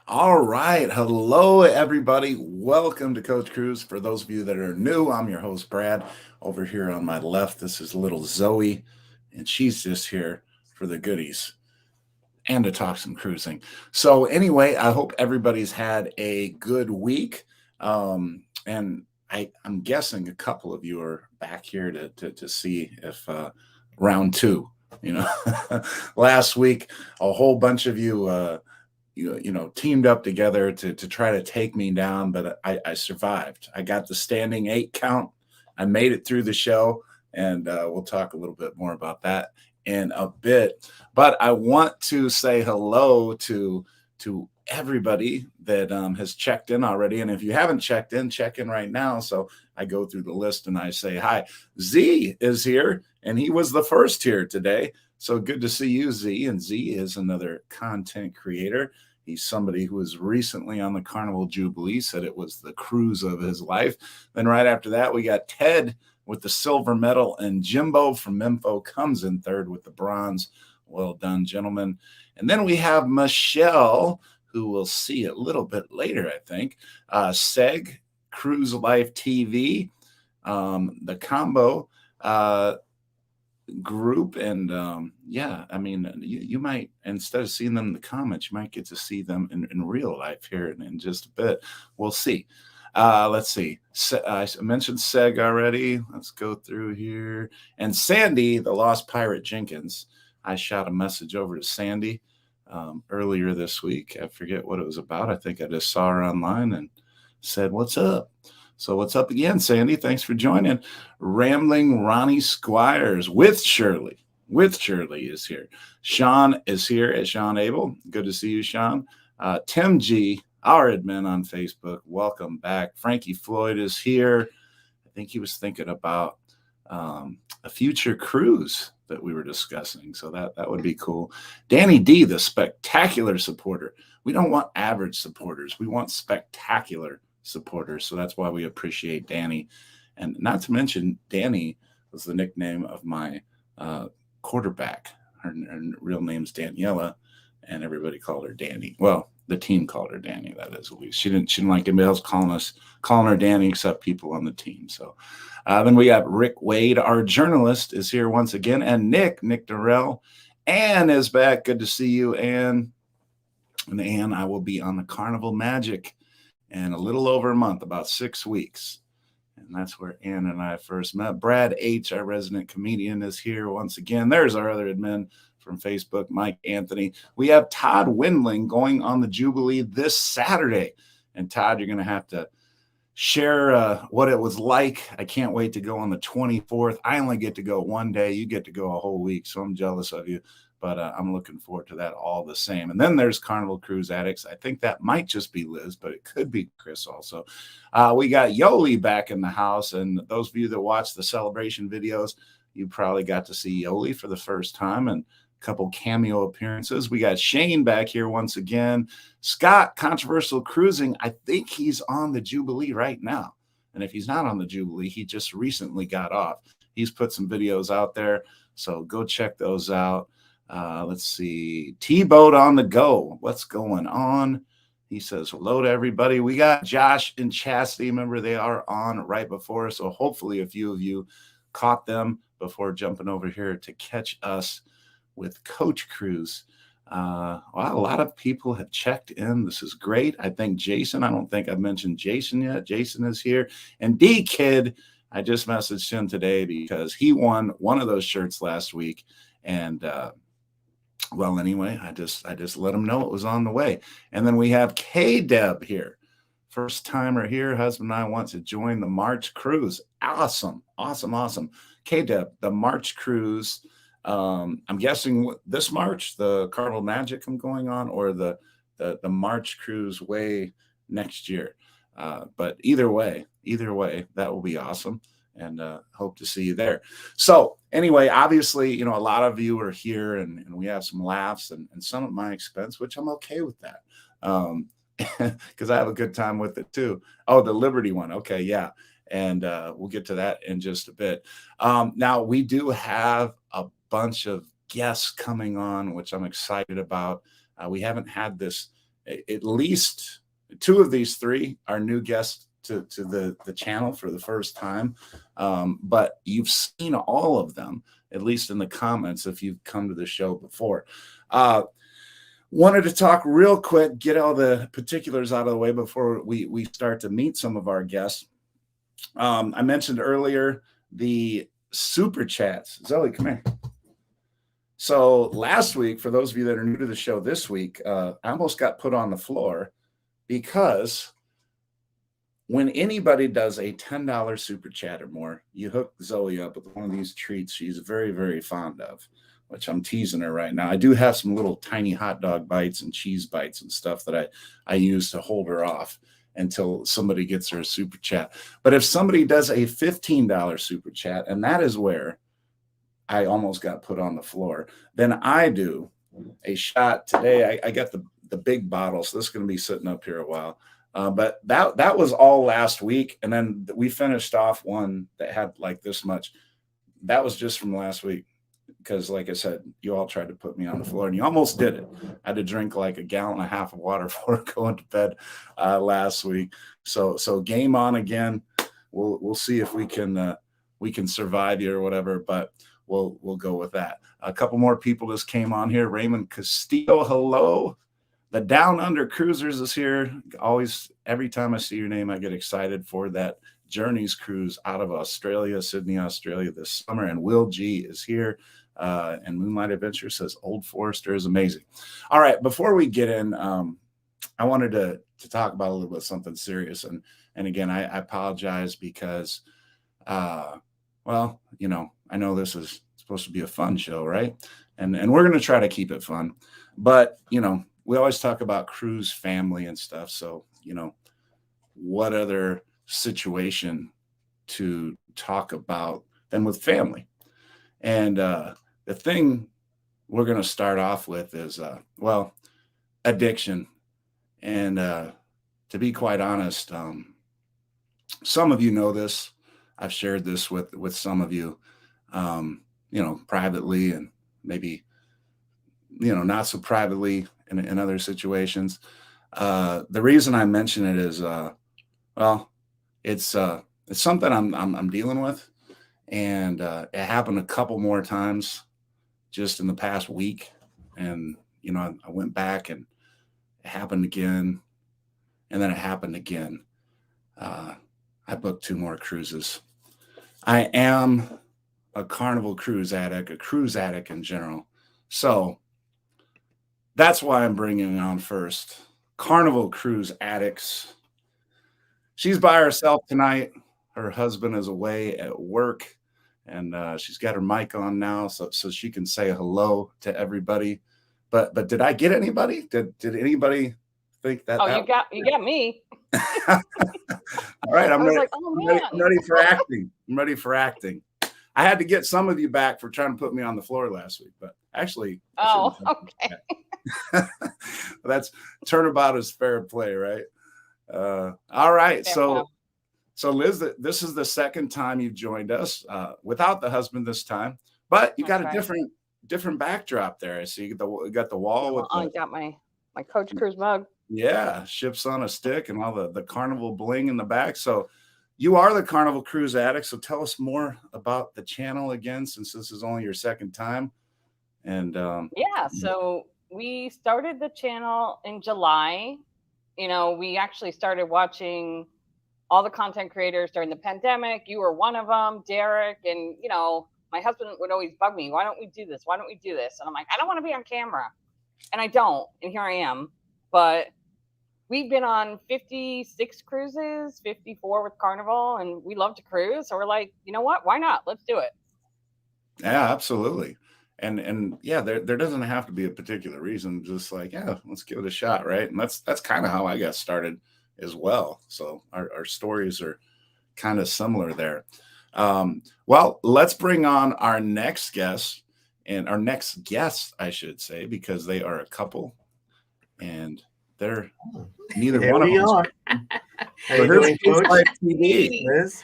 All right. Hello, everybody. Welcome to Coach Cruise. For those of you that are new, I'm your host, Brad. Over here on my left, this is little Zoe, and she's just here for the goodies and to talk some cruising. So, anyway, I hope everybody's had a good week. And I'm guessing a couple of you are back here to see if round two, you know, last week, a whole bunch of you teamed up together to try to take me down, but I survived. I got the standing 8 count. I made it through the show, and we'll talk a little bit more about that in a bit. But I want to say hello to everybody that has checked in already, and if you haven't checked in, check in right now. So I go through the list and I say hi. Z is here, and he was the first here today. So good to see you, Z. And Z is another content creator. He's somebody who was recently on the Carnival Jubilee, said it was the cruise of his life. Then right after that, we got Ted with the silver medal, and Jimbo from Memphis comes in third with the bronze. Well done, gentlemen. And then we have Michelle, who we'll see a little bit later, I think. Seg, Cruise Life TV, the combo. Group, and yeah, I mean, you might, instead of seeing them in the comments, you might get to see them in real life here in just a bit. We'll see. Let's see. I mentioned Seg already. Let's go through here. And Sandy, the Lost Pirate Jenkins, I shot a message over to Sandy earlier this week. I forget what it was about. I think I just saw her online and said, "What's up?" So what's up again, Sandy? Thanks for joining. Rambling Ronnie Squires with Shirley. With Shirley is here. Sean is here at Sean Abel. Good to see you, Sean. Tim G, our admin on Facebook. Welcome back. Frankie Floyd is here. I think he was thinking about a future cruise that we were discussing. So that would be cool. Danny D, the spectacular supporter. We don't want average supporters. We want spectacular supporters. So that's why we appreciate Danny. And not to mention, Danny was the nickname of my quarterback. Her real name's Daniela, and everybody called her Danny. Well, the team called her Danny. That is, at least she didn't like anybody else calling her Danny except people on the team. So then we got Rick Wade, our journalist, is here once again, and Nick Durrell. Ann is back. Good to see you, Ann. And Ann, I will be on the Carnival Magic in a little over a month, about 6 weeks. And that's where Ann and I first met. Brad H., our resident comedian, is here once again. There's our other admin from Facebook, Mike Anthony. We have Todd Windling going on the Jubilee this Saturday. And Todd, you're going to have to share what it was like. I can't wait to go on the 24th. I only get to go one day. You get to go a whole week, so I'm jealous of you. But I'm looking forward to that all the same. And then there's Carnival Cruise Addicts. I think that might just be Liz, but it could be Chris also. We got Yoli back in the house. And those of you that watch the celebration videos, you probably got to see Yoli for the first time and a couple cameo appearances. We got Shane back here once again. Scott, Controversial Cruising. I think he's on the Jubilee right now. And if he's not on the Jubilee, he just recently got off. He's put some videos out there. So go check those out. Let's see. T-Boat on the go. What's going on? He says hello to everybody. We got Josh and Chastity. Remember, they are on right before us. So hopefully a few of you caught them before jumping over here to catch us with Coach Cruise. Well, a lot of people have checked in. This is great. I think Jason, I don't think I've mentioned Jason yet. Jason is here. And D-Kid, I just messaged him today because he won one of those shirts last week. And, well, anyway, I just let him know it was on the way. And then we have K-Deb here. First timer here. Husband and I want to join the March cruise. Awesome. K-Deb, the March cruise. I'm guessing this March, the Carnival Magic I'm going on, or the March cruise way next year. But either way, that will be awesome. And hope to see you there. So anyway, obviously, a lot of you are here and we have some laughs and some at my expense, which I'm okay with that. Because I have a good time with it too. Oh, the Liberty one. Okay, yeah. And we'll get to that in just a bit. Now, we do have a bunch of guests coming on, which I'm excited about. We haven't had this. At least two of these three are new guests to the channel for the first time, but you've seen all of them, at least in the comments, if you've come to the show before. Wanted to talk real quick, get all the particulars out of the way before we start to meet some of our guests. I mentioned earlier the super chats. Zoe, come here. So last week, for those of you that are new to the show this week, I almost got put on the floor because when anybody does a $10 super chat or more, you hook Zoe up with one of these treats she's very, very fond of, which I'm teasing her right now. I do have some little tiny hot dog bites and cheese bites and stuff that I use to hold her off until somebody gets her a super chat. But if somebody does a $15 super chat, and that is where I almost got put on the floor, then I do a shot today. I got the big bottle, so this is going to be sitting up here a while. But that was all last week, and then we finished off one that had like this much. That was just from last week because, like I said, you all tried to put me on the floor, and you almost did it. I had to drink like 1.5 gallons of water before going to bed last week. So game on again. We'll see if we can survive you or whatever, but we'll go with that. A couple more people just came on here. Raymond Castillo, hello. The Down Under Cruisers is here. Always, every time I see your name, I get excited for that Journeys cruise out of Australia, Sydney, Australia this summer. And Will G is here. And Moonlight Adventure says Old Forester is amazing. All right, before we get in, I wanted to talk about a little bit something serious. And again, I apologize because, well, you know, I know this is supposed to be a fun show, right? And we're going to try to keep it fun. But, you know, we always talk about cruise family and stuff. So, you know, what other situation to talk about than with family? And the thing we're going to start off with is, well, addiction. And to be quite honest, some of you know this. I've shared this with some of you, you know, privately and maybe, you know, not so privately in other situations. The reason I mention it is, well, it's something I'm dealing with, and it happened a couple more times just in the past week. And, you know, I went back and it happened again, and then it happened again. I booked 2 more cruises. I am a Carnival cruise addict, a cruise addict in general. So that's why I'm bringing it on first. Carnival Cruise Addicts. She's by herself tonight. Her husband is away at work, and she's got her mic on now so she can say hello to everybody. But did I get anybody? Did anybody think that? Oh, you got me. All right, I'm ready. Like, oh, I'm ready for acting. I'm ready for acting. I had to get some of you back for trying to put me on the floor last week, but actually, oh, okay. That's turnabout is fair play, right? All right, so Liz, this is the second time you've joined us without the husband this time, but you got a different backdrop there. I see you got the wall. I got my Coach Cruise mug. Yeah, ships on a stick and all the Carnival bling in the back. So you are the Carnival Cruise Addict. So tell us more about the channel again, since this is only your second time. And yeah, so we started the channel in July. You know, we actually started watching all the content creators during the pandemic. You were one of them, Derek. And, you know, my husband would always bug me. Why don't we do this? Why don't we do this? And I'm like, I don't want to be on camera. And I don't. And here I am. But we've been on 56 cruises, 54 with Carnival, and we love to cruise. So we're like, you know what? Why not? Let's do it. Yeah, absolutely. And yeah, there doesn't have to be a particular reason. Just like, yeah, let's give it a shot, right? And that's kind of how I got started as well. So our stories are kind of similar there. Well, let's bring on our next guest, and our next guest, I should say, because they are a couple, and they're neither there one we of them. Are. So here's Live TV. Liz?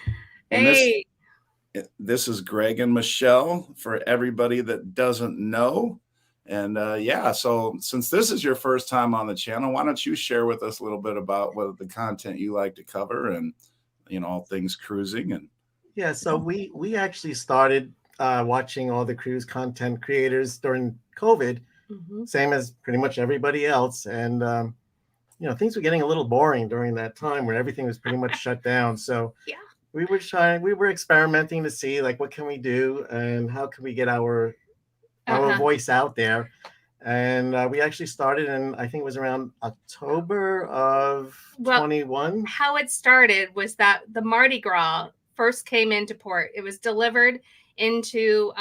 This is Greg and Michelle. For everybody that doesn't know, And yeah, so since this is your first time on the channel, why don't you share with us a little bit about what the content you like to cover, and all things cruising. And yeah, so we actually started watching all the cruise content creators during COVID, same as pretty much everybody else. And things were getting a little boring during that time where everything was pretty much shut down. So Yeah. we were experimenting to see like what can we do and how can we get our voice out there. And we actually started in, I think it was around October of 21. How it started was that the Mardi Gras first came into port. It was delivered into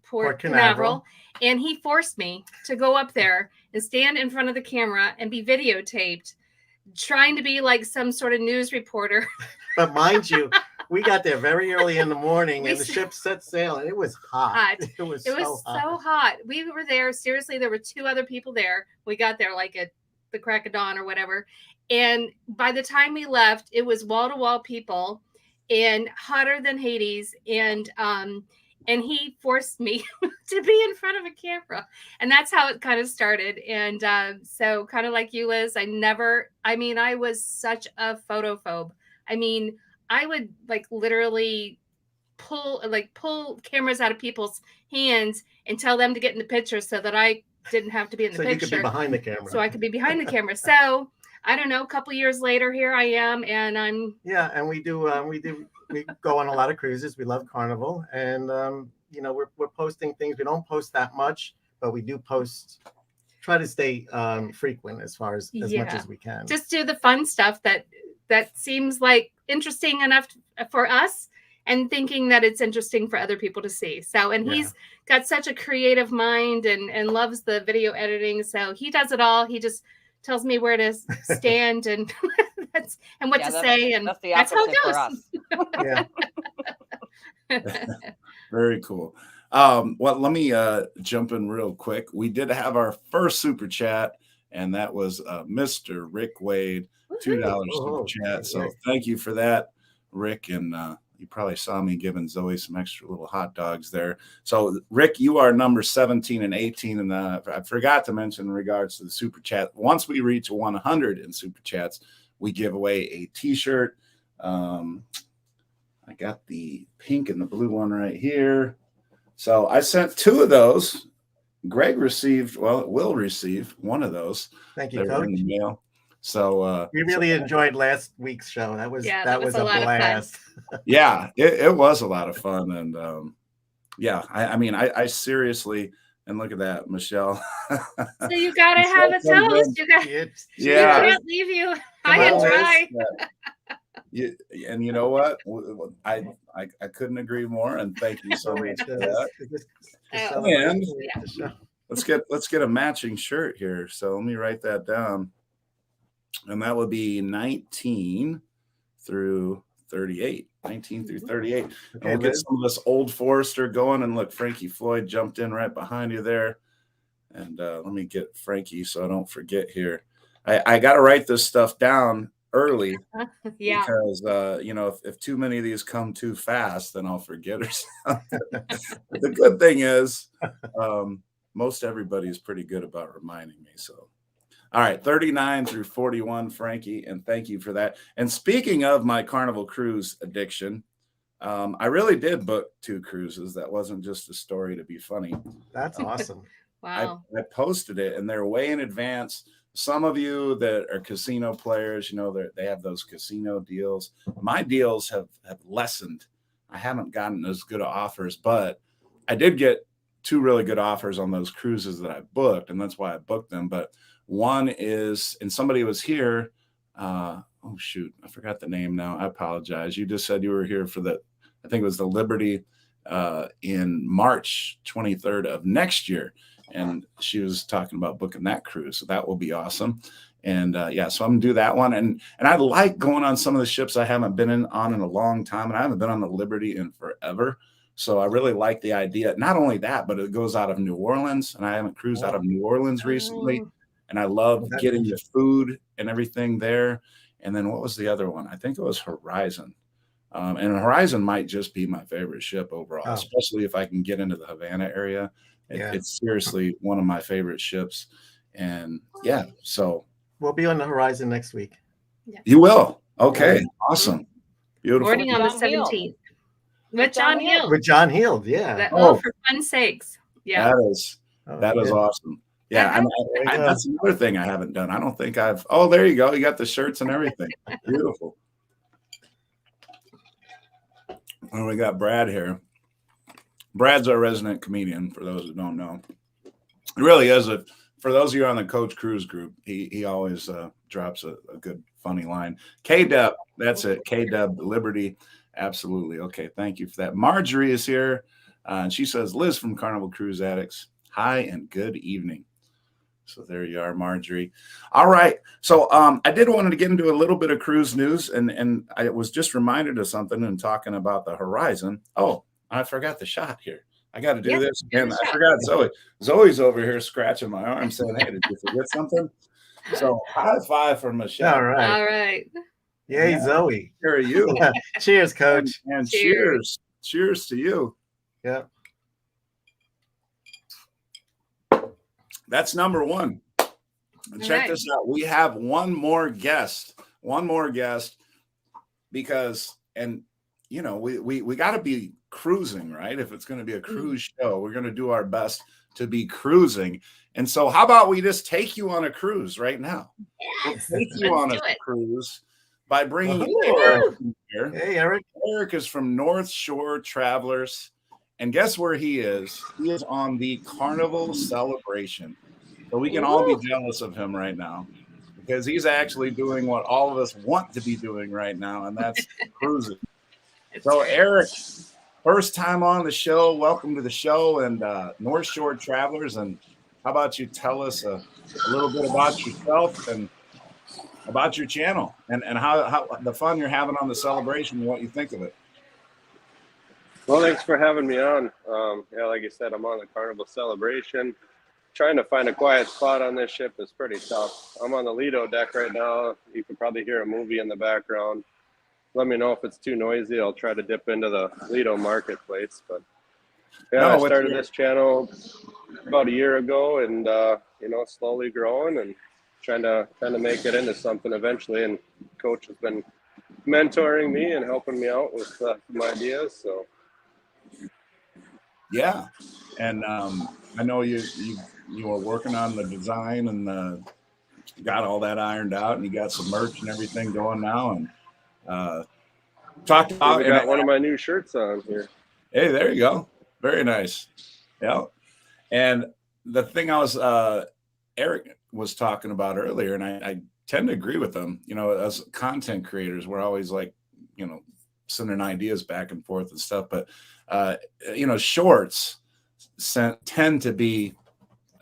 Port Canaveral, and he forced me to go up there and stand in front of the camera and be videotaped, trying to be like some sort of news reporter. But mind you, we got there very early in the morning and the ship set sail, and it was hot. It was so hot. We were there. Seriously, there were 2 other people there. We got there like at the crack of dawn or whatever. And by the time we left, it was wall-to-wall people and hotter than Hades. And he forced me to be in front of a camera. And that's how it kind of started. And so kind of like you, Liz, I was such a photophobe. I mean, I would like literally pull cameras out of people's hands and tell them to get in the picture so that I didn't have to be in the picture. So you could be behind the camera. So I could be behind the camera. So I don't know, a couple years later, here I am, and I'm. Yeah, and we go on a lot of cruises. We love Carnival, and we're posting things. We don't post that much, but we do post. Try to stay frequent as much as we can. Just do the fun stuff that seems like interesting enough for us, and thinking that it's interesting for other people to see. So, and he's got such a creative mind and loves the video editing. So he does it all. He just tells me where to stand and what to say. And that's how it goes. Yeah. Very cool. Well, let me jump in real quick. We did have our first super chat, and that was Mr. Rick Wade, $2 super chat. So thank you for that, Rick. And you probably saw me giving Zoe some extra little hot dogs there. So, Rick, you are number 17 and 18. And I forgot to mention in regards to the super chat, once we reach 100 in super chats, we give away a T-shirt. I got the pink and the blue one right here. So I sent 2 of those. Greg will receive one of those. Thank you, Coach. In the mail. So we really enjoyed last week's show. That was a blast. Yeah, it was a lot of fun. And I seriously, and look at that, Michelle. So you gotta have a toast. You can't leave you high and dry. And you know what? I couldn't agree more. And thank you so much for that. And let's get a matching shirt here. So let me write that down. And that would be 19 through 38. 19 through 38. And we'll get some of this Old Forester going. And look, Frankie Floyd jumped in right behind you there. And let me get Frankie so I don't forget here. I got to write this stuff down early. Because, if too many of these come too fast, then I'll forget or something. But the good thing is most everybody is pretty good about reminding me. So. All right, 39 through 41, Frankie, and thank you for that. And speaking of my Carnival cruise addiction, I really did book 2 cruises. That wasn't just a story to be funny. That's awesome. Wow. I posted it, and they're way in advance. Some of you that are casino players, they have those casino deals. My deals have lessened. I haven't gotten as good offers, but I did get 2 really good offers on those cruises that I booked, and that's why I booked them. But one is, and somebody was here. Oh shoot, I forgot the name now. I apologize. You just said you were here for I think it was the Liberty in March 23rd of next year. And she was talking about booking that cruise. So that will be awesome. And so I'm gonna do that one. And I like going on some of the ships I haven't been on in a long time. And I haven't been on the Liberty in forever. So I really like the idea. Not only that, but it goes out of New Orleans. And I haven't cruised out of New Orleans recently. And I love getting the food and everything there. And then what was the other one? I think it was Horizon. And Horizon might just be my favorite ship overall, especially if I can get into the Havana area. Yeah. It's seriously one of my favorite ships. And yeah, so we'll be on the horizon next week. you will. Okay, Yeah. awesome. Beautiful. Boarding on the John Heald. 17th. With John Hill. With John Heald, yeah. For fun's sakes. Yeah. That is awesome. Yeah, Uh-huh. that's another thing I haven't done. I don't think I've. Oh, there you go. You got the shirts and everything. Beautiful. Well, we got Brad here. Brad's our resident comedian, for those who don't know. It really is. For those of you on the Coach Cruise group, he always drops a good, funny line. K-Dub, that's it. K-Dub, Liberty. Absolutely. Okay, thank you for that. Marjorie is here, and she says, Liz from Carnival Cruise Addicts. Hi, and good evening. So there you are, Marjorie. All right. So I did want to get into a little bit of cruise news, and I was just reminded of something and talking about the horizon. Oh, I forgot the shot here. I got to do this again. I forgot Zoe. Zoe's over here scratching my arm saying, hey, did you forget something? So high five for Michelle. All right. All right. Yay, yeah. Zoe. Here are you. Cheers, Coach. And cheers. Cheers to you. Yeah. That's number one. Check this out. We have one more guest because, and you know, we got to be cruising, right? If it's going to be a cruise show, we're going to do our best to be cruising. And so how about we just take you on a cruise right now? We'll take you on a cruise by bringing Eric here. Hey, Eric. Eric is from Northshore Travelers. And guess where he is? He is on the Carnival Celebration. So we can all be jealous of him right now because he's actually doing what all of us want to be doing right now, and that's cruising. So Eric, first time on the show. Welcome to the show and Northshore Travelers. And how about you tell us a little bit about yourself and about your channel and how the fun you're having on the celebration and what you think of it. Well, thanks for having me on. Yeah, like you said, I'm on the Carnival Celebration. Trying to find a quiet spot on this ship is pretty tough. I'm on the Lido deck right now. You can probably hear a movie in the background. Let me know if it's too noisy. I'll try to dip into the Lido marketplace. But yeah, I started this channel about a year ago, and you know, slowly growing and trying to make it into something eventually. And Coach has been mentoring me and helping me out with some ideas. So. Yeah, and I know you were working on the design and got all that ironed out, and you got some merch and everything going now. And talked about. I got one of my new shirts on here. Hey, there you go. Very nice. Yeah, and the thing Eric was talking about earlier, and I tend to agree with them. You know, as content creators, we're always like, you know, sending ideas back and forth and stuff, but you know, shorts tend to be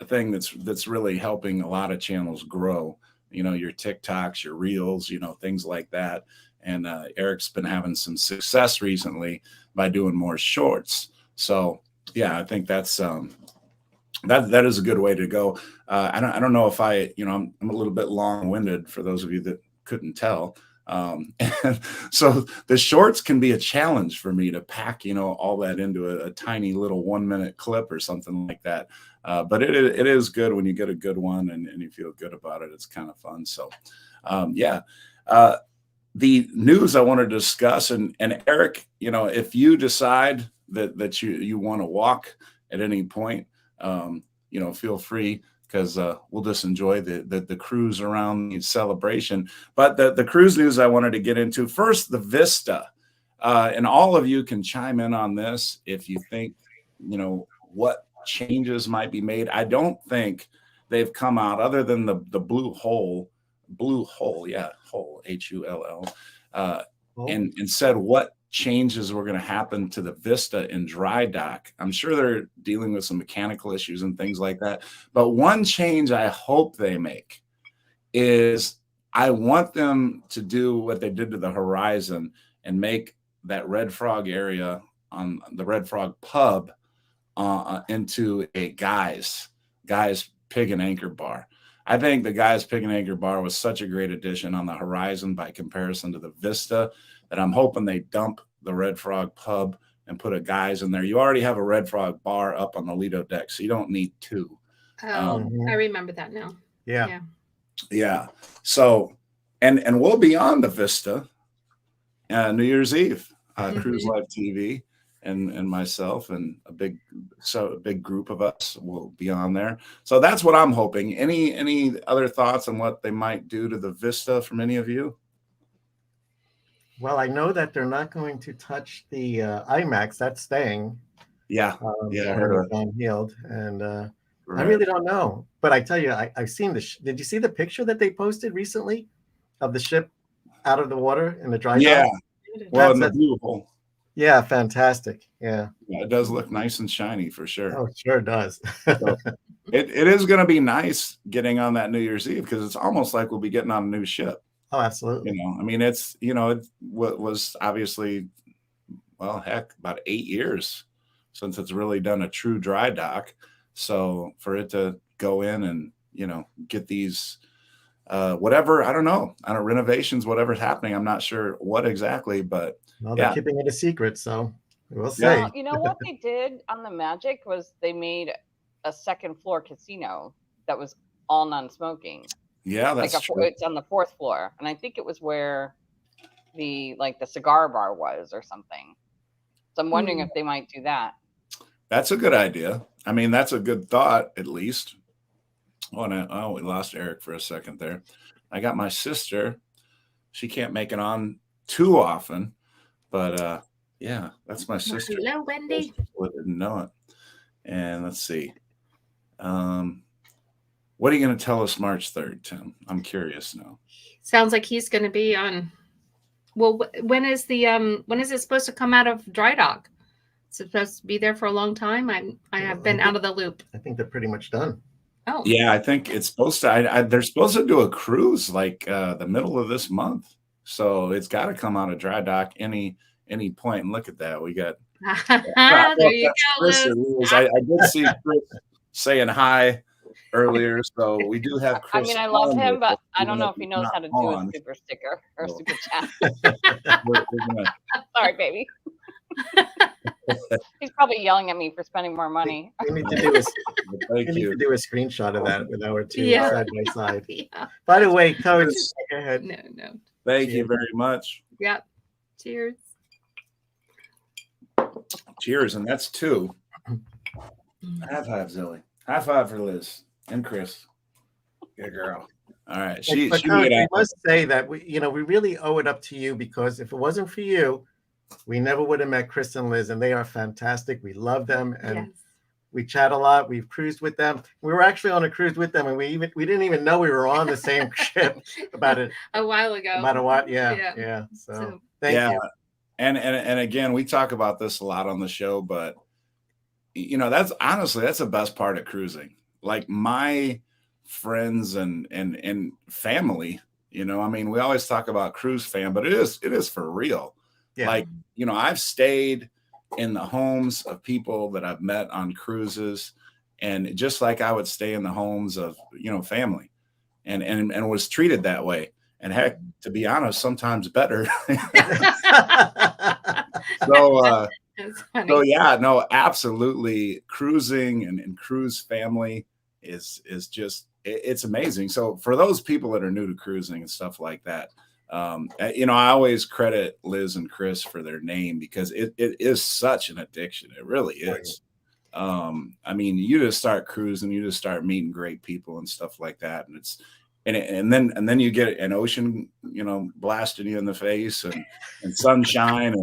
a thing that's really helping a lot of channels grow. You know, your TikToks, your Reels, you know, things like that. And Eric's been having some success recently by doing more shorts. So yeah, I think that's that is a good way to go. I don't know if I'm a little bit long-winded for those of you that couldn't tell. And so the shorts can be a challenge for me to pack, you know, all that into a tiny little 1-minute clip or something like that. But it is good when you get a good one and you feel good about it. It's kind of fun. So, yeah. The news I want to discuss, and Eric, you know, if you decide that you want to walk at any point, you know, feel free, because we'll just enjoy the cruise around the celebration. But the cruise news I wanted to get into first, the Vista, and all of you can chime in on this if you think, you know, what changes might be made. I don't think they've come out other than the blue hole, yeah, hole, Hull, and said what changes were going to happen to the Vista in dry dock. I'm sure they're dealing with some mechanical issues and things like that. But one change I hope they make is I want them to do what they did to the Horizon and make that Red Frog area on the Red Frog pub into a Guy's Pig and Anchor bar. I think the Guy's Pig and Anchor bar was such a great addition on the Horizon by comparison to the Vista that I'm hoping they dump the Red Frog pub and put a guys in there. You already have a Red Frog bar up on the Lido deck, so you don't need two. Oh, I remember that now. Yeah. Yeah. So, and we'll be on the Vista New Year's Eve, Cruise Live TV, and myself and a big group of us will be on there. So that's what I'm hoping. Any other thoughts on what they might do to the Vista from any of you? Well, I know that they're not going to touch the IMAX. That's staying. Yeah. I heard on Healed, and right. I really don't know. But I tell you, I've seen this. Did you see the picture that they posted recently of the ship out of the water in the dry dock? Yeah. Well, that's beautiful. Yeah, fantastic. Yeah, it does look nice and shiny for sure. Oh, it sure does. So it is going to be nice getting on that New Year's Eve, because it's almost like we'll be getting on a new ship. Oh, absolutely. I mean, it's, it was obviously, well, heck, about 8 years since it's really done a true dry dock. So for it to go in and, get these, whatever, I don't know, renovations, whatever's happening, I'm not sure what exactly, but well, they're keeping it a secret, so we'll see. Well, you know what they did on the Magic was they made a second floor casino that was all non-smoking. Yeah, that's true. It's on the 4th floor, and I think it was where the cigar bar was or something. So I'm wondering if they might do that. That's a good idea. I mean, that's a good thought, at least. Oh, we lost Eric for a second there. I got my sister. She can't make it on too often, but yeah, that's my sister. Hello, Wendy. I didn't know it. And let's see. What are you going to tell us March 3rd, Tim? I'm curious now. Sounds like he's going to be on. Well, when is it supposed to come out of dry dock? It's supposed to be there for a long time. I have been out of the loop. I think they're pretty much done. Oh, yeah, I think it's supposed to. They're supposed to do a cruise the middle of this month, so it's got to come out of dry dock any point. And look at that, we got. There you go, Liz. I did see Chris saying hi earlier, so we do have Chris. I mean, I love him, but I don't know if he knows how to do a super sticker or a super chat. Sorry, baby. He's probably yelling at me for spending more money. We need to do a screenshot of that with our two side by side. Yeah. By the way, Coach, go ahead. No. Thank you very much. Yep. Cheers. Cheers, and that's 2. High five, Zilly. High five for Liz and Chris. Good girl. All right. She Coach, we must say that we really owe it up to you, because if it wasn't for you, we never would have met Chris and Liz, and they are fantastic. We love them, and we chat a lot. We've cruised with them. We were actually on a cruise with them, and we didn't even know we were on the same ship a while ago. About a while, yeah. So thank you. And again, we talk about this a lot on the show, but that's the best part of cruising. Like my friends and family, I mean, we always talk about cruise fam, but it is for real. Yeah. Like, I've stayed in the homes of people that I've met on cruises, and just like I would stay in the homes of, family, and was treated that way. And heck, to be honest, sometimes better. So yeah, no, absolutely. Cruising and cruise family is just, it's amazing. So for those people that are new to cruising and stuff like that, I always credit Liz and Chris for their name, because it is such an addiction. It really is. I mean, you just start cruising, you just start meeting great people and stuff like that. And then you get an ocean, blasting you in the face, and sunshine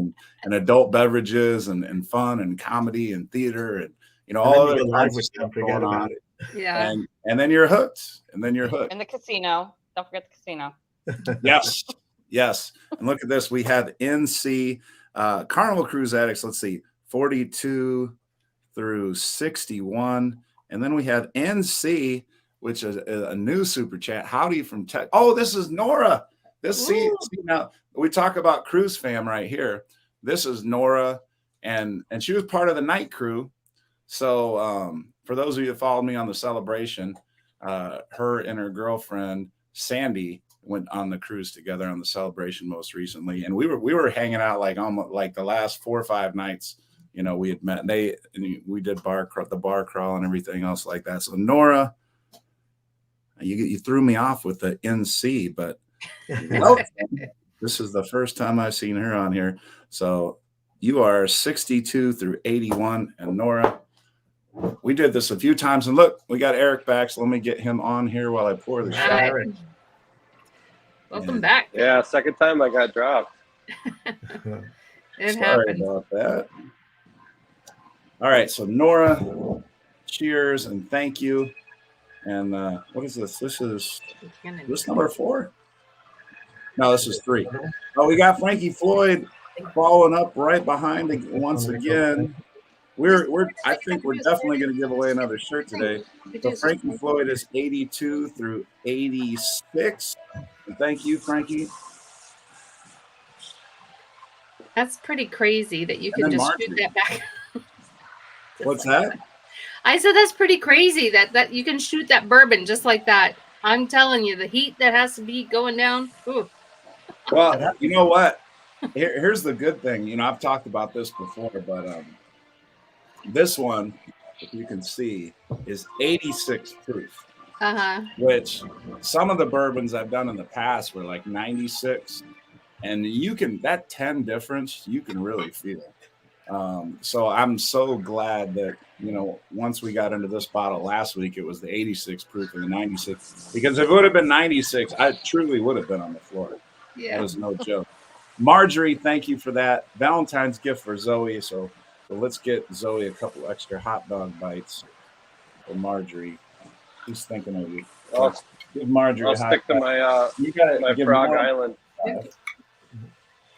and adult beverages and fun and comedy and theater and all of the stuff going on. Yeah. And then you're hooked. And And the casino. Don't forget the casino. Yes. And look at this. We have NC Carnival Cruise Addicts. Let's see, 42 through 61. And then we have NC, which is a new super chat. Howdy from Tech. Oh, this is Nora. See now we talk about cruise fam right here. This is Nora, and she was part of the night crew. So for those of you that followed me on the celebration, her and her girlfriend Sandy went on the cruise together on the celebration most recently, and we were hanging out almost like the last 4 or 5 nights you know, we had met. We did the bar crawl and everything else like that. So Nora, you threw me off with the NC, but this is the first time I've seen her on here. So you are 62 through 81, and Nora, we did this a few times, and look, we got Eric back. So let me get him on here while I pour the shot. Right. Welcome back. Yeah, second time I got dropped. It Sorry happens. about that. All right, so Nora, cheers and thank you. And what is this? This is number 4? No, this is 3. Oh, we got Frankie Floyd following up right behind once again. I think we're definitely going to give away another shirt today. So Frankie Floyd is 82 through 86. And thank you, Frankie. That's pretty crazy that you can just shoot that back. What's that? I said that's pretty crazy that you can shoot that bourbon just like that. I'm telling you, the heat that has to be going down. Ooh. Well, you know what? Here's the good thing. You know, I've talked about this before, but this one, if you can see, is 86 proof. Which some of the bourbons I've done in the past were like 96, and that 10 difference you can really feel. So I'm so glad that, you know, once we got into this bottle last week, it was the 86 proof and the 96, because if it would have been 96, I truly would have been on the floor. Yeah, that was no joke. Marjorie, thank you for that Valentine's gift for Zoe. So let's get Zoe a couple extra hot dog bites for Marjorie. She's thinking of you. Give Marjorie. I'll stick to my Frog Island.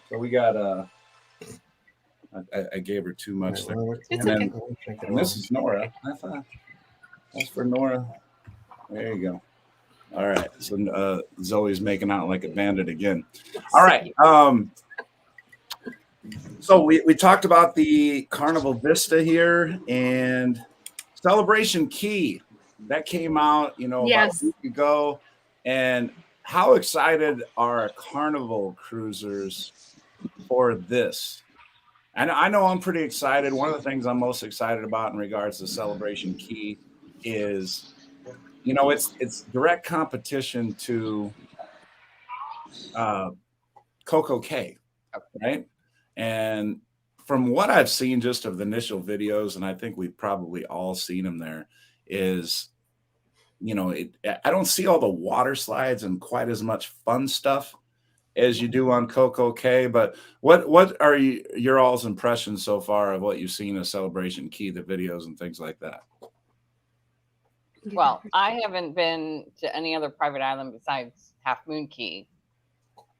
So we got I gave her too much there. And this is Nora. That's for Nora. There you go. All right. So Zoe's making out like a bandit again. All right. So we talked about the Carnival Vista here and Celebration Key. That came out, you know, about a week ago. And how excited are Carnival cruisers for this? And I know I'm pretty excited. One of the things I'm most excited about in regards to Celebration Key is, you know, it's direct competition to Coco Cay, right? And from what I've seen just of the initial videos, and I think we've probably all seen them there, is, you know, I don't see all the water slides and quite as much fun stuff as you do on Coco Cay. But what are your all's impressions so far of what you've seen of Celebration Key, the videos and things like that? Well, I haven't been to any other private island besides Half Moon Key,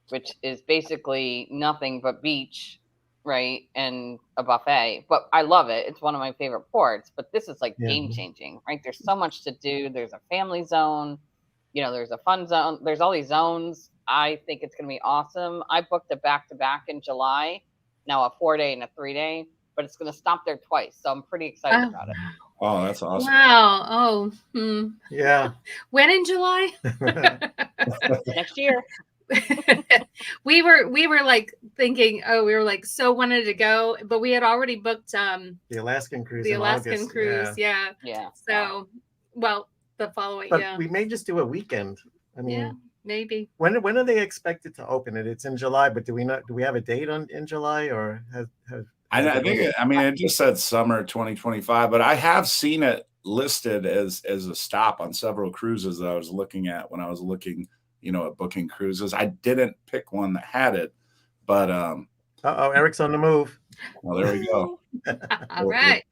which is basically nothing but beach, right? And a buffet. But I love it. It's one of my favorite ports. But this is like game changing, right? There's so much to do. There's a family zone, you know, there's a fun zone. There's all these zones. I think it's going to be awesome. I booked a back-to-back in July, now a 4-day and a 3-day, but it's going to stop there twice. So I'm pretty excited about it. Oh, that's awesome. Wow. Yeah. When in July? Next year. we were like thinking, we were like so wanted to go, but we had already booked the Alaskan cruise. The Alaskan cruise, yeah. So, well, the following, but we may just do a weekend. I mean, maybe. When are they expected to open it? It's in July, but do we have a date in July, or I think it just said summer 2025, but I have seen it listed as a stop on several cruises that I was looking at when I was looking, you know, at booking cruises. I didn't pick one that had it, but Eric's on the move. Well, there we go. All right.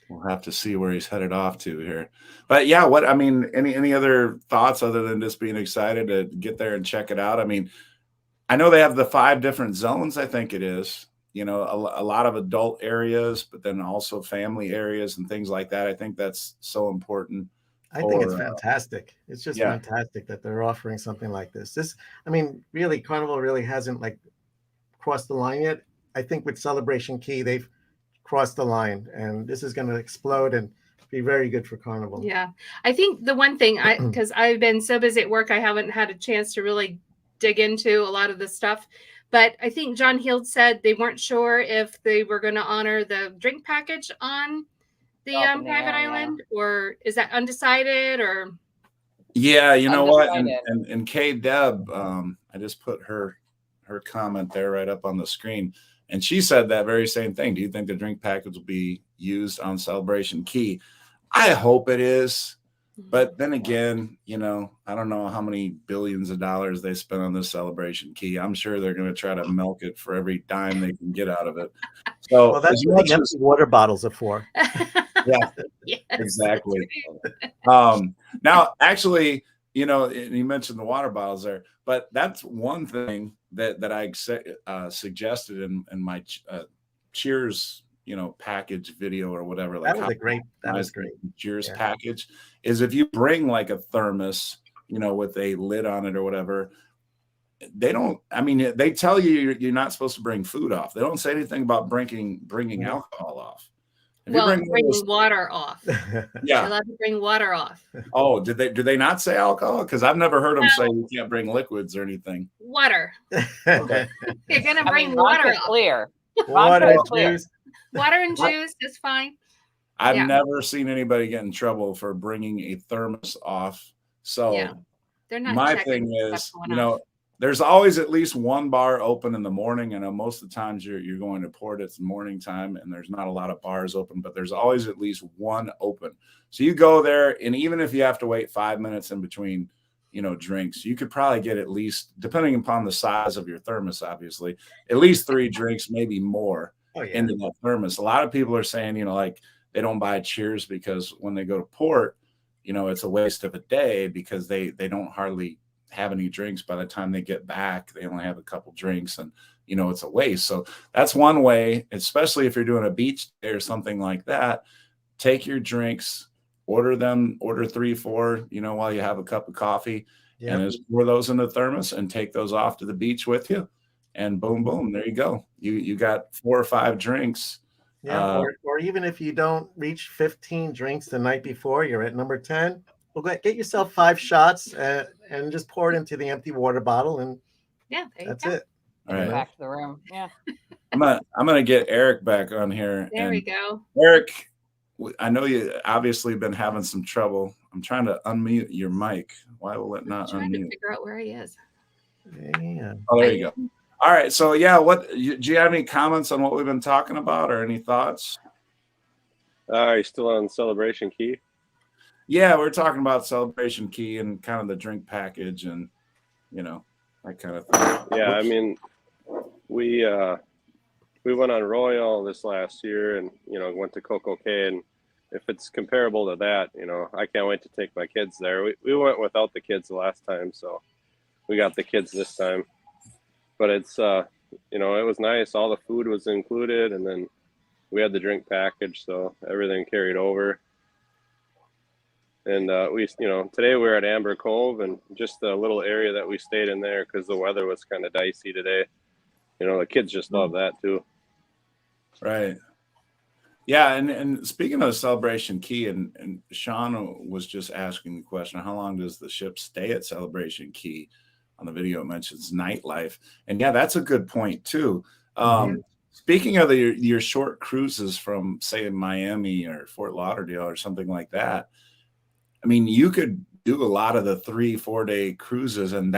We'll have to see where he's headed off to here. But yeah, any other thoughts other than just being excited to get there and check it out? I mean, I know they have the 5 different zones, I think it is. You know, a lot of adult areas, but then also family areas and things like that. I think that's so important. I think it's fantastic. It's just fantastic that they're offering something like this. I mean, really, Carnival really hasn't like crossed the line yet. I think with Celebration Key, they've crossed the line, and this is going to explode and be very good for Carnival. Yeah. I think the one thing, because I've been so busy at work, I haven't had a chance to really dig into a lot of this stuff. But I think John Hield said they weren't sure if they were going to honor the drink package on the private island, or is that undecided? Or yeah, you know what? And Kay Deb, I just put her comment there right up on the screen, and she said that very same thing. Do you think the drink package will be used on Celebration Key? I hope it is. But then again, you know, I don't know how many billions of dollars they spent on this Celebration Key. I'm sure they're going to try to milk it for every dime they can get out of it. So, well, that's what the empty water bottles are for. Yeah, yes, exactly. Now, actually, you know, you mentioned the water bottles there, but that's one thing that I suggested in my Cheers, you know, package video or whatever. Like that was great. Cheers package is if you bring like a thermos, you know, with a lid on it or whatever, they don't, I mean, they tell you you're not supposed to bring food off. They don't say anything about bringing alcohol off. Bringing water off. Yeah. You're allowed to bring water off. Oh, do they not say alcohol? Because I've never heard them say you can't bring liquids or anything. Water. Okay. You're going to bring water off. Clear. Water, juice. Water and juice is fine. I've never seen anybody get in trouble for bringing a thermos off. So they're not. My thing is, you know, there's always at least one bar open in the morning. I know most of the times you're going to port, it's morning time and there's not a lot of bars open, but there's always at least one open. So you go there, and even if you have to wait 5 minutes in between, you know, drinks, you could probably get at least, depending upon the size of your thermos, obviously, at least 3 drinks, maybe more into that thermos. A lot of people are saying, you know, like they don't buy Cheers because when they go to port, you know, it's a waste of a day because they don't hardly have any drinks. By the time they get back, they only have a couple drinks, and you know, it's a waste. So that's one way, especially if you're doing a beach day or something like that. Take your drinks, order 3, 4, you know, while you have a cup of coffee, and just pour those in the thermos and take those off to the beach with you, and boom, boom, there you go. You got 4 or 5 drinks. Yeah, or even if you don't reach 15 drinks the night before, you're at number 10. Well, get yourself 5 shots and just pour it into the empty water bottle, and that's it. All right, back to the room. Yeah, I'm gonna get Eric back on here. There we go. Eric, I know you obviously been having some trouble. I'm trying to unmute your mic. Why will it not I'm trying unmute? to figure out where he is. Yeah. Oh, there you go. All right. So do you have any comments on what we've been talking about, or any thoughts? Are you still on Celebration Key? Yeah, we're talking about Celebration Key and kind of the drink package and, you know, that kind of thing. Yeah, I mean, we went on Royal this last year, and you know, went to Coco Cay, and if it's comparable to that, you know, I can't wait to take my kids there. We went without the kids the last time, so we got the kids this time. But it's you know, it was nice. All the food was included, and then we had the drink package, so everything carried over. And you know, today we were at Amber Cove, and just the little area that we stayed in there, because the weather was kind of dicey today. You know, the kids just love that too. Right. Yeah, and speaking of Celebration Key, and Sean was just asking the question, how long does the ship stay at Celebration Key? On the video, it mentions nightlife. And yeah, that's a good point too. Speaking of your short cruises from, say, Miami or Fort Lauderdale or something like that, I mean, you could do a lot of the 3-4 day cruises, and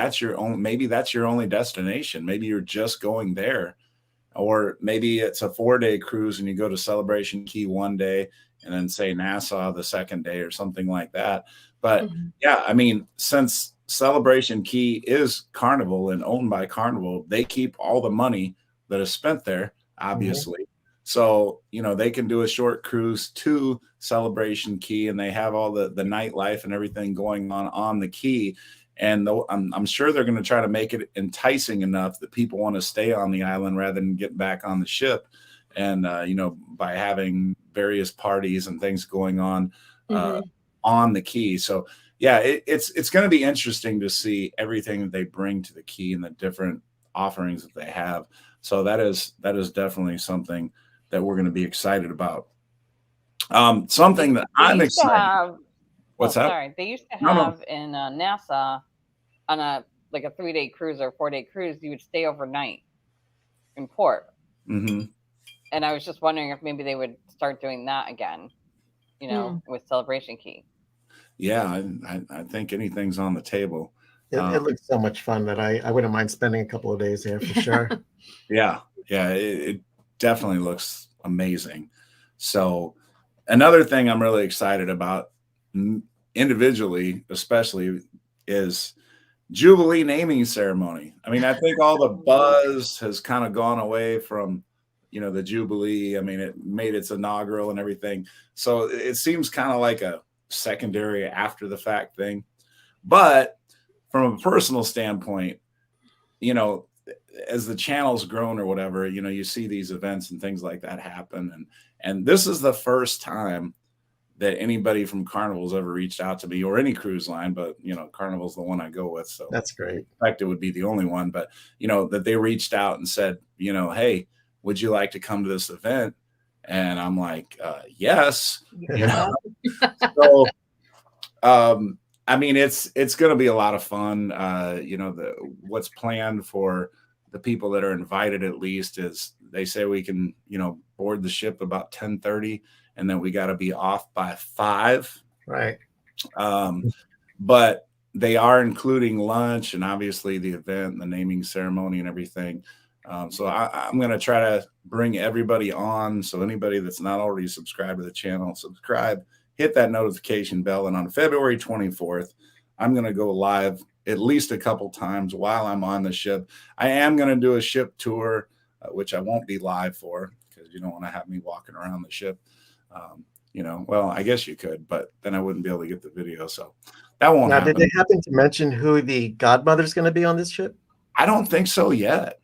maybe that's your only destination. Maybe you're just going there, or maybe it's a 4-day cruise and you go to Celebration Key one day and then say Nassau the second day or something like that. But yeah, I mean, since Celebration Key is Carnival and owned by Carnival, they keep all the money that is spent there, obviously. So, you know, they can do a short cruise to Celebration Key, and they have all the nightlife and everything going on the Key. And I'm sure they're going to try to make it enticing enough that people want to stay on the island rather than get back on the ship. And, you know, by having various parties and things going on the Key. So, yeah, it's going to be interesting to see everything that they bring to the Key and the different offerings that they have. So that is definitely something that we're going to be excited about. Something that I'm excited. What's that? Sorry, they used to have in Nassau on a 3-day cruise or 4-day cruise, you would stay overnight. in port. Mm-hmm. And I was just wondering if maybe they would start doing that again, you know, with Celebration Key. Yeah, I think anything's on the table. It looks so much fun that I wouldn't mind spending a couple of days here for sure. Yeah, it definitely looks amazing. So another thing I'm really excited about individually, especially, is Jubilee naming ceremony. I mean, I think all the buzz has kind of gone away from, you know, the Jubilee. I mean, it made its inaugural and everything. So it seems kind of like a secondary after the fact thing. But from a personal standpoint, you know, as the channel's grown or whatever, you know, you see these events and things like that happen. And this is the first time that anybody from Carnival's ever reached out to me, or any cruise line, but, you know, Carnival's the one I go with. So that's great. In fact, it would be the only one, but, you know, that they reached out and said, you know, hey, would you like to come to this event? And I'm like, yes. You know? So, I mean, it's going to be a lot of fun. You know, what's planned for the people that are invited, at least, is they say we can, you know, board the ship about 10:30, and then we got to be off by 5. Right. But they are including lunch and obviously the event, the naming ceremony and everything. So I'm going to try to bring everybody on. So anybody that's not already subscribed to the channel, subscribe, hit that notification bell. And on February 24th, I'm going to go live at least a couple times while I'm on the ship. I am going to do a ship tour, which I won't be live for, because you don't want to have me walking around the ship. You know, well, I guess you could, but then I wouldn't be able to get the video. So that won't happen. Did they happen to mention who the godmother's going to be on this ship? I don't think so yet.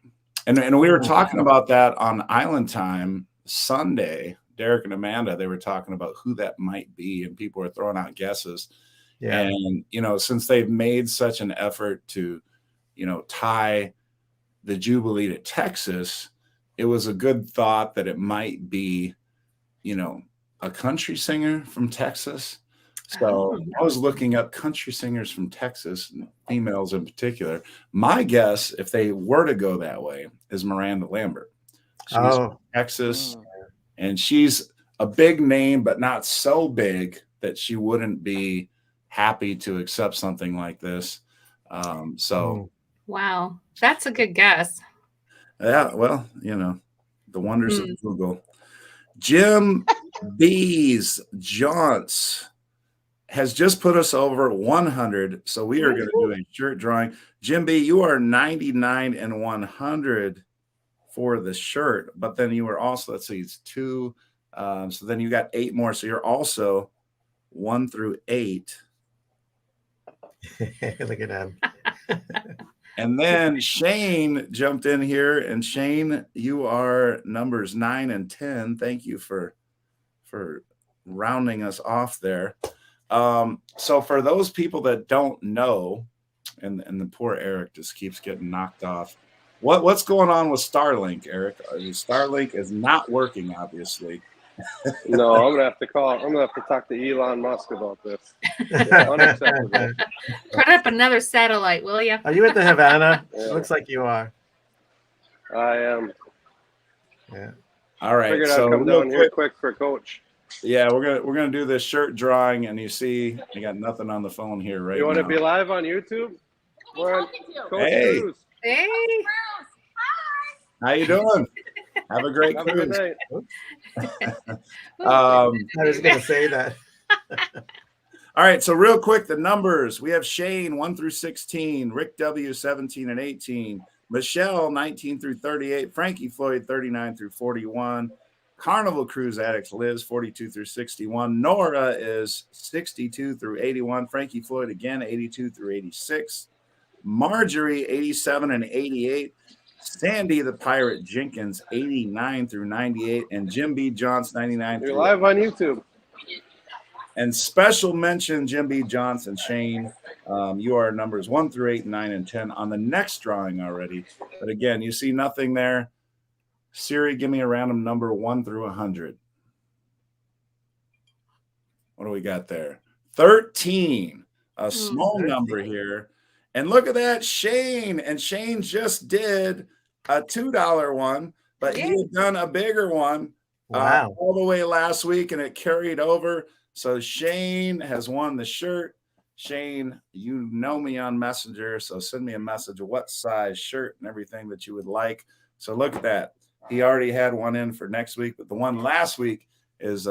And we were talking about that on Island Time Sunday. Derek and Amanda, they were talking about who that might be, and people were throwing out guesses. Yeah. And, you know, since they've made such an effort to, you know, tie the Jubilee to Texas, it was a good thought that it might be, you know, a country singer from Texas. So I was looking up country singers from Texas, females in particular. My guess, if they were to go that way, is Miranda Lambert. She's from Texas, and she's a big name, but not so big that she wouldn't be happy to accept something like this. Wow, that's a good guess. Yeah, well, you know, the wonders of Google. Jim B's Jaunts has just put us over 100, so we are going to do a shirt drawing. Jim B, you are 99 and 100 for the shirt, but then you were also, let's see, it's 2. So then you got 8 more, so you're also 1 through 8. Look at him. And then Shane jumped in here, and Shane, you are numbers 9 and 10. Thank you for rounding us off there. So for those people that don't know, and the poor Eric just keeps getting knocked off. What's going on with Starlink, Eric? Starlink is not working, obviously. No, I'm gonna have to talk to Elon Musk about this. Unacceptable. Put up another satellite, will you? Are you at the Havana? Yeah. Looks like you are. I am. Yeah. All right. Figured I'd come down here quick for Coach. Yeah, we're gonna do this shirt drawing, and you see, I got nothing on the phone here right now. You want to be live on YouTube? Coach Cruz. Hey. How you doing? Have a great cruise. Good I was going to say that. All right, so real quick, the numbers. We have Shane 1 through 16, Rick W 17 and 18, Michelle 19 through 38, Frankie Floyd 39 through 41, Carnival Cruise Addicts Liz 42 through 61, Nora is 62 through 81, Frankie Floyd again 82 through 86, Marjorie 87 and 88, Sandy the Pirate Jenkins 89 through 98, and Jim B. Johnson 99. You're live on YouTube. And special mention, Jim B. Johnson, Shane, you are numbers 1 through 8, 9, and 10 on the next drawing already. But again, you see nothing there. Siri, give me a random number 1 through 100. What do we got there? 13, a small number here. And look at that, Shane. And Shane just did a $2 one, but he had done a bigger one Wow. all the way last week, and it carried over. So Shane has won the shirt. Shane, you know me on Messenger, so send me a message of what size shirt and everything that you would like. So look at that. He already had one in for next week, but the one last week is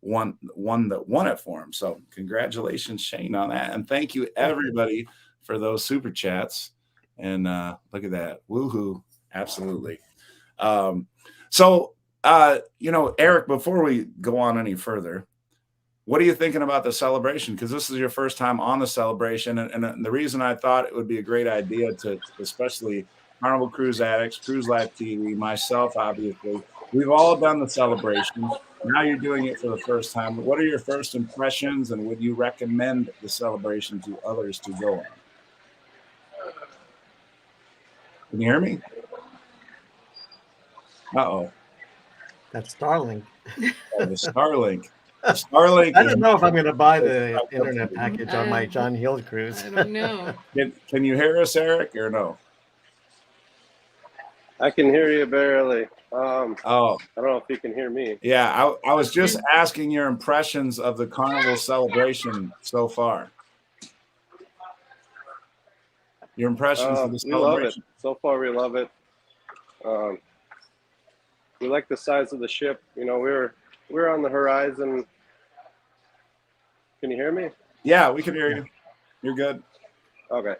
one that won it for him. So congratulations, Shane, on that. And thank you, everybody, for those super chats. And look at that. Woohoo. Absolutely. Eric, before we go on any further, what are you thinking about the celebration? Because this is your first time on the celebration. And the reason I thought it would be a great idea to, especially Carnival Cruise Addicts, Cruise Life TV, myself, obviously, we've all done the celebration. Now you're doing it for the first time. What are your first impressions, and would you recommend the celebration to others to go on? Can you hear me? Uh-oh. That's Starlink. Oh, the Starlink. The Starlink. I don't know if I'm going to buy the internet package on my John Hill cruise. I don't know. Can you hear us, Eric, or no? I can hear you barely. Oh, I don't know if you can hear me. yeah. I was just asking your impressions of the Carnival celebration so far. Your impressions of the We love it. celebration. So far, we love it. We like the size of the ship. You know, we're on the horizon. Can you hear me? Yeah, we can hear you. You're good. Okay.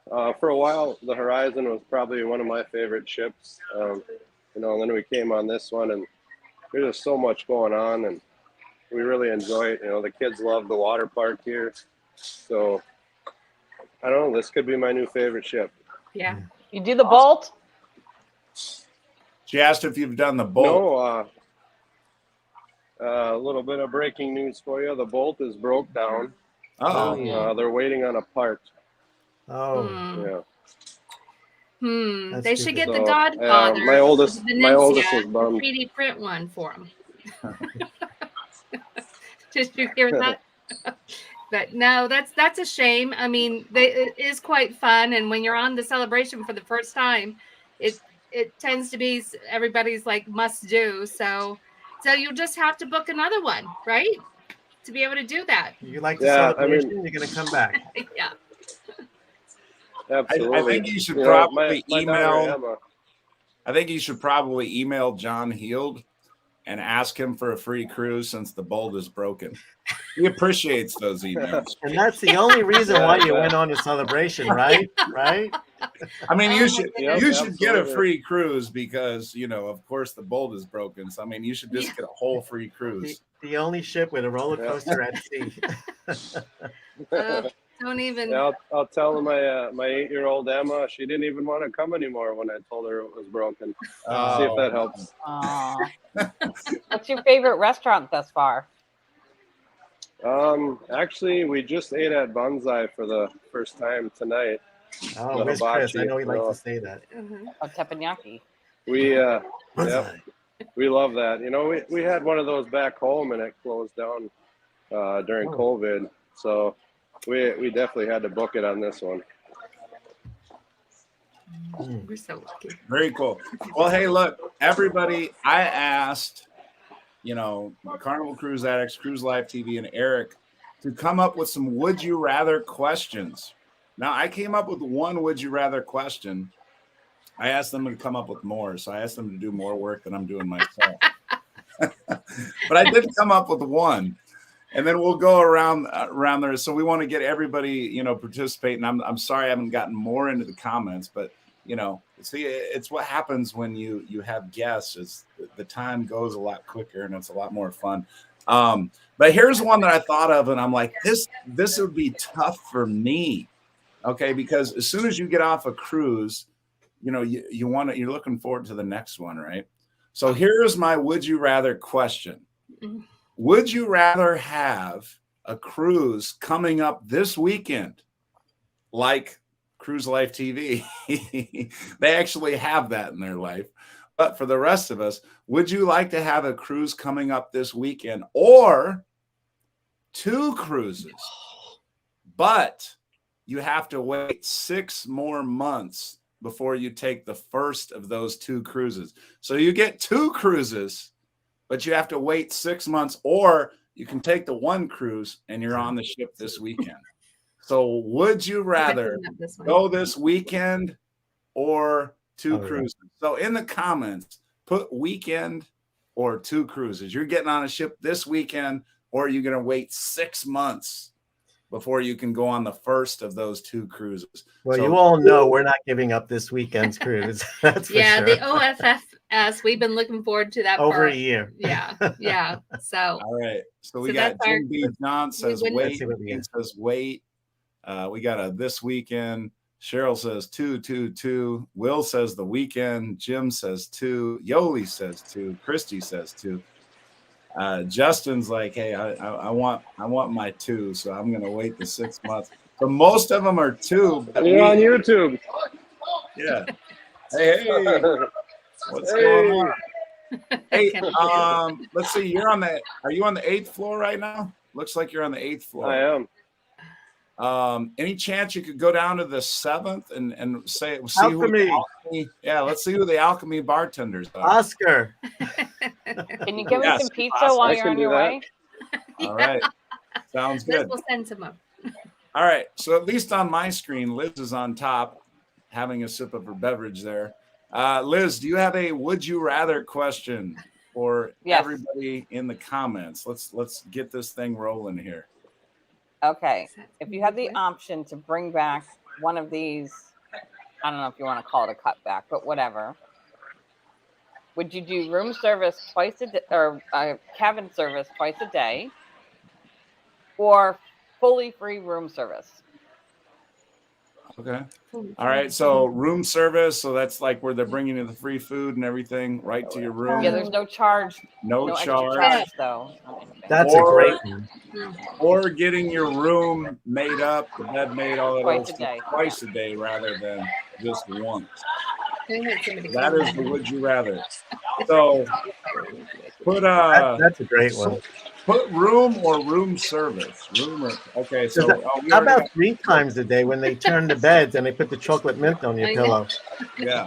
For a while, the Horizon was probably one of my favorite ships. And then we came on this one, and there's just so much going on, and we really enjoy it. The kids love the water park here. So, I don't know, this could be my new favorite ship. Yeah. You do the Bolt? She asked if you've done the Bolt. No, a little bit of breaking news for you. The Bolt is broke down. Uh-oh. They're waiting on a part. Oh, Yeah. That's They should get stupid. the Godfather. My oldest was the bummed. 3D print one for him. Did you hear that? But no, that's a shame. I mean, it is quite fun, and when you're on the celebration for the first time, it tends to be everybody's like must do. So you'll just have to book another one, right? To be able to do that. You like the celebration, you're going to come back. Yeah. Absolutely. I think you should probably my email. daughter, Emma, I think you should probably email John Heald and ask him for a free cruise since the Bolt is broken. He appreciates those emails. And that's the only reason why you went on a celebration, right? Right? I mean, you should Absolutely. get a free cruise because, of course, the Bolt is broken. So, I mean, you should just get a whole free cruise. The only ship with a roller coaster at sea. Don't even. Yeah, I'll tell my 8-year-old Emma. She didn't even want to come anymore when I told her it was broken. See if that helps. What's your favorite restaurant thus far? Actually, we just ate at Banzai for the first time tonight. Oh, Miss Chris, I know he likes to say that. Oh, teppanyaki. We we love that. We had one of those back home, and it closed down during COVID. So we definitely had to book it on this one. We're so lucky. Very cool. Well, hey, look, everybody, I asked, Carnival Cruise Addicts, Cruise Life TV, and Eric to come up with some would you rather questions. Now, I came up with one would you rather question. I asked them to come up with more, so I asked them to do more work than I'm doing myself. But I did come up with one. And then we'll go around there. So we want to get everybody, participating. I'm sorry I haven't gotten more into the comments, but see, it's what happens when you have guests. Is the time goes a lot quicker and it's a lot more fun. But here's one that I thought of, and I'm like, this would be tough for me, okay? Because as soon as you get off a cruise, you're looking forward to the next one, right? So here's my would you rather question. Would you rather have a cruise coming up this weekend like Cruise Life TV? They actually have that in their life. But for the rest of us, would you like to have a cruise coming up this weekend or 2 cruises? But you have to wait 6 more months before you take the first of those 2 cruises. So you get 2 cruises, but you have to wait 6 months, or you can take the 1 cruise and you're on the ship this weekend. So would you rather go this weekend or 2 cruises? So in the comments, put weekend or 2 cruises. You're getting on a ship this weekend, or you're going to wait 6 months before you can go on the first of those 2 cruises. Well, so, you all know we're not giving up this weekend's cruise. That's for sure. The OFFS, we've been looking forward to that over a year. Yeah. So all right. So we got Jim B. John says wait. He says wait. We got a this weekend. Cheryl says 2. Will says the weekend. Jim says 2. Yoli says 2. Christy says 2. Justin's like, hey, I want my 2, so I'm gonna wait the 6 months. So most of them are 2. You're on YouTube. Yeah. Hey, what's going on? Hey, let's see. Are you on the 8th floor right now? Looks like you're on the 8th floor. I am. Any chance you could go down to the 7th and see Alchemy. Let's see who the Alchemy bartenders are. Oscar. Can you give me some pizza while you're on your way? All right. Sounds good. We'll send some up. All right. So at least on my screen, Liz is on top having a sip of her beverage there. Liz, do you have a would you rather question for everybody in the comments? Let's get this thing rolling here. Okay. If you had the option to bring back one of these, I don't know if you want to call it a cutback, but whatever. Would you do room service twice a day, or cabin service twice a day, or fully free room service? Okay. All right. So room service. So that's like where they're bringing you the free food and everything right to your room. Yeah, there's no charge. No charge. Though. That's a great one. Or getting your room made up, the bed made, all that twice a day. Twice a day rather than just once. That is the would you rather. So put that's a great one. Put room or room service. Okay, so how about 3 times a day when they turn the beds and they put the chocolate mint on your pillow? Yeah.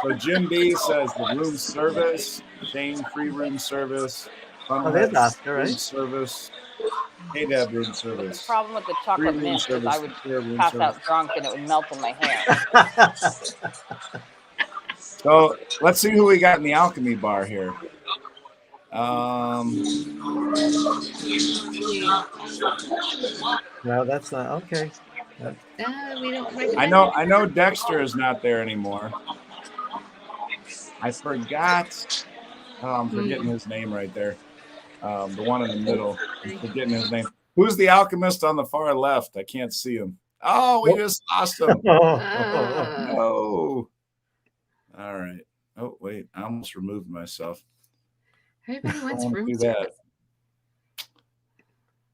So Jim B says the room service. Shane, free room service. There's Oscar, right? Room service. Hey, Dad, room service. The problem with the chocolate mint is I would pass out drunk and it would melt in my hair. So let's see who we got in the Alchemy bar here. No, that's not okay. We don't. I know Dexter is not there anymore. I forgot. I'm forgetting his name right there. The one in the middle. I'm forgetting his name. Who's the alchemist on the far left? I can't see him. Oh, we just lost him. No. All right. Oh, wait. I almost removed myself. Everybody wants room do that.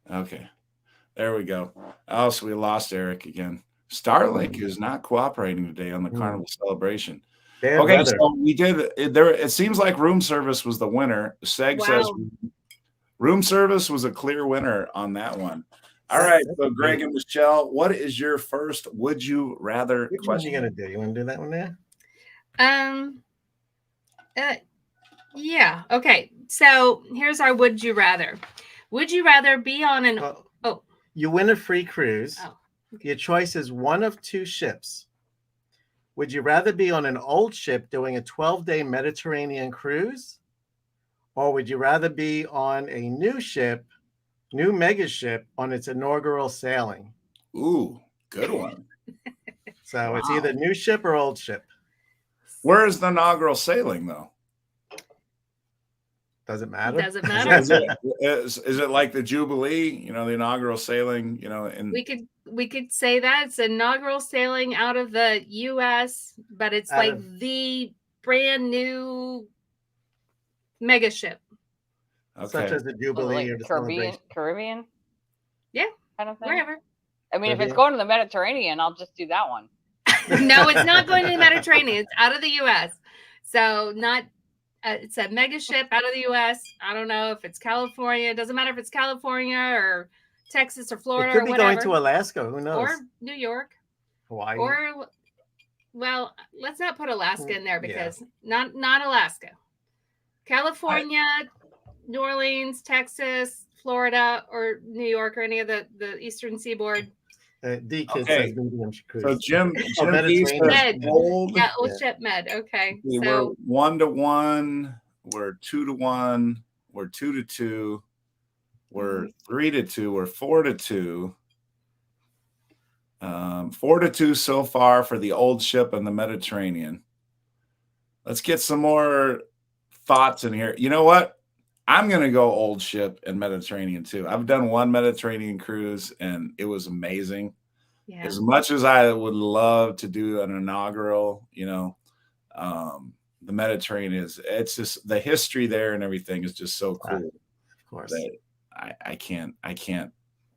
Okay. There we go. Oh, so we lost Eric again. Starlink is not cooperating today on the Carnival Celebration. Okay, so we did there. It seems like room service was the winner. Seg says room service was a clear winner on that one. All right, so Greg and Michelle, what is your first would you rather Which question? One are you gonna do? You want to do that one there? Yeah. Okay. So here's our would you rather. Would you rather be on an you win a free cruise. Oh, okay. Your choice is one of 2 ships. Would you rather be on an old ship doing a 12-day Mediterranean cruise? Or would you rather be on a new ship, new mega ship on its inaugural sailing? Ooh, good one. So it's either new ship or old ship. Where is the inaugural sailing though? Does it matter? Doesn't matter. Is it like the Jubilee, the inaugural sailing, and we could say that it's inaugural sailing out of the US, but it's like the brand new mega ship. Okay. Such as the Jubilee or the Caribbean? Yeah. Kind of thing. Wherever. I mean, if it's going to the Mediterranean, I'll just do that one. No, it's not going to the Mediterranean. It's out of the US. So not it's a mega ship out of the U.S. I don't know if it's California. It doesn't matter if it's California or Texas or Florida or whatever. It could be going to Alaska. Who knows? Or New York. Hawaii. Or Well, let's not put Alaska in there Yeah. because not Alaska. California, New Orleans, Texas, Florida, or New York, or any of the eastern seaboard. D Kid Okay. says medium cruise. So Jim B Mediterranean. says Med. old. Yeah, old ship med. Okay. We're 1-1. We're 2-1. We're 2-2. We're 3-2. We're 4-2. 4-2 so far for the old ship and the Mediterranean. Let's get some more thoughts in here. You know what? I'm going to go old ship and Mediterranean too. I've done one Mediterranean cruise and it was amazing. Yeah. As much as I would love to do an inaugural, you know, the Mediterranean it's just the history there and everything is just so cool. Of course. That I can't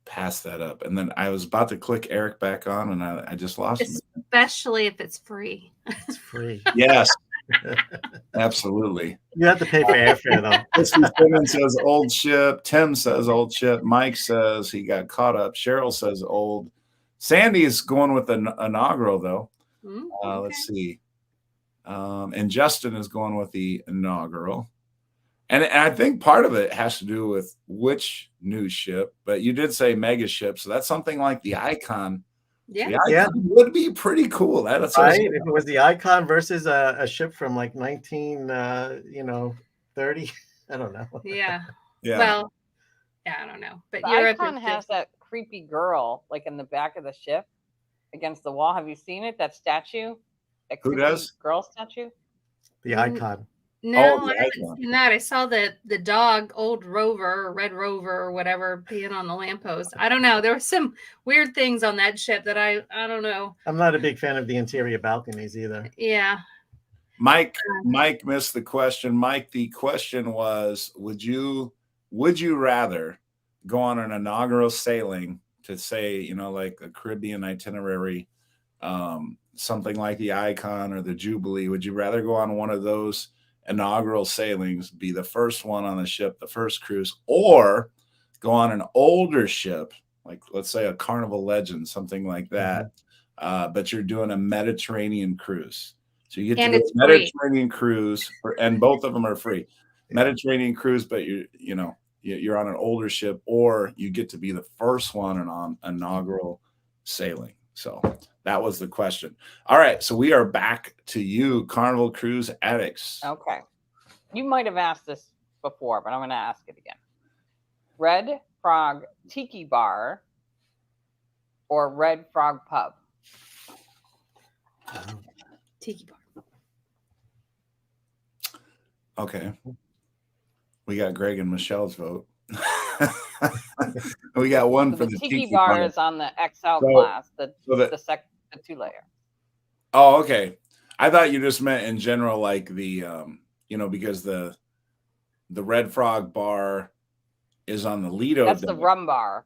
pass that up. And then I was about to click Eric back on and I just lost him. Especially if it's free. It's free. Yes. Absolutely. You have to pay for airfare though. Christy Simmons says old ship. Tim says old ship. Mike says he got caught up. Cheryl says old. Sandy's going with the inaugural though. Okay. Let's see. And Justin is going with the inaugural. And I think part of it has to do with which new ship, but you did say mega ship. So that's something like the Icon. Yeah. The Icon would be pretty cool. That's right. If it was the Icon versus a ship from like 1930, I don't know. Yeah. Yeah. Well, yeah, I don't know. But The Europe Icon has that creepy girl like in the back of the ship against the wall. Have you seen it? That statue? That Who creepy does? girl statue? The Icon. No, the I haven't Icon. seen that. I saw the dog, old Rover or Red Rover or whatever, being on the lamppost. I don't know. There were some weird things on that ship that I don't know. I'm not a big fan of the interior balconies either. Yeah. Mike missed the question. Mike, the question was, would you rather go on an inaugural sailing to say, you know, like a Caribbean itinerary, something like the Icon or the Jubilee? Would you rather go on one of those inaugural sailings, be the first one on the ship, the first cruise, or go on an older ship, like let's say a Carnival Legend, something like that, but you're doing a Mediterranean cruise? So you get to do a Mediterranean cruise, and both of them are free. Mediterranean cruise, but you're on an older ship, or you get to be the first one on inaugural sailing. So that was the question. All right, so we are back to you, Carnival Cruise Addicts. Okay. You might have asked this before, but I'm going to ask it again. Red Frog Tiki Bar or Red Frog Pub? Tiki Bar. Okay. We got Greg and Michelle's vote. We got one for the Tiki Bar is on the XL class, the 2-layer. Oh, okay. I thought you just meant in general, like the because the Red Frog Bar is on the Lido. That's the rum bar.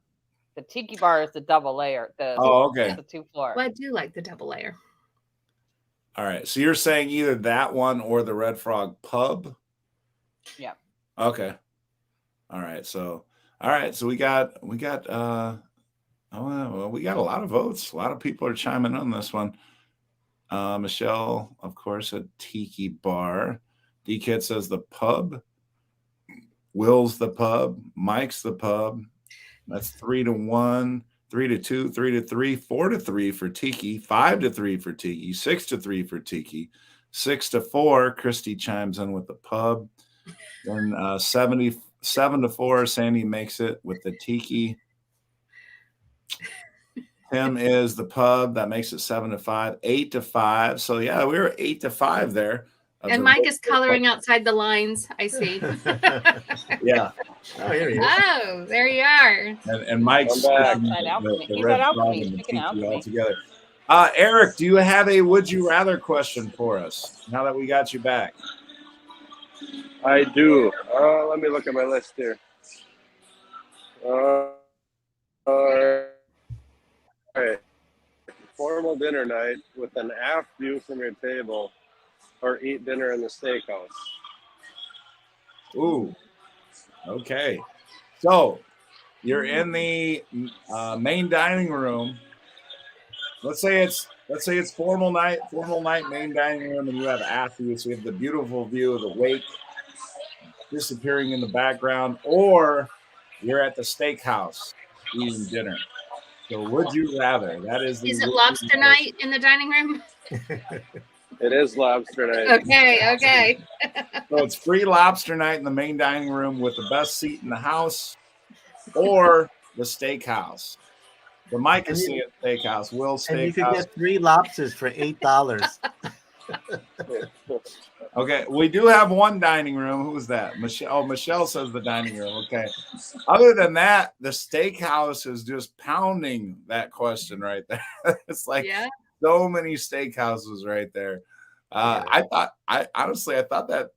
The Tiki Bar is the double layer. Okay. The 2-floor. Well, I do like the double layer. All right. So you're saying either that one or the Red Frog Pub? Yeah. Okay. All right. So we got we got a lot of votes. A lot of people are chiming on this one. Michelle, of course, a Tiki Bar. D-Kid says the pub. Will's the pub. Mike's the pub. That's 3-1, 3-2, 3-3, 4-3 for Tiki, 5-3 for Tiki, 6-3 for Tiki, 6-4. Christy chimes in with the pub. Then 77-4. Sandy makes it with the Tiki. Tim is the pub. That makes it 7-5, 8-5. So yeah, we were 8-5 there. And Mike is coloring outside the lines. I see. Yeah. Oh, here he is. Oh, there you are. And Mike's He's got alchemy. Speaking of alchemy. all together. Eric, do you have a would you rather question for us now that we got you back? I do. Let me look at my list here. All right. Formal dinner night with an aft view from your table, or eat dinner in the steakhouse. Ooh. Okay. So you're in the main dining room. Let's say it's let's say it's formal night, main dining room, and you have athletes. We have the beautiful view of the wake disappearing in the background, or you're at the steakhouse eating dinner. So would you rather? That is the Is it lobster night in the dining room? It is lobster night. Okay. So it's free lobster night in the main dining room with the best seat in the house, or the steakhouse. The Mike is seeing steakhouse. Will steakhouse. And you could get 3 lobsters for $8. Okay, we do have one dining room. Who's that? Michelle. Oh, Michelle says the dining room. Okay. Other than that, the steakhouse is just pounding that question right there. It's like so many steakhouses right there. I honestly thought that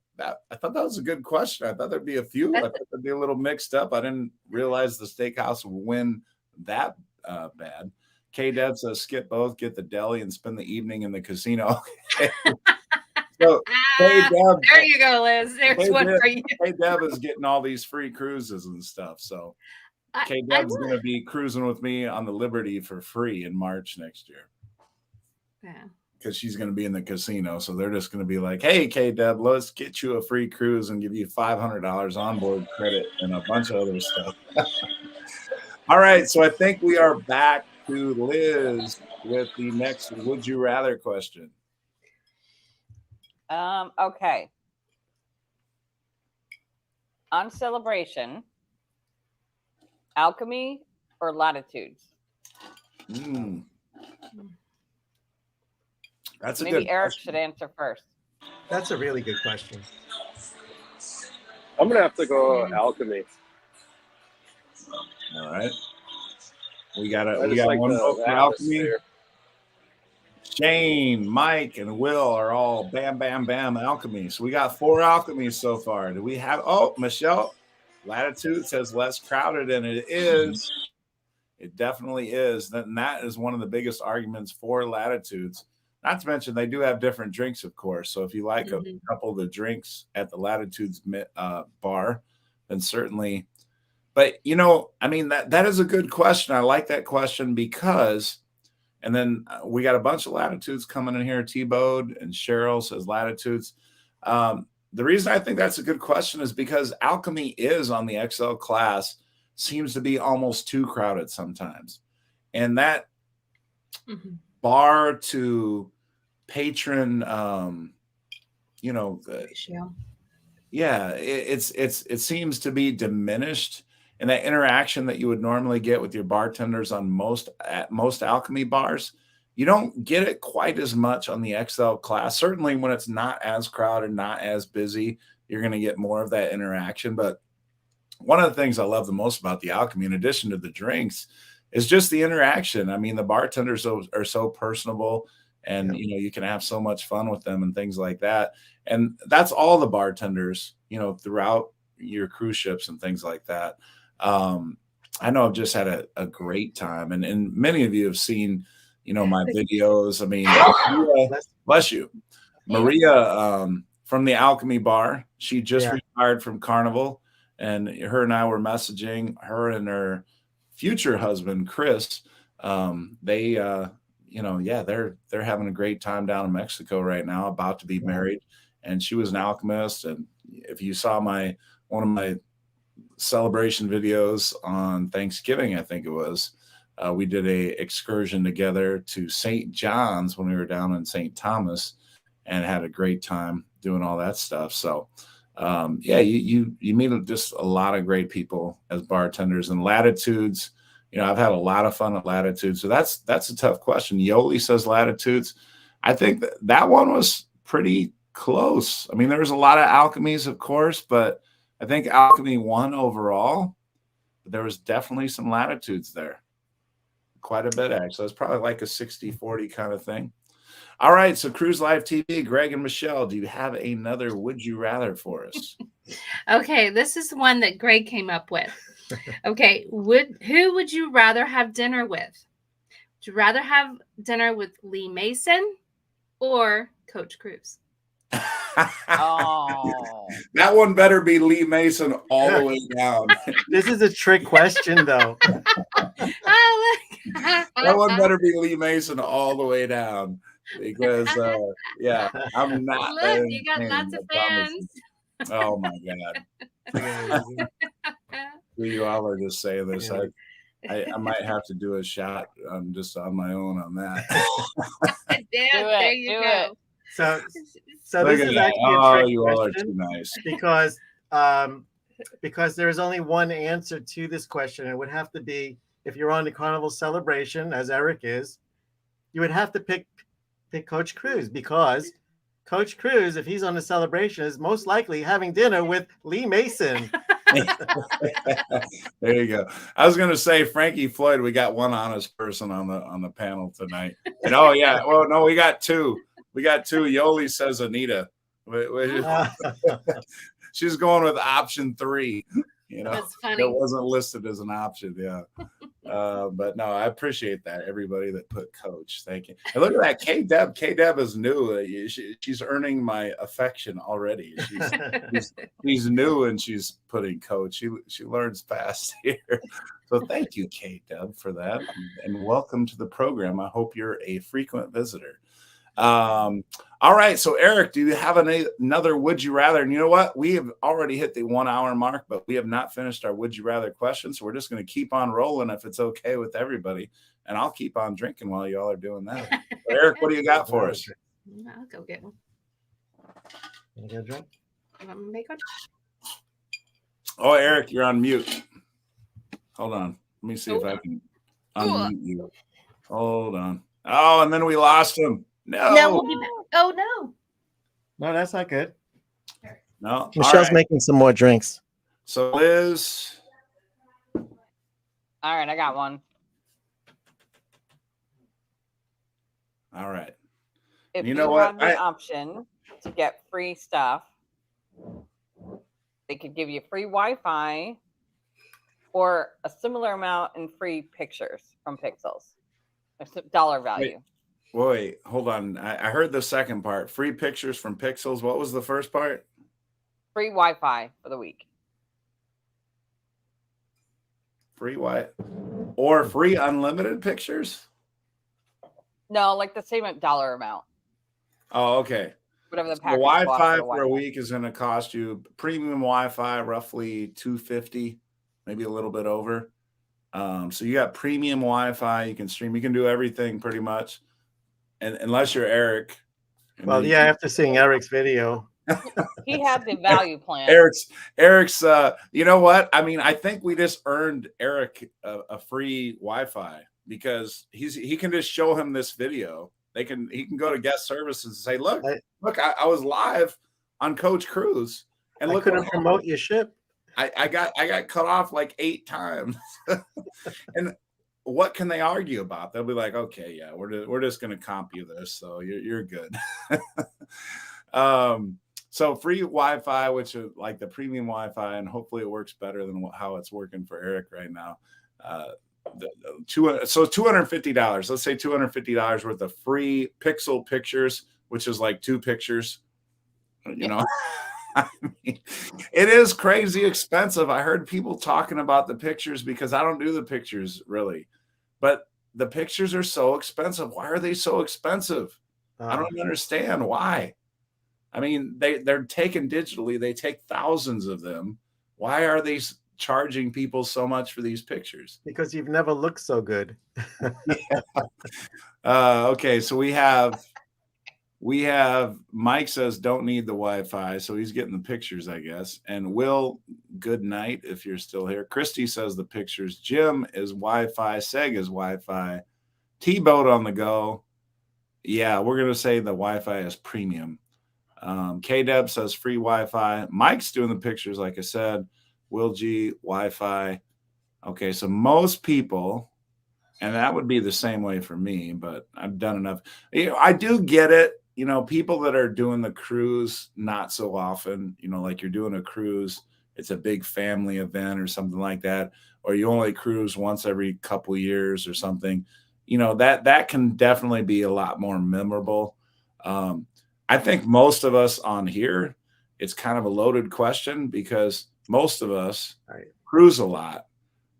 was a good question. I thought there'd be a few. I thought they'd be a little mixed up. I didn't realize the steakhouse would win that bad. K-Deb says skip both, get the deli, and spend the evening in the casino. Okay. So K-Deb, there you go, Liz. There's one for you. K-Deb is getting all these free cruises and stuff. So K-Deb's going to be cruising with me on the Liberty for free in March next year. Yeah. Because she's going to be in the casino. So they're just going to be like, hey, K-Deb, let's get you a free cruise and give you $500 onboard credit and a bunch of other stuff. All right. So I think we are back to Liz with the next Would You Rather question. Okay. On Celebration, Alchemy or Latitudes? That's a Maybe good Eric question. should answer first. That's a really good question. I'm gonna have to go Alchemy. All right. We got like one vote for Alchemy. atmosphere. Shane, Mike, and Will are all bam, bam, bam Alchemy. So we got 4 Alchemies so far. Do we have? Oh, Michelle, Latitude says less crowded, and it is. It definitely is. And that is one of the biggest arguments for Latitudes. Not to mention they do have different drinks, of course. So if you like a couple of the drinks at the Latitudes bar, then certainly. But I mean that is a good question. I like that question because. And then we got a bunch of Latitudes coming in here. T-Bode and Cheryl says Latitudes. The reason I think that's a good question is because Alchemy is on the XL class, seems to be almost too crowded sometimes. And that bar to patron, ratio. It seems to be diminished. And that interaction that you would normally get with your bartenders on most Alchemy bars, you don't get it quite as much on the XL class. Certainly when it's not as crowded, not as busy, you're going to get more of that interaction. But one of the things I love the most about the Alchemy, in addition to the drinks, is just the interaction. I mean, the bartenders are so personable, and you can have so much fun with them and things like that. And that's all the bartenders, throughout your cruise ships and things like that. I know I've just had a great time, and many of you have seen, my videos. I mean, bless you, Maria, from the Alchemy bar. She just retired from Carnival, and her and I were messaging. Her and her future husband, Chris, they're having a great time down in Mexico right now, about to be married. And she was an alchemist. And if you saw one of my celebration videos on Thanksgiving, I think it was, we did a excursion together to St. John's when we were down in St. Thomas, and had a great time doing all that stuff. So you meet just a lot of great people as bartenders. And Latitudes, I've had a lot of fun at Latitudes. So that's a tough question. Yoli says Latitudes. I think that one was pretty close. I mean, there was a lot of Alchemies, of course, but I think Alchemy won overall, but there was definitely some Latitudes there. Quite a bit, actually. It's probably like a 60-40 kind of thing. All right, so Cruise Live TV, Greg and Michelle, do you have another Would You Rather for us? Okay, this is the one that Greg came up with. Okay, who would you rather have dinner with? Would you rather have dinner with Lee Mason or Coach Cruise? Oh, that one better be Lee Mason all the way down. This is a trick question, though. Oh, look. That one better be Lee Mason all the way down, because yeah, I'm not. Look, you got lots of fans. Oh my God. You all are just saying this. I might have to do a shot just on my own on that. There you go. So this is actually a trick you all are question too nice. because there's only one answer to this question. It would have to be, if you're on the Carnival Celebration, as Eric is, you would have to pick Coach Cruz, because Coach Cruz, if he's on the Celebration, is most likely having dinner with Lee Mason. There you go. I was going to say, Frankie Floyd, we got one honest person on the panel tonight. And oh yeah, well no, we got two. Yoli says Anita. She's going with option 3. You know, that's funny. It wasn't listed as an option. Yeah. But no, I appreciate that. Everybody that put Coach, thank you. And look at that, K-Deb. K-Deb is new. She's earning my affection already. She's new and she's putting Coach. She learns fast here. So thank you, K-Deb, for that, and welcome to the program. I hope you're a frequent visitor. All right, so Eric, do you have another would you rather? And you know what, we have already hit the 1 hour mark, but we have not finished our would you rather questions, so we're just going to keep on rolling if it's okay with everybody, and I'll keep on drinking while y'all are doing that. So Eric, what do you got for us? I'll go get one. You get a drink? You want me to make one? Oh, Eric, you're on mute. Hold on, let me see if I can unmute you. Hold on. Oh, and then we lost him. No, we'll be back. Oh No, that's not good. no. Michelle's making some more drinks. So Liz. All right, I got one. All right. If You know what? have the option to get free stuff, they could give you free Wi-Fi or a similar amount in free pictures from Pixels. Dollar value. Wait, hold on. I heard the second part. Free pictures from Pixels. What was the first part? Free Wi-Fi for the week. Free Wi-Fi or free unlimited pictures? No, like the same dollar amount. Oh, okay. Whatever the So package Wi-Fi for for a week is going to cost you premium Wi-Fi roughly $250, maybe a little bit over. So you got premium Wi-Fi. You can stream. You can do everything pretty much, and unless you're Eric. Well, yeah, after seeing Eric's video, He had the value plan. Eric's. You know what? I mean, I think we just earned Eric a free Wi-Fi because he can just show him this video. He can go to guest services and say, look, I was live on Coach Cruz, and look, couldn't promote your ship. I got cut off like 8 times. And what can they argue about? They'll be like, okay, yeah, we're just going to comp you this, so you're good. So free Wi-Fi, which is like the premium Wi-Fi, and hopefully it works better than how it's working for Eric right now. So $250. Let's say $250 worth of free Pixel pictures, which is like 2 pictures. You know, I mean, it is crazy expensive. I heard people talking about the pictures because I don't do the pictures really, but the pictures are so expensive. Why are they so expensive? I don't understand why. I mean, they're taken digitally. They take thousands of them. Why are they charging people so much for these pictures? Because you've never looked so good. Okay, so we have Mike says don't need the Wi-Fi, so he's getting the pictures, I guess. And Will, good night if you're still here. Christy says the pictures. Jim is Wi-Fi. Seg is Wi-Fi. T-Boat on the go. Yeah, we're gonna say the Wi-Fi is premium. K-Deb says free Wi-Fi. Mike's doing the pictures, like I said. Will G, Wi-Fi. Okay, so most people, and that would be the same way for me, but I've done enough. You know, I do get it. You know, people that are doing the cruise not so often, you know, like you're doing a cruise, it's a big family event or something like that, or you only cruise once every couple years or something, you know, that can definitely be a lot more memorable. I think most of us on here, it's kind of a loaded question because most of us cruise a lot.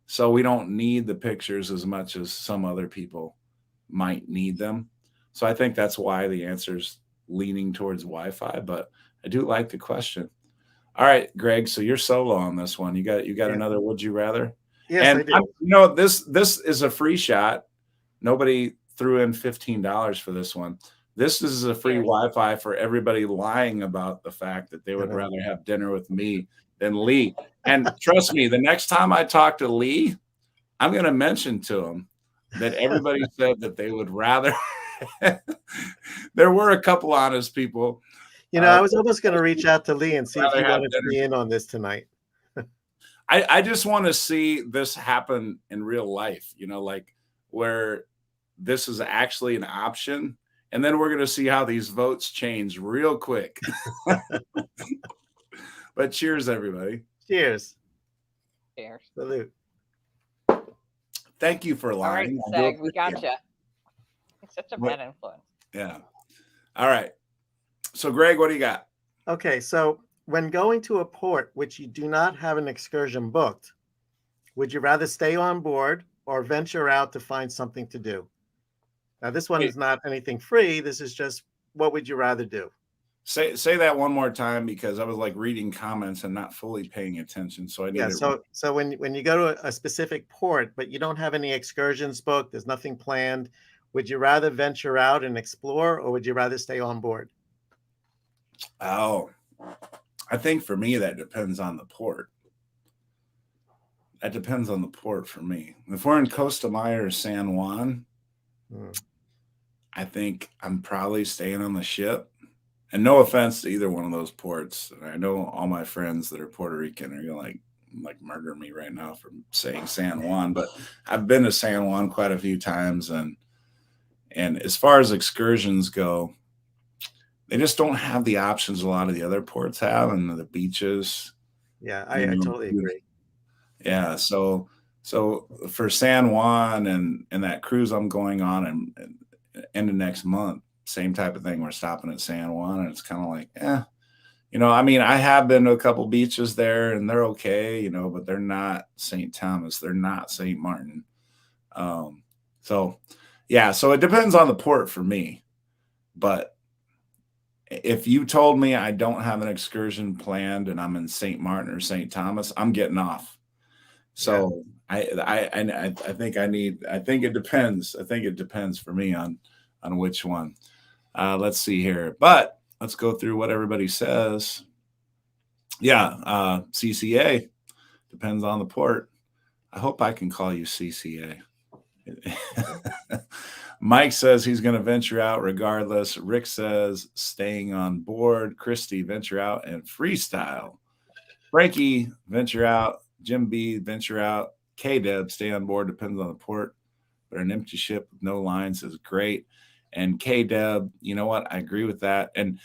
So we don't need the pictures as much as some other people might need them. So I think that's why the answer's leaning towards Wi-Fi, but I do like the question. All right, Greg, so you're solo on this one. You got another would you rather? Yes, And I do. this is a free shot. Nobody threw in $15 for this one. This is a free Wi-Fi for everybody lying about the fact that they would rather have dinner with me than Lee. And trust me, the next time I talk to Lee, I'm going to mention to him that everybody said that they would rather. There were a couple honest people. I was almost going to reach out to Lee and see if he wanted to be in on this tonight. I just want to see this happen in real life, like where this is actually an option. And then we're going to see how these votes change real quick. But cheers, everybody. Cheers. Cheers. Salute. Thank you for lying. All right, Seg, we got you. It's such a bad influence. Yeah. All right. So, Greg, what do you got? Okay, so when going to a port which you do not have an excursion booked, would you rather stay on board or venture out to find something to do? Now, this one is not anything free. This is just, what would you rather do? Say that one more time, because I was like reading comments and not fully paying attention. So I need So when you go to a specific port, but you don't have any excursions booked, there's nothing planned, would you rather venture out and explore, or would you rather stay on board? Oh, I think for me, that depends on the port. That depends on the port for me. If we're in Costa Maya or San Juan, I think I'm probably staying on the ship. And no offense to either one of those ports. I know all my friends that are Puerto Rican are going to like murder me right now for saying San Juan, but I've been to San Juan quite a few times. And as far as excursions go, they just don't have the options a lot of the other ports have, and the beaches. Yeah, I totally agree. Yeah. So for San Juan and that cruise I'm going on and end of next month, same type of thing. We're stopping at San Juan, and it's kind of like, I mean, I have been to a couple beaches there and they're okay, but they're not St. Thomas. They're not St. Martin. So it depends on the port for me. But if you told me I don't have an excursion planned and I'm in St. Martin or St. Thomas, I'm getting off. So I think it depends. I think it depends for me on which one. Let's see here, but let's go through what everybody says. CCA depends on the port. I hope I can call you CCA. Mike says he's going to venture out regardless. Rick says staying on board. Christy, venture out and freestyle. Frankie, venture out. Jim B, venture out. K-Deb, stay on board, depends on the port. But an empty ship with no lines is great. And K-Deb, you know what? I agree with that. And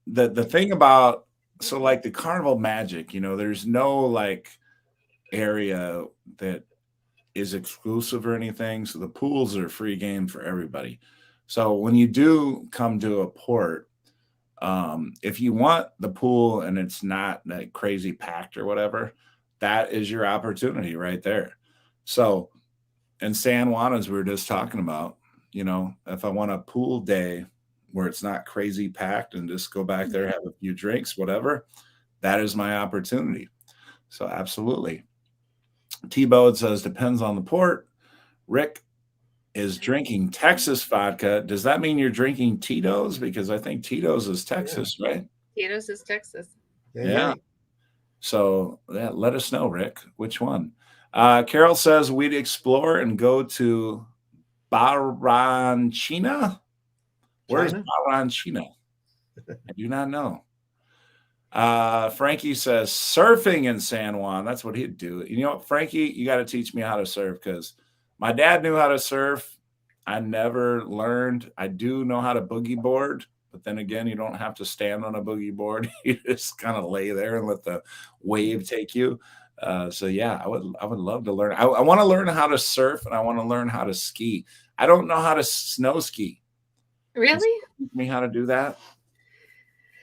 the thing about, so like the Carnival Magic, there's no like area that is exclusive or anything. So the pools are free game for everybody. So when you do come to a port, if you want the pool and it's not that crazy packed or whatever, that is your opportunity right there. So in San Juan, as we were just talking about, if I want a pool day where it's not crazy packed and just go back there, have a few drinks, whatever, that is my opportunity. So absolutely. T-Bode says depends on the port. Rick is drinking Texas vodka. Does that mean you're drinking Tito's? Because I think Tito's is Texas, right? Tito's is Texas. Yeah. So let us know, Rick, which one. Carol says we'd explore and go to Barranquilla. Where's Barranquilla? I do not know. Frankie says surfing in San Juan. That's what he'd do. You know what, Frankie, you got to teach me how to surf, because my dad knew how to surf. I never learned. I do know how to boogie board, but then again, you don't have to stand on a boogie board. You just kind of lay there and let the wave take you. I would love to learn. I want to learn how to surf, and I want to learn how to ski. I don't know how to snow ski. Really? Teach me how to do that.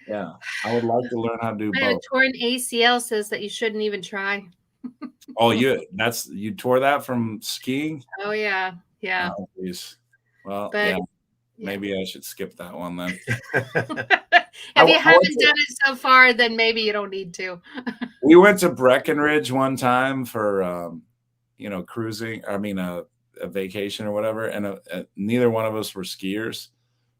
Yeah, I would like to learn how to do both. A torn ACL says that you shouldn't even try. Oh, you tore that from skiing? Oh yeah, yeah. Oh, geez. Well, But yeah, yeah. maybe I should skip that one then. If you haven't done it so far, then maybe you don't need to. We went to Breckenridge one time for, cruising. I mean, a vacation or whatever, and neither one of us were skiers.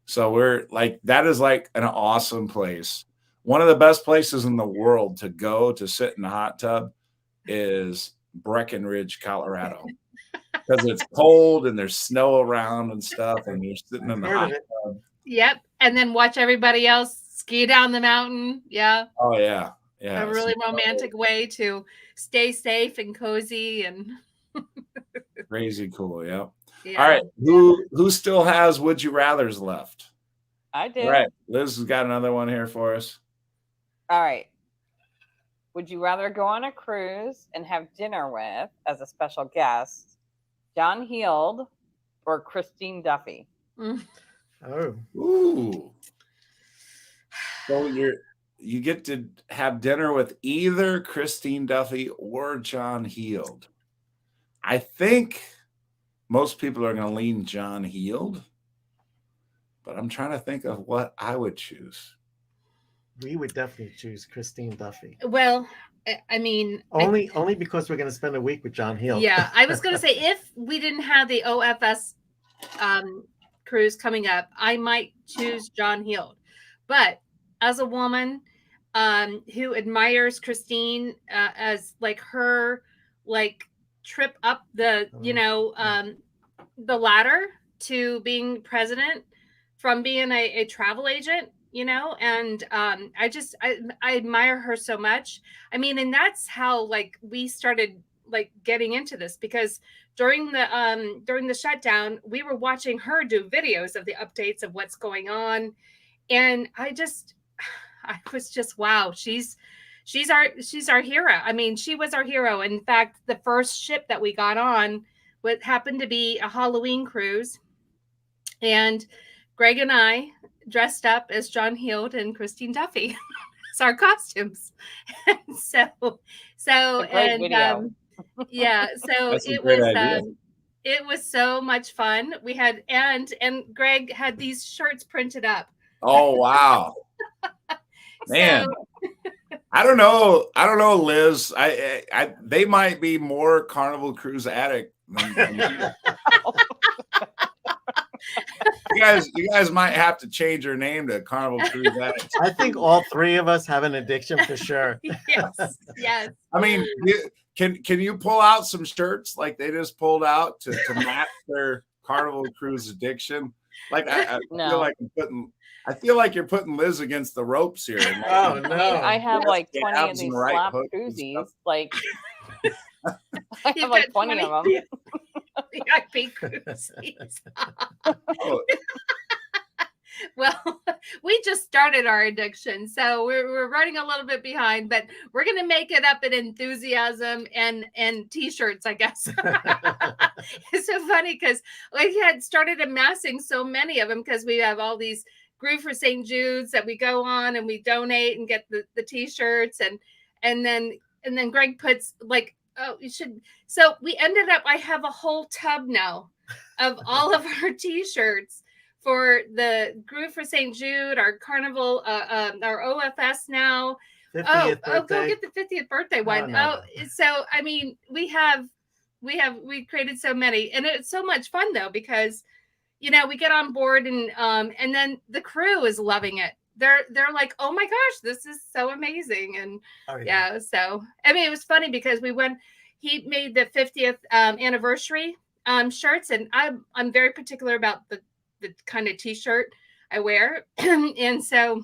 So we're like, that is like an awesome place. One of the best places in the world to go to sit in a hot tub is Breckenridge, Colorado, because it's cold and there's snow around and stuff, and you're sitting in the hot tub. Yep, and then watch everybody else ski down the mountain. Yeah. Oh yeah, yeah. A really romantic way to stay safe and cozy and crazy cool. Yeah. yeah. All right. Who still has would you rathers left? I do. All right. Liz has got another one here for us. All right. Would you rather go on a cruise and have dinner with, as a special guest, John Heald or Christine Duffy? Oh. Ooh. So you get to have dinner with either Christine Duffy or John Heald. I think most people are going to lean John Heald, but I'm trying to think of what I would choose. We would definitely choose Christine Duffy. Well, I mean, only because we're going to spend a week with John Heald. Yeah, I was going to say, if we didn't have the OFS cruise coming up, I might choose John Heald. But as a woman who admires Christine as like her trip up the the ladder to being president, from being a travel agent, and I admire her so much. I mean, and that's how we started getting into this, because during the shutdown, we were watching her do videos of the updates of what's going on, and I was just, wow, she's our hero. I mean, she was our hero. In fact, the first ship that we got on happened to be a Halloween cruise, and Greg and I dressed up as John Heald and Christine Duffy as our costumes. And so it was so much fun. We had and Greg had these shirts printed up. Oh wow. Man. I don't know, Liz. They might be more Carnival Cruise Addict than you. You guys might have to change your name to Carnival Cruise Addict. I think all three of us have an addiction for sure. Yes. I mean, can you pull out some shirts like they just pulled out to match their Carnival Cruise addiction? Like I feel like you're putting Liz against the ropes here. Oh no! I have like 20 of these slap koozies. Like I have like 20 of them. VIP koozies. Well, we just started our addiction, so we're running a little bit behind, but we're going to make it up in enthusiasm and t-shirts, I guess. It's so funny because we had started amassing so many of them, because we have all these Groove for St. Jude's that we go on and we donate and get the t-shirts, and then Greg puts you should. So we ended up, I have a whole tub now of all of our t-shirts for the Groove for St. Jude, our Carnival, our OFS now. 50th birthday. Go get the 50th birthday one. No. So I mean, we created so many, and it's so much fun though, because we get on board and then the crew is loving it. They're like, oh my gosh, this is so amazing. And so I mean, it was funny because he made the 50th anniversary shirts, and I'm very particular about the kind of t-shirt I wear. And so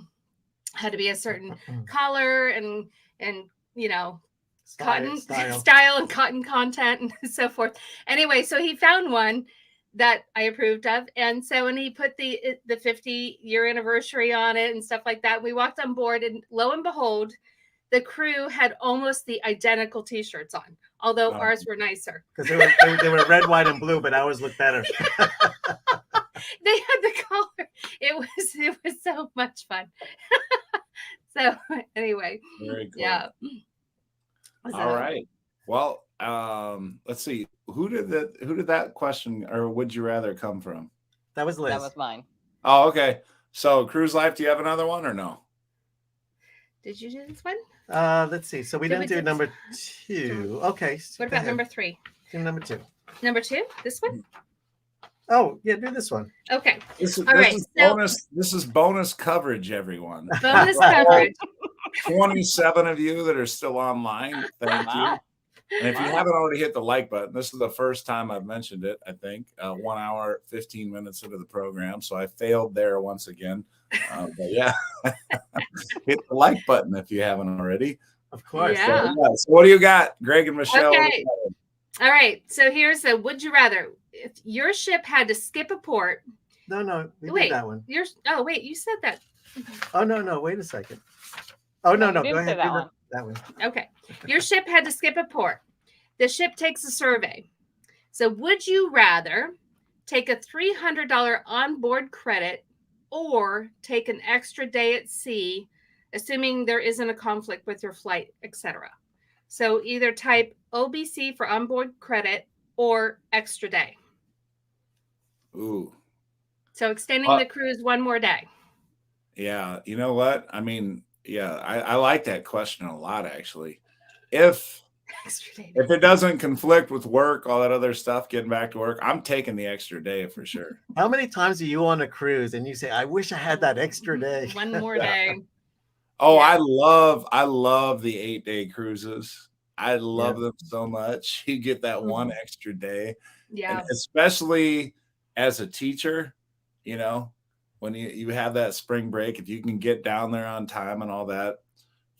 had to be a certain color and cotton style and cotton content and so forth. Anyway, so he found one that I approved of, and so when he put the 50-year anniversary on it and stuff like that, we walked on board, and lo and behold, the crew had almost the identical t-shirts on, although ours were nicer. Because they were red, white, and blue, but ours looked better. They had the color. It was so much fun. So anyway, very cool. Yeah. All right. Well, let's see. Who did that question or would you rather come from? That was Liz. That was mine. Oh, okay. So Cruise Life, do you have another one or no? Did you do this one? Let's see. So we Did didn't we do do- number 2. Okay. What about number 3? Do number 2. Number 2? This one? Oh, yeah, do this one. Okay. This All right, is so- bonus. This is bonus coverage, everyone. Bonus coverage. 27 of you that are still online. Thank you. Wow. And if you haven't already hit the like button, this is the first time I've mentioned it, I think. 1 hour, 15 minutes into the program. So I failed there once again. But yeah, hit the like button if you haven't already. Of course. Yeah. So what do you got, Greg and Michelle? Okay. All right. So here's a would you rather. If your ship had to skip a port. No, we Wait. did that one. Wait, you said that. Oh, no, wait a second. Oh, no, You go didn't say ahead. that do one. that one. Okay. Your ship had to skip a port. The ship takes a survey. So would you rather take a $300 onboard credit or take an extra day at sea, assuming there isn't a conflict with your flight, etc.? So either type OBC for onboard credit or extra day. Ooh. So extending the cruise one more day. Yeah. You know what? I mean, yeah, I like that question a lot, actually. If it doesn't conflict with work, all that other stuff, getting back to work, I'm taking the extra day for sure. How many times are you on a cruise and you say, I wish I had that extra day? One more day. Oh, Yeah. I love the 8-day cruises. I love them so much. You get that one extra day. Yeah. And especially as a teacher, you know, when you have that spring break, if you can get down there on time and all that,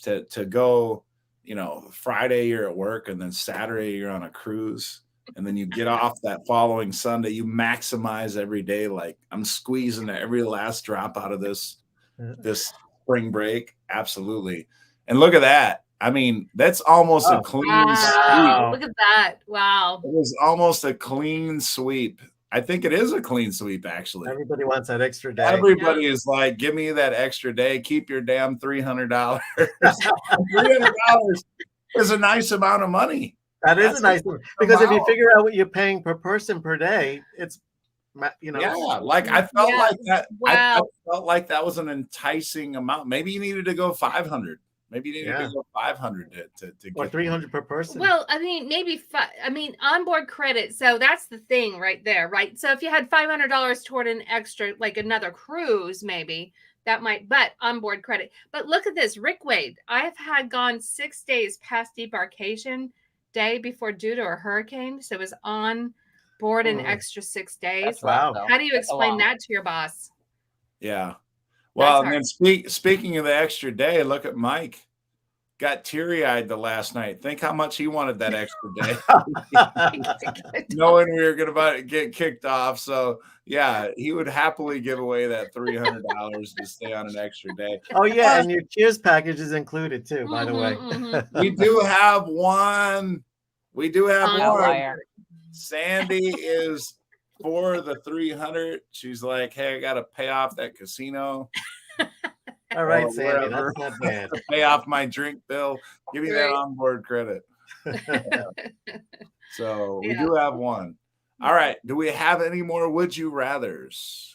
to go, you know, Friday you're at work and then Saturday you're on a cruise and then you get off that following Sunday, you maximize every day. Like I'm squeezing every last drop out of this spring break. Absolutely. And look at that. I mean, that's almost a clean Wow. sweep. Look at that. Wow. It was almost a clean sweep. I think it is a clean sweep, actually. Everybody wants that extra day. Everybody is like, give me that extra day. Keep your damn $300. $300 is a nice amount of money. That is a nice thing. Because if you figure out what you're paying per person per day, it's, you know. Yeah, like I felt like that. Wow. I felt like that was an enticing amount. Maybe you needed to go 500. Maybe you needed to go 500 to or get 300 per person. Well, I mean, maybe onboard credit. So that's the thing right there, right? So if you had $500 toward an extra, like another cruise, maybe that might, but onboard credit. But look at this, Rick Wade. I have had gone 6 days past debarkation day before due to a hurricane. So it was on board an extra 6 days. Wow. How do you explain that to your boss? Yeah. Well, That's and then speaking of the extra day, look at Mike. Got teary-eyed the last night. Think how much he wanted that extra day. Knowing we were going to get kicked off. So, yeah, he would happily give away that $300 to stay on an extra day. Oh, yeah, and your cheers package is included, too, by the way. We do have one. We do have one. Outlier. Sandy is for the 300. She's like, hey, I got to pay off that casino. All right, or Sandy, wherever. that's not bad. To pay off my drink bill. Give me that onboard credit. So we do have one. All right. Do we have any more would you rathers?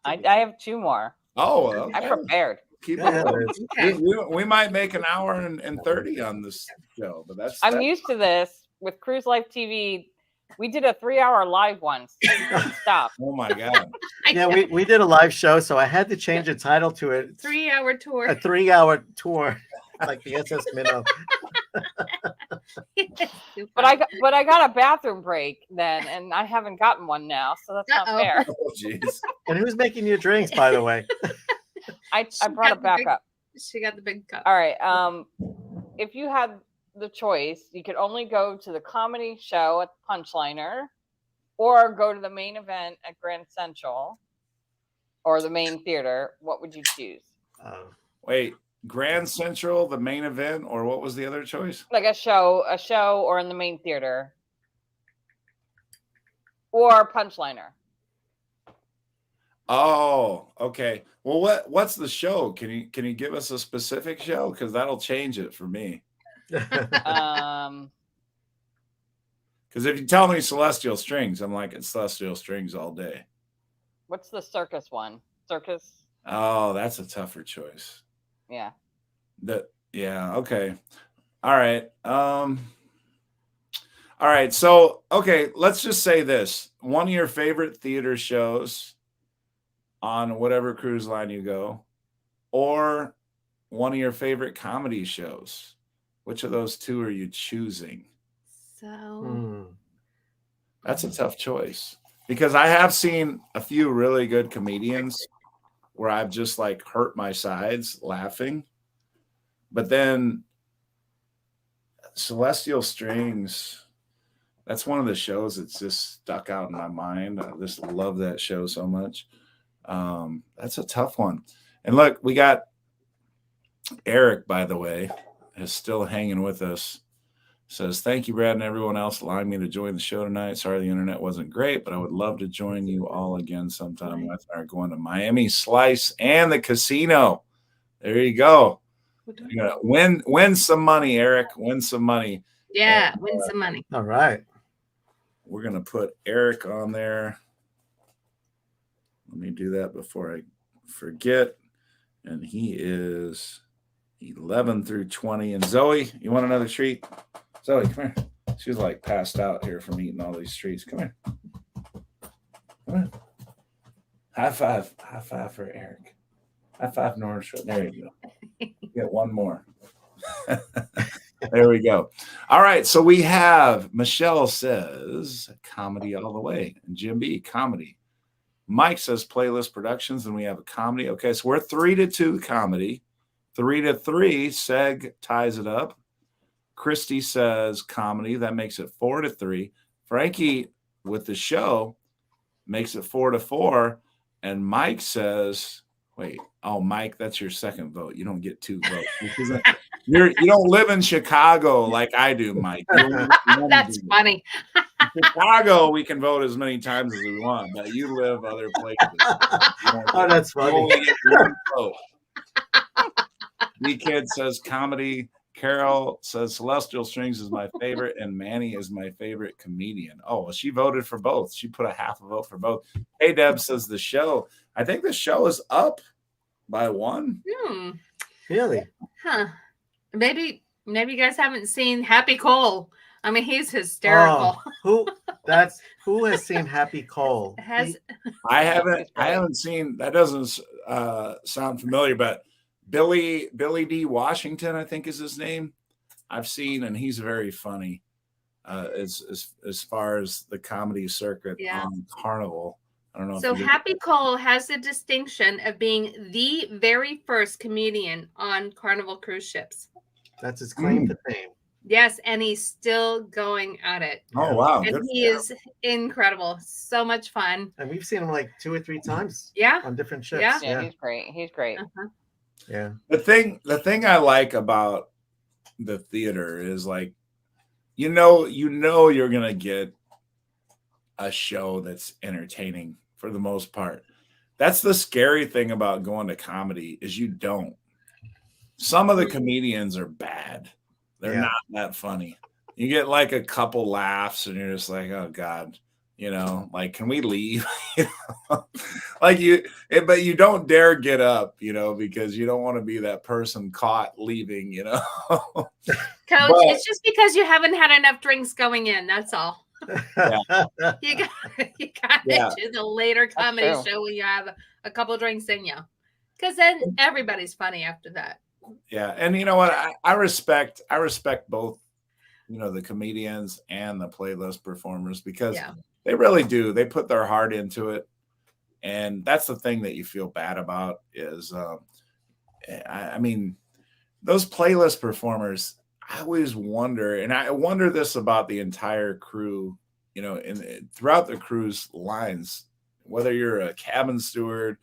I have 2 more. Oh, okay. I prepared. Keep Yeah, it. Okay. We might make an hour and 30 on this show, but I'm used to this with Cruise Life TV. We did a 3-hour live once. Stop. Oh my God. Yeah, we did a live show, so I had to change the title to it. 3-hour tour. A 3-hour tour, like the SS Minnow. But I got a bathroom break then, and I haven't gotten one now, so that's not fair. Oh, jeez. And who's making your drinks, by the way? I brought it back up. She got the big cup. All right. If you had the choice, you could only go to the comedy show at the Punchliner, or go to the main event at Grand Central, or the main theater. What would you choose? Wait, Grand Central, the main event, or what was the other choice? Like a show, or in the main theater, or Punchliner. Oh, okay. Well, what's the show? Can you give us a specific show? Because that'll change it for me. Because if you tell me Celestial Strings, I'm like, it's Celestial Strings all day. What's the circus one? Circus? Oh, that's a tougher choice. Yeah. Yeah, okay. All right. All right. So, okay, let's just say this. One of your favorite theater shows on whatever cruise line you go, or one of your favorite comedy shows. Which of those two are you choosing? So That's a tough choice because I have seen a few really good comedians where I've just like hurt my sides laughing. But then Celestial Strings, that's one of the shows that's just stuck out in my mind. I just love that show so much. That's a tough one. And look, we got Eric, by the way, is still hanging with us. Says, thank you, Brad, and everyone else allowing me to join the show tonight. Sorry the internet wasn't great, but I would love to join you all again sometime. With our going to Miami Slice and the casino. There you go. You're gonna win some money, Eric. Win some money. yeah, win some money. All right. We're gonna put Eric on there. Let me do that before I forget. And he is 11 through 20. And Zoe, you want another treat? Zoe, come here. She's like passed out here from eating all these treats. Come here. Come here. High five. High five for Eric. High five, Northshore. There you go. Get one more. There we go. All right. So we have Michelle says comedy all the way. And Jim B, comedy. Mike says playlist productions, and we have a comedy. Okay. So we're 3-2 comedy. 3-3. Seg ties it up. Christy says comedy. That makes it 4-3. Frankie with the show makes it 4-4. And Mike says, wait, oh, Mike, that's your second vote. You don't get 2 votes. You don't live in Chicago like I do, Mike. That's funny. In Chicago, we can vote as many times as we want, but you live other places. Oh, that's funny. You only get 1 vote. B-Kid says comedy. Carol says Celestial Strings is my favorite, and Manny is my favorite comedian. Oh, well, she voted for both. She put a half a vote for both. Hey, Deb says the show. I think the show is up by 1. Really? Huh. Maybe you guys haven't seen Happy Cole. I mean, he's hysterical. Oh, who has seen Happy Cole? I haven't seen. That doesn't sound familiar, but Billy D. Washington, I think is his name. I've seen, and he's very funny. As far as the comedy circuit on Carnival, I don't know. So Happy Cole has the distinction of being the very first comedian on Carnival cruise ships. That's his claim to fame. Yes, and he's still going at it. Oh, wow. And he is incredible. So much fun. And we've seen him like 2 or 3 times. Yeah. On different ships. Yeah, he's great. He's great. Yeah. The thing I like about the theater is like, you know you're gonna get a show that's entertaining for the most part. That's the scary thing about going to comedy is you don't. Some of the comedians are bad. They're not that funny. You get like a couple laughs and you're just like, oh God, like, can we leave? Like but you don't dare get up, because you don't want to be that person caught leaving, Coach, it's just because you haven't had enough drinks going in. That's all. You got to do the later comedy show when you have a couple of drinks in you, because then everybody's funny after that. Yeah, and you know what? I respect both, the comedians and the playlist performers, because they really do. They put their heart into it, and that's the thing that you feel bad about is, I mean, those playlist performers. I always wonder, and I wonder this about the entire crew, throughout the cruise lines, whether you're a cabin steward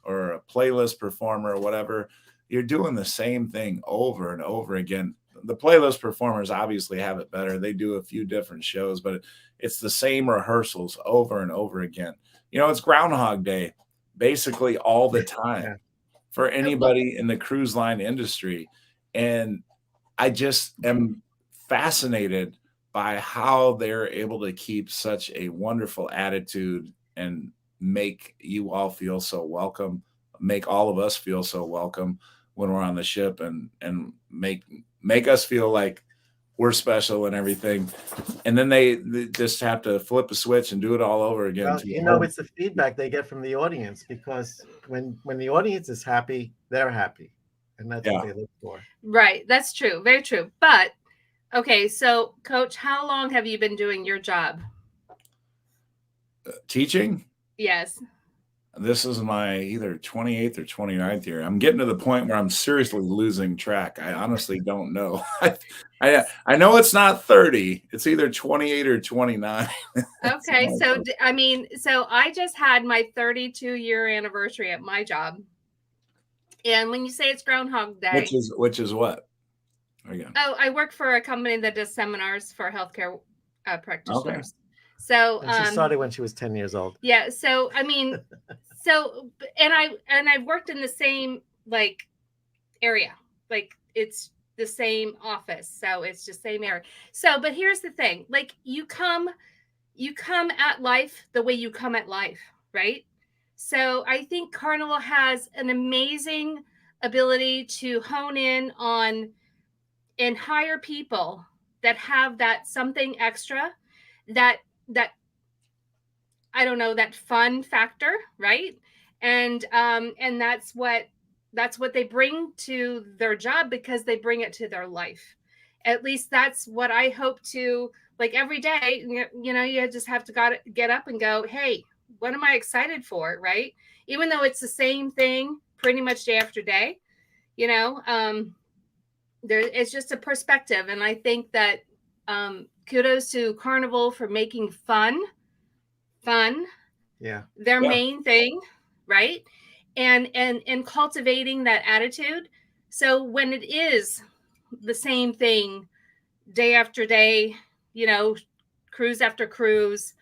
or a playlist performer or whatever, you're doing the same thing over and over again. The playlist performers obviously have it better. They do a few different shows, but it's the same rehearsals over and over again. It's Groundhog Day basically all the time for anybody in the cruise line industry. And I just am fascinated by how they're able to keep such a wonderful attitude and make you all feel so welcome, make all of us feel so welcome when we're on the ship, and make us feel like we're special and everything. And then they just have to flip a switch and do it all over again. Well, you know, it's the feedback they get from the audience, because when the audience is happy, they're happy, and that's what they look for. Right. That's true. Very true. But okay, so Coach, how long have you been doing your job? Teaching? Yes. This is my either 28th or 29th year. I'm getting to the point where I'm seriously losing track. I honestly don't know. I know it's not 30. It's either 28 or 29. Okay. So, I mean, so I just had my 32-year anniversary at my job. And when you say it's Groundhog Day. Which is what? Again. Oh, I work for a company that does seminars for healthcare practitioners. Okay. So and she started when she was 10 years old. Yeah. So I mean, and I've worked in the same like area, like it's the same office, so it's just same area. So, but here's the thing: like you come at life the way you come at life, right? So I think Carnival has an amazing ability to hone in on and hire people that have that something extra, that I don't know, that fun factor, right? And that's what they bring to their job, because they bring it to their life. At least that's what I hope to, like, every day, you know, you just have to get up and go, hey, what am I excited for, right? Even though it's the same thing pretty much day after day, you know, it's just a perspective. And I think that kudos to Carnival for making fun their main thing, right? And cultivating that attitude. So when it is the same thing day after day, you know, cruise after cruise,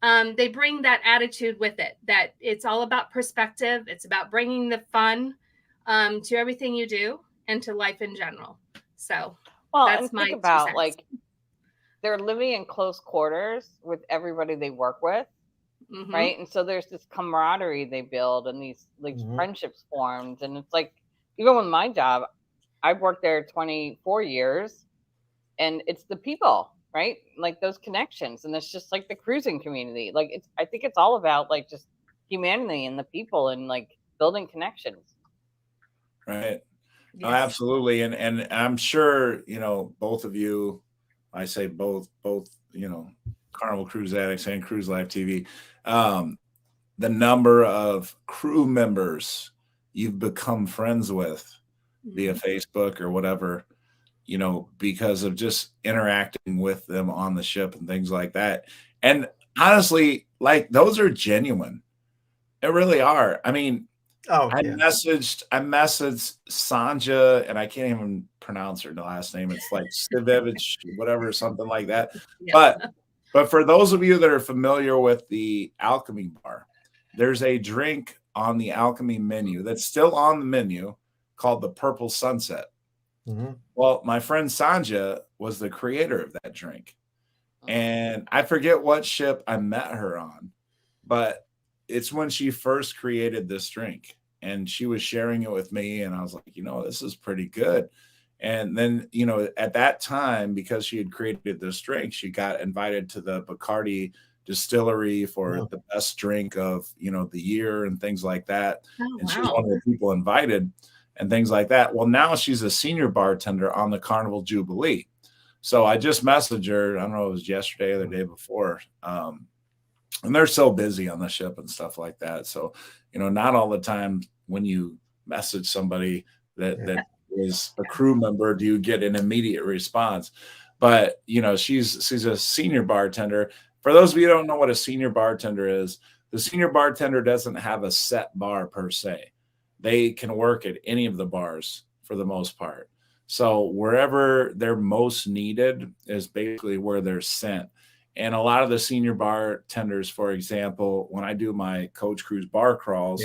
they bring that attitude with it, that it's all about perspective. It's about bringing the fun to everything you do and to life in general. So that's my think about, like, they're living in close quarters with everybody they work with. Mm-hmm. Right. And so there's this camaraderie they build, and these like friendships formed. And it's like, even with my job, I've worked there 24 years, and it's the people, right? Like those connections. And it's just like the cruising community. Like I think it's all about like just humanity and the people and like building connections. Right. Yes. Oh, absolutely. And I'm sure, you know, both of you, I say both, you know, Carnival Cruise Addicts and Cruise Life TV, the number of crew members you've become friends with via Facebook or whatever, you know, because of just interacting with them on the ship and things like that. And honestly, like, those are genuine. It really are. I mean, I messaged Sanja, and I can't even pronounce her last name. It's like Sivevich, whatever, something like that. Yeah. But for those of you that are familiar with the Alchemy Bar, there's a drink on the Alchemy menu that's still on the menu called the Purple Sunset. Mm-hmm. Well, my friend Sanja was the creator of that drink. And I forget what ship I met her on, but it's when she first created this drink, and she was sharing it with me, and I was like, you know, this is pretty good. And then, you know, at that time, because she had created this drink, she got invited to the Bacardi distillery for the best drink of, you know, the year and things like that. Oh, and she was one of the people invited and things like that. Well, now she's a senior bartender on the Carnival Jubilee. So I just messaged her. I don't know, it was yesterday or the day before. And they're so busy on the ship and stuff like that. So, you know, not all the time when you message somebody that is a crew member do you get an immediate response. But, you know, she's a senior bartender. For those of you who don't know what a senior bartender is, the senior bartender doesn't have a set bar per se. They can work at any of the bars for the most part. So wherever they're most needed is basically where they're sent. And a lot of the senior bartenders, for example, when I do my Coach Cruise bar crawls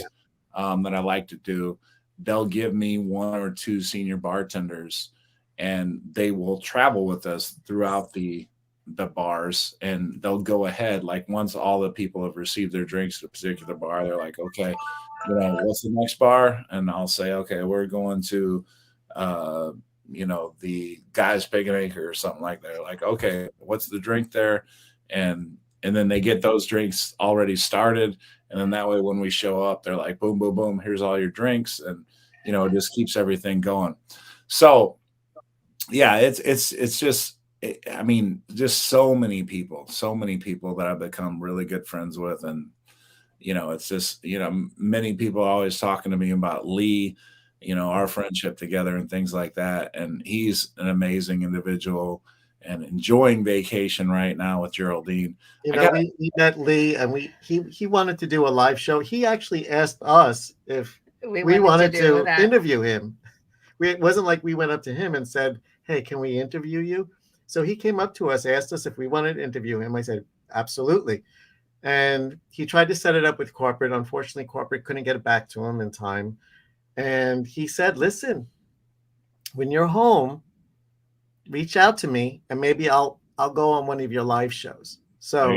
that I like to do, they'll give me one or two senior bartenders, and they will travel with us throughout the the bars, and they'll go ahead, like once all the people have received their drinks at a particular bar, they're like, okay, you know, what's the next bar? And I'll say, okay, we're going to you know, the Guy's Big and Acre or something like that. Like, okay, what's the drink there? And then they get those drinks already started, and then that way when we show up, they're like, boom, boom, boom, here's all your drinks, and you know, it just keeps everything going. So yeah, it's just, I mean, just so many people that I've become really good friends with. And you know, it's just, you know, many people are always talking to me about Lee, you know, our friendship together and things like that. And he's an amazing individual and enjoying vacation right now with Geraldine. You know, we met Lee, and he wanted to do a live show. He actually asked us if we wanted to interview him. It wasn't like we went up to him and said, hey, can we interview you? So he came up to us, asked us if we wanted to interview him. I said, absolutely. And he tried to set it up with corporate. Unfortunately, corporate couldn't get it back to him in time. And he said, listen, when you're home, reach out to me, and maybe I'll go on one of your live shows. So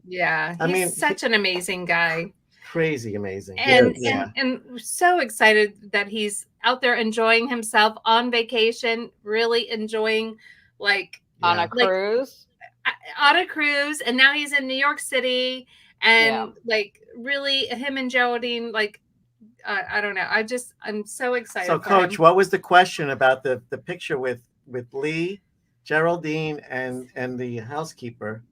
yeah, he's such an amazing guy. Crazy amazing. And so excited that he's out there enjoying himself on vacation, really enjoying, like on a cruise. On a cruise, and now he's in New York City, and like really him and Geraldine, like I don't know. I'm so excited. So Coach, what was the question about the picture with Lee, Geraldine, and the housekeeper?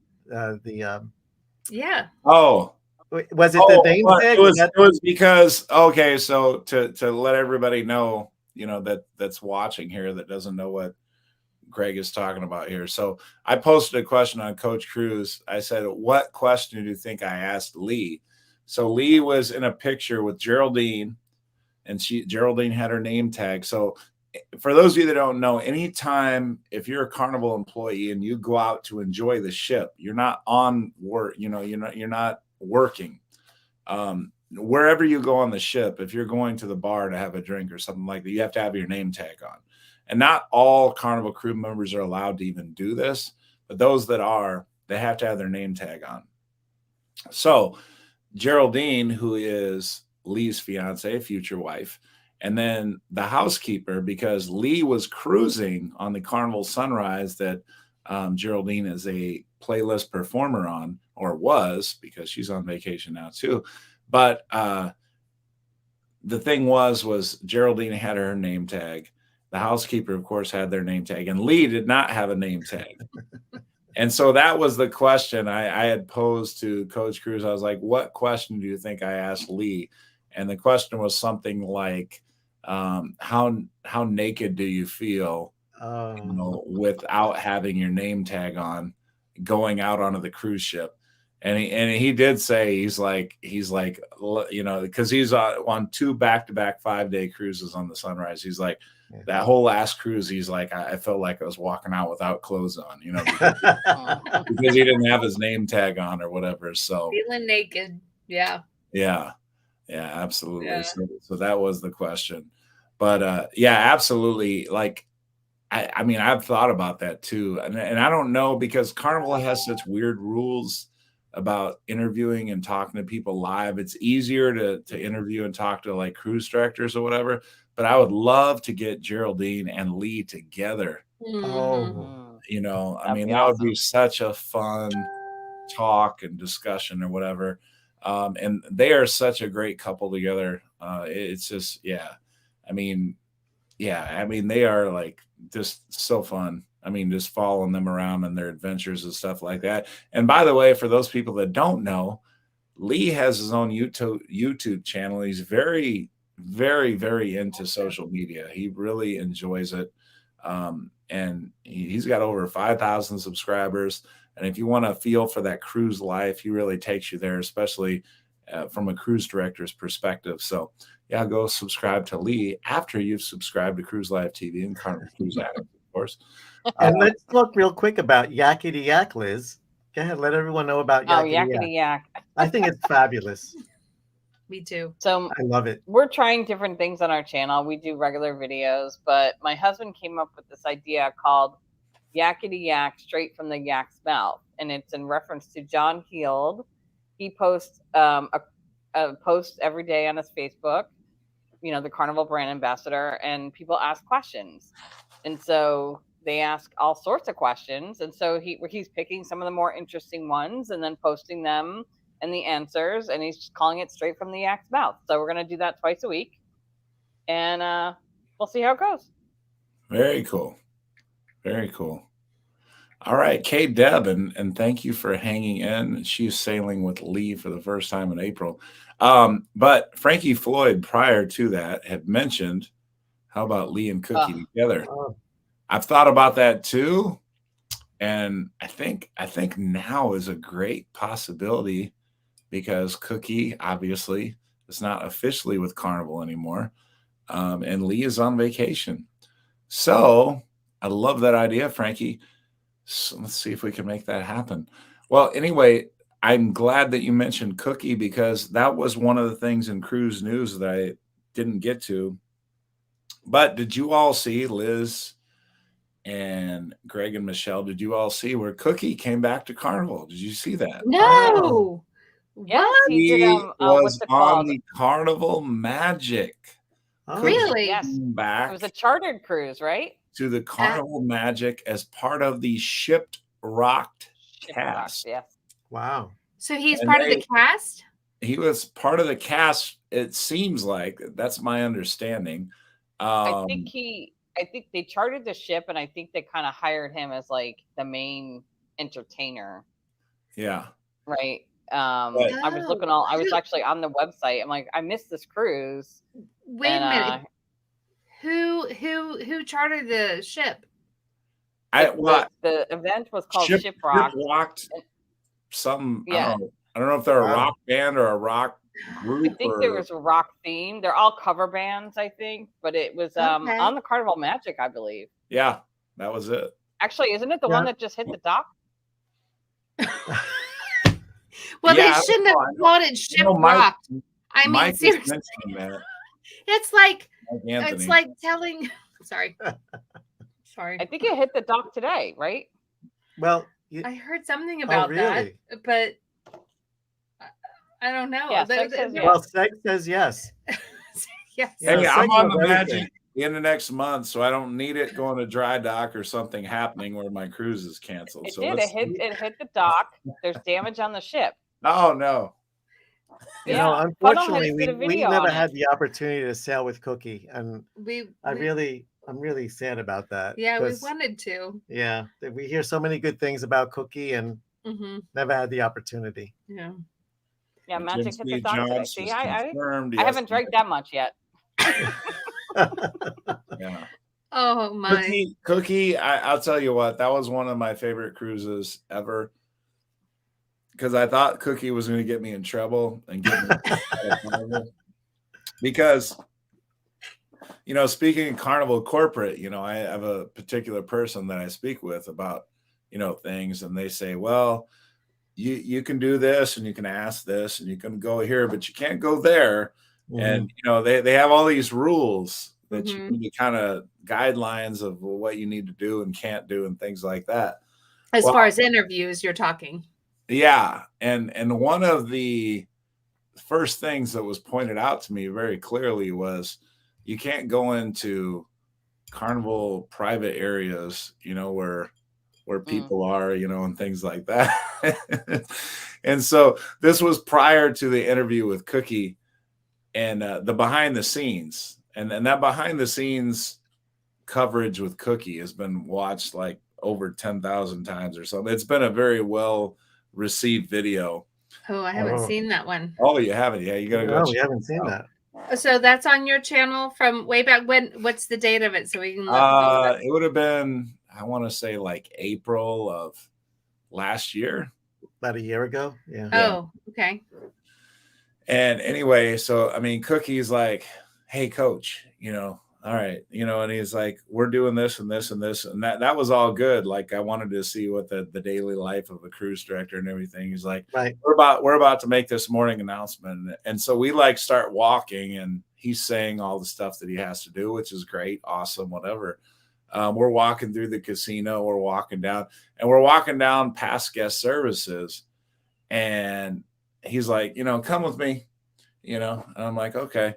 Yeah. Oh. Was it the name tag? It was because, okay, so to let everybody know, you know, that's watching here that doesn't know what Greg is talking about here. So I posted a question on Coach Cruise. I said, what question do you think I asked Lee? So Lee was in a picture with Geraldine, and Geraldine had her name tag. So for those of you that don't know, anytime if you're a Carnival employee and you go out to enjoy the ship, you're not on work, you know, you're not working. Wherever you go on the ship, if you're going to the bar to have a drink or something like that, you have to have your name tag on. And not all Carnival crew members are allowed to even do this, but those that are, they have to have their name tag on. So Geraldine, who is Lee's fiance, future wife, and then the housekeeper, because Lee was cruising on the Carnival Sunrise that Geraldine is a playlist performer on, or was, because she's on vacation now too. But the thing was Geraldine had her name tag. The housekeeper, of course, had their name tag, and Lee did not have a name tag. And so that was the question I had posed to Coach Cruise. I was like, what question do you think I asked Lee? And the question was something like, how naked do you feel, you know, without having your name tag on, going out onto the cruise ship? And he did say he's like, you know, because he's on 2 back-to-back 5-day cruises on the Sunrise. He's like, that whole last cruise, he's like, I felt like I was walking out without clothes on, you know, because he didn't have his name tag on or whatever. So feeling naked. Yeah, absolutely. Yeah. So that was the question. But yeah, absolutely. Like, I mean, I've thought about that too. And I don't know, because Carnival has such weird rules about interviewing and talking to people live. It's easier to interview and talk to like cruise directors or whatever. But I would love to get Geraldine and Lee together. Oh, you know, I mean, that would be such a fun talk and discussion or whatever. And they are such a great couple together. It's just, I mean, they are like just so fun. I mean, just following them around and their adventures and stuff like that. And by the way, for those people that don't know, Lee has his own YouTube channel. He's very, very, very into social media. He really enjoys it. And he's got over 5,000 subscribers. And if you want to feel for that cruise life, he really takes you there, especially from a cruise director's perspective. So yeah, go subscribe to Lee after you've subscribed to Cruise Life TV and Carnival Cruise Addicts, of course. And let's talk real quick about Yakety Yak, Liz. Go ahead, let everyone know about Yakety Yak. I think it's fabulous. Me too. So I love it. We're trying different things on our channel. We do regular videos, but my husband came up with this idea called yakety yak straight from the yak's mouth. And it's in reference to John Heald. He posts a post every day on his Facebook, you know, the Carnival brand ambassador, and people ask questions. And so they ask all sorts of questions. And so he's picking some of the more interesting ones and then posting them and the answers, and he's just calling it straight from the yak's mouth. So we're going to do that twice a week, and we'll see how it goes. Very cool. Very cool. All right, Kate Deb, and thank you for hanging in. She's sailing with Lee for the first time in April. But Frankie Floyd, prior to that, had mentioned, how about Lee and Cookie together? I've thought about that too. And I think now is a great possibility, because Cookie obviously is not officially with Carnival anymore. And Lee is on vacation. So I love that idea, Frankie. So let's see if we can make that happen. Well, anyway, I'm glad that you mentioned Cookie, because that was one of the things in cruise news that I didn't get to. But did you all see, Liz and Greg and Michelle, did you all see where Cookie came back to Carnival? Did you see that? No. Yes, He he did, was what's it on called? the Carnival Magic. Oh, Really? Yes. Came back It was a chartered cruise, right? to the Carnival Magic as part of the Shipped Rocked cast. Yes. wow. So he's And part of the cast? He was part of the cast. It seems like that's my understanding. I think they chartered the ship, and I think they kind of hired him as like the main entertainer, Yeah. right? I was actually on the website. I'm like, I missed this cruise. Wait a minute. Who chartered the ship? The event was called Ship Rock. Rocked. Some Yeah. I don't know if they're a rock band or a rock group. I think there was a rock theme. They're all cover bands, I think, but it was on the Carnival Magic, I believe. Yeah, that was it. Actually, isn't it the one that just hit the dock? Well, Yeah, they shouldn't have called it Ship Rocked. I mean, Mike seriously, it's like telling. Sorry. I think it hit the dock today, right? Well, I heard something about really? that, but I don't know. Yeah, Seg says yes. Well, Seg says yes. Yes. Hey, Yeah, I'm Seg on the knows Magic everything. in the next month, so I don't need it going to dry dock or something happening where my cruise is canceled. It hit the dock. There's damage on the ship. Oh no. You know, unfortunately, we never had the opportunity to sail with Cookie, and I'm really sad about that. Yeah, we wanted to. Yeah, we hear so many good things about Cookie, and never had the opportunity. Yeah. Yeah, Magic hit the dock today. See, I haven't drank that much yet. Yeah. Oh my. Cookie, I'll tell you what, that was one of my favorite cruises ever. Because I thought Cookie was going to get me in trouble and get me out of Carnival. Because, you know, speaking in Carnival corporate, you know, I have a particular person that I speak with about, you know, things, and they say, well, you can do this and you can ask this and you can go here, but you can't go there. And, you know, they have all these rules that you need to kind of guidelines of what you need to do and can't do and things like that. As far as interviews, you're talking. Yeah. And one of the first things that was pointed out to me very clearly was you can't go into Carnival private areas, you know, where people are, you know, and things like that. And so this was prior to the interview with Cookie and the behind the scenes. And that behind the scenes coverage with Cookie has been watched like over 10,000 times or something. It's been a very well received video. Oh, I haven't seen that one. Oh, you haven't? Yeah, you gotta go. No, we haven't seen that. So that's on your channel from way back when. What's the date of it so we can look? It would have been, I want to say, like April of last year. About a year ago. Yeah. Oh, okay. And anyway, so I mean, Cookie's like, hey, coach, you know, all right, you know, and he's like, we're doing this and this and this. And that was all good. Like, I wanted to see what the daily life of a cruise director and everything. He's like, right, we're about to make this morning announcement. And so we like start walking and he's saying all the stuff that he has to do, which is great, awesome, whatever. We're walking through the casino. We're walking down past guest services. And he's like, come with me, and I'm like, okay.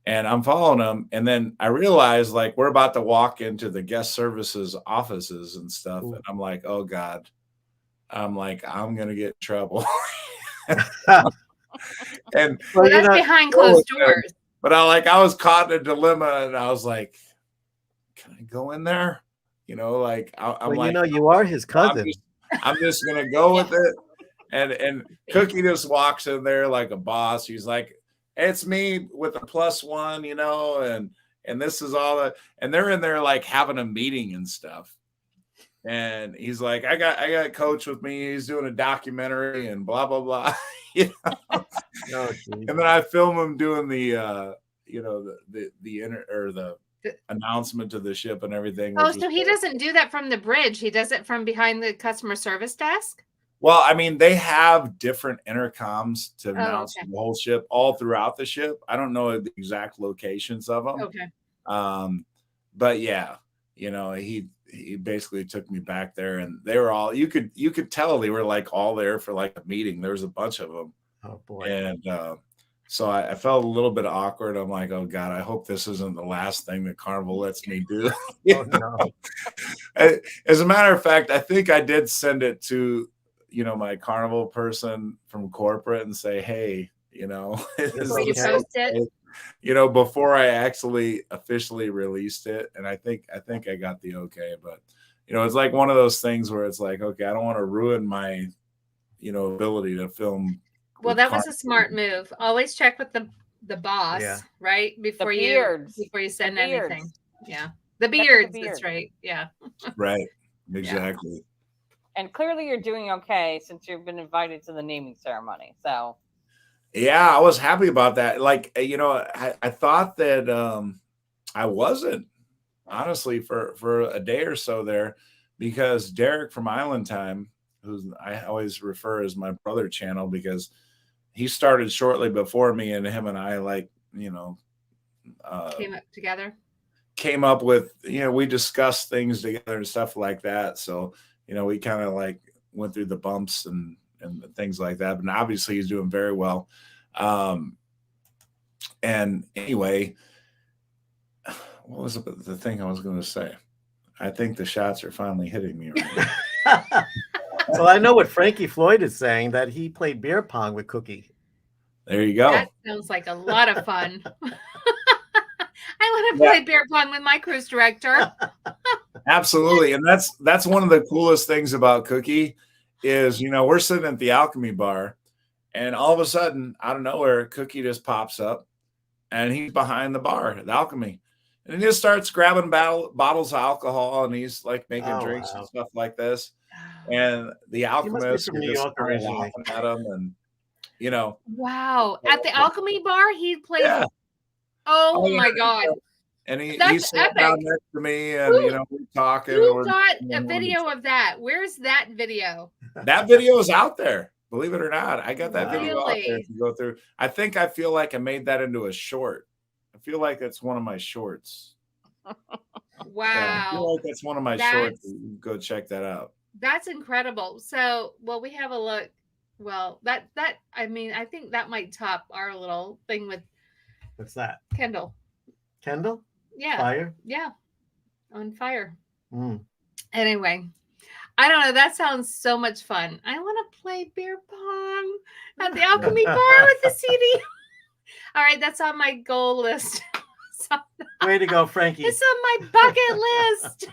And I'm following him. And then I realized like we're about to walk into the guest services offices and stuff. Ooh. And I'm like, oh God. I'm like, I'm going to get in trouble. And well, that's behind closed doors. But I was caught in a dilemma, and I was like, can I go in there? Like I'm like, you are his cousin. I'm just going to go with it. And Cookie just walks in there like a boss. He's like, it's me with a +1, and this is all that. And they're in there like having a meeting and stuff. And he's like, I got Coach with me. He's doing a documentary and blah, blah, blah. Oh, and then I film him doing the announcement to the ship and everything. Oh, so he doesn't do that from the bridge. He does it from behind the customer service desk? Well, I mean, they have different intercoms to announce the whole ship all throughout the ship. I don't know the exact locations of them. Okay. But yeah, he basically took me back there, and they were all, you could tell they were like all there for like a meeting. There was a bunch of them. Oh boy. And so I felt a little bit awkward. I'm like, oh God, I hope this isn't the last thing that Carnival lets me do. No. As a matter of fact, I think I did send it to my Carnival person from corporate and say, hey, before you post it, before I actually officially released it. And I think I got the okay, but it's like one of those things where it's like, okay, I don't want to ruin my ability to film. Well, that was a smart move. Always check with the boss, right? Before you send anything. Yeah. The beards. That's right. Yeah. Right. Exactly. Yeah. And clearly you're doing okay since you've been invited to the naming ceremony. So yeah, I was happy about that. Like, I thought that I wasn't, honestly, for a day or so there, because Derek from Island Time, who I always refer as my brother channel, because he started shortly before me, and him and I came up with, we discussed things together and stuff like that. So, we kind of like went through the bumps and things like that. But obviously he's doing very well. And anyway, what was the thing I was going to say? I think the shots are finally hitting me right now. Well, I know what Frankie Floyd is saying, that he played beer pong with Cookie. There you go. That sounds like a lot of fun. I want to play beer pong with my cruise director. Absolutely. And that's one of the coolest things about Cookie is, we're sitting at the Alchemy bar, and all of a sudden, out of nowhere, Cookie just pops up, and he's behind the bar at the Alchemy. And he just starts grabbing bottles of alcohol, and he's like making drinks and stuff like this. And the Alchemist is just laughing at him, and Wow. At the Alchemy bar, he plays. Yeah. Oh my God. And he's sitting down next to me, and we're talking. Who got a video of that? Where's that video? That video is out there. Believe it or not, I got that video out there to go through. I feel like I made that into a short. I feel like it's one of my shorts. Wow. Yeah, I feel like that's one of my shorts. Go check that out. That's incredible. So, we have a look. Well, I think that might top our little thing with. What's that? Kendall. Kendall? Yeah. Fire? Yeah. On fire. Anyway, I don't know. That sounds so much fun. I want to play beer pong at the Alchemy bar with the CD. All right. That's on my goal list. Way to go, Frankie. It's on my bucket list.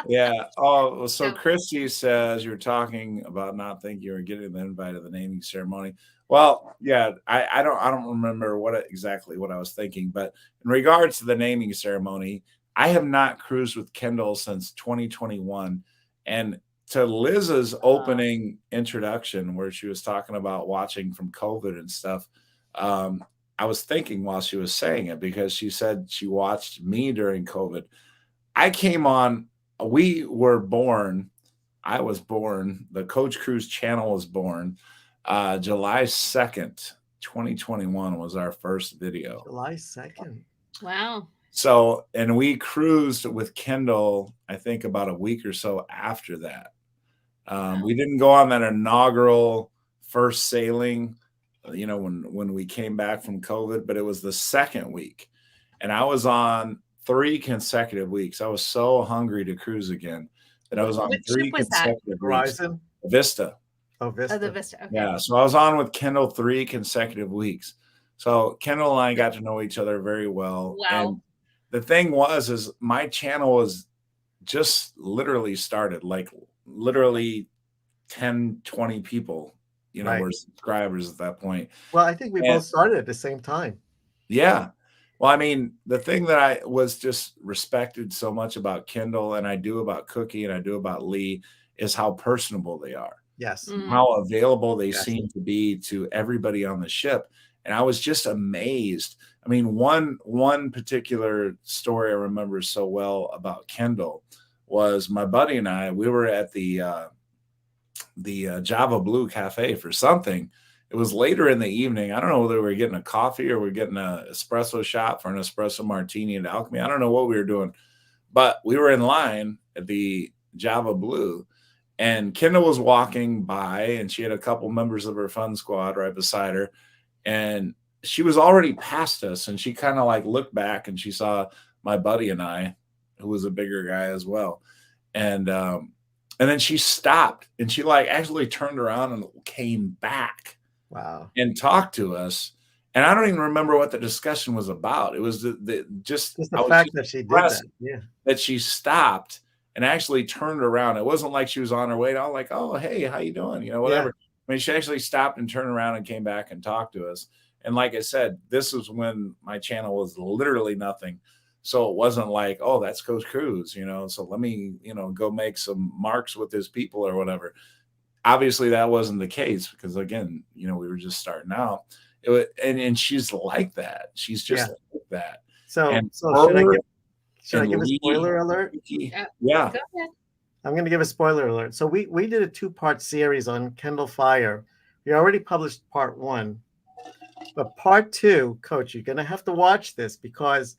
Yeah. Oh, so Christy says you're talking about not thinking you were getting the invite to the naming ceremony. Well, yeah, I don't remember exactly what I was thinking, but in regards to the naming ceremony, I have not cruised with Kendall since 2021. And to Liz's opening introduction, where she was talking about watching from COVID and stuff, I was thinking while she was saying it, because she said she watched me during COVID. I came on, I was born, the Coach Cruise channel was born. July 2nd, 2021 was our first video. July 2nd. Wow. So, and we cruised with Kendall, I think about a week or so after that. We didn't go on that inaugural first sailing, when we came back from COVID, but it was the second week. And I was on 3 consecutive weeks. I was so hungry to cruise again that I was on Which 3 ship was that? consecutive weeks. Horizon? Vista. Oh, Vista. Oh, the Vista. Okay. Yeah. So I was on with Kendall 3 consecutive weeks. So Kendall and I got to know each other very well. Wow. And the thing is my channel was just literally started, like literally 10, 20 people, Right. were subscribers at that point. Well, I think we both started at the same time. Yeah. Well, I mean, the thing that I was just respected so much about Kendall, and I do about Cookie, and I do about Lee, is how personable they are. Yes. How available they Yes. seem to be to everybody on the ship. And I was just amazed. I mean, one particular story I remember so well about Kendall was my buddy and I, we were at the Java Blue Cafe for something. It was later in the evening. I don't know whether we were getting a coffee or we're getting an espresso shot for an espresso martini at Alchemy. I don't know what we were doing, but we were in line at the Java Blue, and Kendall was walking by, and she had a couple members of her fun squad right beside her, and she was already past us, and she kind of like looked back and she saw my buddy and I, who was a bigger guy as well. And then she stopped, and she like actually turned around and came back. Wow. And talked to us. And I don't even remember what the discussion was about. It was just the fact that she did that. Yeah. That she stopped and actually turned around. It wasn't like she was on her way down, like, oh, hey, how you doing? Whatever. Yeah. I mean, she actually stopped and turned around and came back and talked to us. And like I said, this was when my channel was literally nothing. So it wasn't like, oh, that's Coach Cruz, so let me, go make some marks with his people or whatever. Obviously that wasn't the case because again, we were just starting out. And she's like that. She's just like that. So should I give a spoiler alert? Yeah. Go ahead. I'm going to give a spoiler alert. So we did a 2-part series on Kendall Fire. We already published part 1, but part 2, Coach, you're going to have to watch this because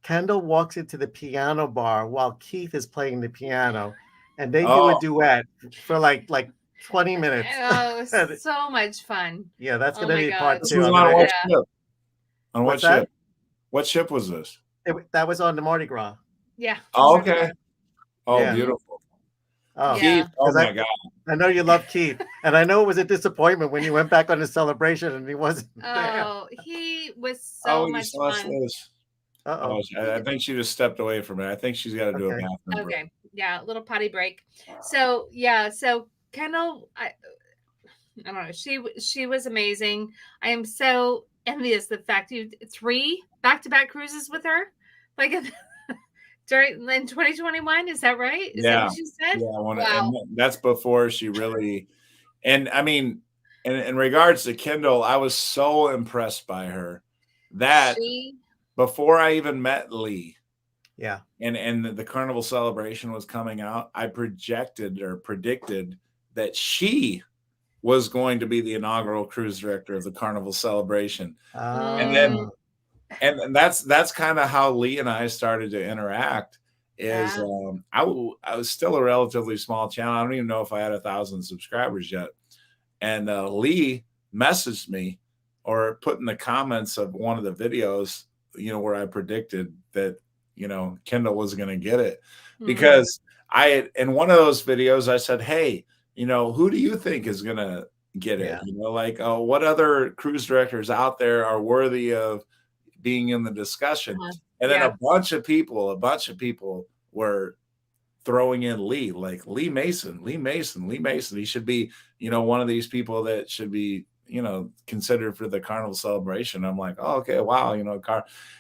Kendall walks into the piano bar while Keith is playing the piano. And they do a duet for like 20 minutes. Oh, so much fun. Yeah, that's going to be part 2. On what ship? On what ship? That? What ship was this? That was on the Mardi Gras. Yeah. Oh, okay. Oh, yeah. Beautiful. Oh, yeah. Keith, oh my God. I know you love Keith. And I know it was a disappointment when you went back on the celebration and he wasn't there. Oh, he was so much fun. Oh, I think she just stepped away from it. I think she's got to do a bathroom break. Okay. Yeah, a little potty break. So Kendall, I don't know. She was amazing. I am so envious the fact you 3 back-to-back cruises with her, like in 2021. Is that right? Is that what you said? Yeah. Wow. And that's before she really. And I mean, in regards to Kendall, I was so impressed by her that before I even met Lee. Yeah. And the Carnival Celebration was coming out, I predicted that she was going to be the inaugural cruise director of the Carnival Celebration. And that's kind of how Lee and I started to interact. I was still a relatively small channel. I don't even know if I had 1,000 subscribers yet. And Lee messaged me or put in the comments of one of the videos, where I predicted that Kendall was going to get it, because in one of those videos, I said, hey, who do you think is going to get it? What other cruise directors out there are worthy of being in the discussion? And then a bunch of people were throwing in Lee, like Lee Mason. He should be, one of these people that should be, considered for the Carnival Celebration. I'm like, oh, okay, wow, and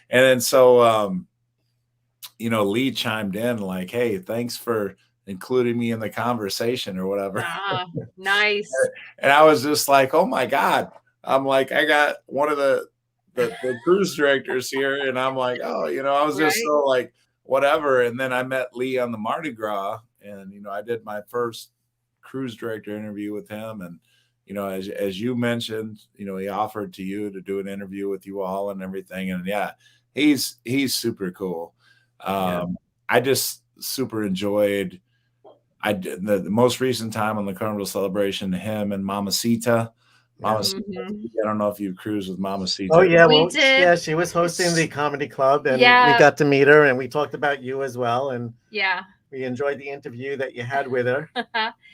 then so Lee chimed in like, hey, thanks for including me in the conversation or whatever. Nice. And I was just like, oh my God. I'm like, I got one of the cruise directors here, and I'm like, oh, I was just so like whatever. And then I met Lee on the Mardi Gras, and I did my first cruise director interview with him, and as you mentioned, he offered to you to do an interview with you all and everything. And he's super cool. I just super enjoyed. I did the most recent time on the Carnival Celebration, him and Mamacita. Mamacita, I don't know if you've cruised with Mamacita. Oh yeah, We did. Yeah, she was hosting the comedy club, and Yeah. we got to meet her, and we talked about you as well, and Yeah. we enjoyed the interview that you had with her.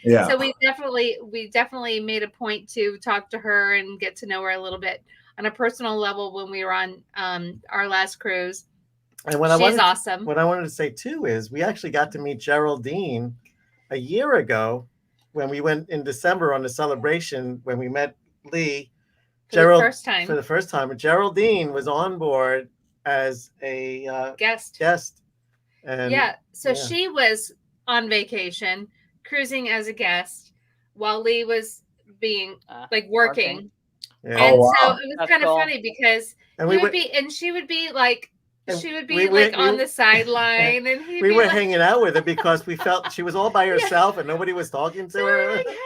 Yeah. So we definitely made a point to talk to her and get to know her a little bit on a personal level when we were on our last cruise. And she's awesome. What I wanted to say too is we actually got to meet Geraldine a year ago when we went in December on the celebration when we met Lee. For the first time. For the first time. Geraldine was on board as a guest. And, yeah. So she was on vacation, cruising as a guest, while Lee was being like working. Yeah. And so it was kind of funny because she would be like on the sideline, and we were hanging out with her because we felt she was all by herself and nobody was talking to her. Like, hey,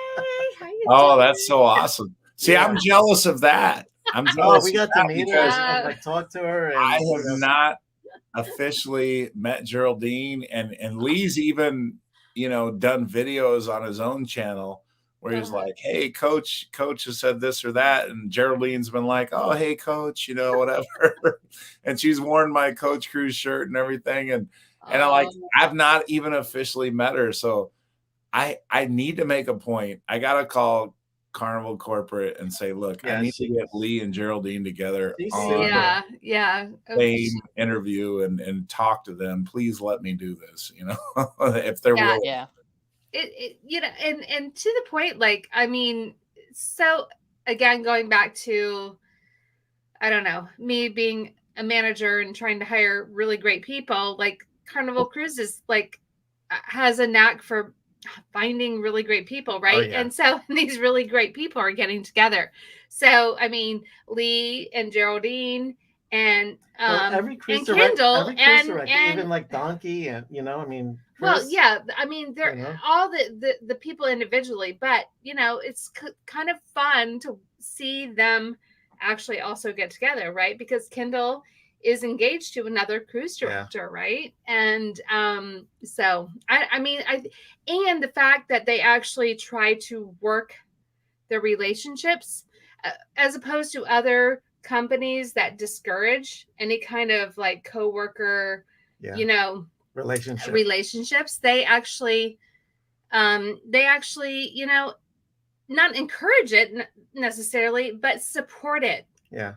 how you doing? That's so awesome. See, I'm jealous of that. I'm jealous. We got to meet her and like talk to her. And, I have not officially met Geraldine, and Lee's even done videos on his own channel where he's like, hey, coach has said this or that, and Geraldine's been like, oh, hey, coach, whatever. And she's worn my Coach Cruise shirt and everything, and I've not even officially met her, so I need to make a point. I gotta call Carnival Corporate and say, look, I need to get Lee and Geraldine together on same interview and talk to them. Please let me do this, if they're willing. Yeah. And to the point, like, I mean, so again, going back to, I don't know, me being a manager and trying to hire really great people, like Carnival Cruises, like, has a knack for finding really great people, right? Oh, yeah. And so these really great people are getting together. So I mean, Lee and Geraldine and every cruise and Kendall and even like Donkey and I mean, Chris, well, yeah, I mean they're all the people individually, but it's kind of fun to see them actually also get together, right? Because Kendall is engaged to another cruise director, right? And so I mean, and the fact that they actually try to work their relationships as opposed to other companies that discourage any kind of like coworker, relationships. They actually not encourage it necessarily, but support it. Yeah.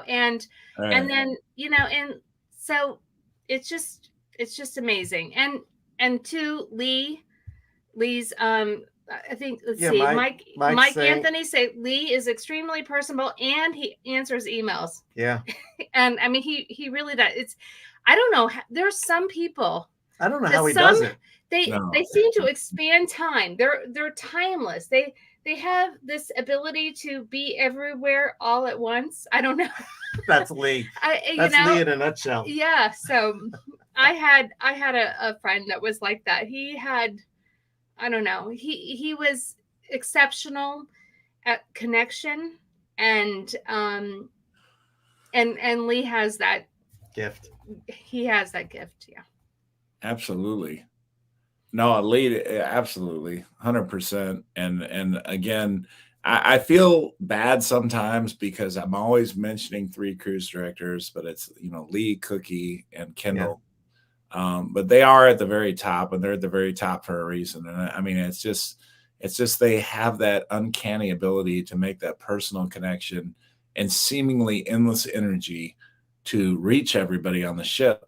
And then, and so it's just amazing. And to Lee's, I think, let's see, Mike Anthony say Lee is extremely personable and he answers emails. Yeah. And I mean, he really does. I don't know. There's some people. I don't know how he does it. They seem to expand time. They're timeless. They have this ability to be everywhere all at once. I don't know. That's Lee. That's Lee in a nutshell. Yeah. So I had a friend that was like that. He had, I don't know. He was exceptional at connection, and Lee has that gift. He has that gift. Yeah. Absolutely. No, Lee, absolutely, 100%. And again, I feel bad sometimes because I'm always mentioning three cruise directors, but it's Lee, Cookie, and Kendall. Yeah. But they are at the very top, and they're at the very top for a reason. And I mean, it's just they have that uncanny ability to make that personal connection and seemingly endless energy to reach everybody on the ship.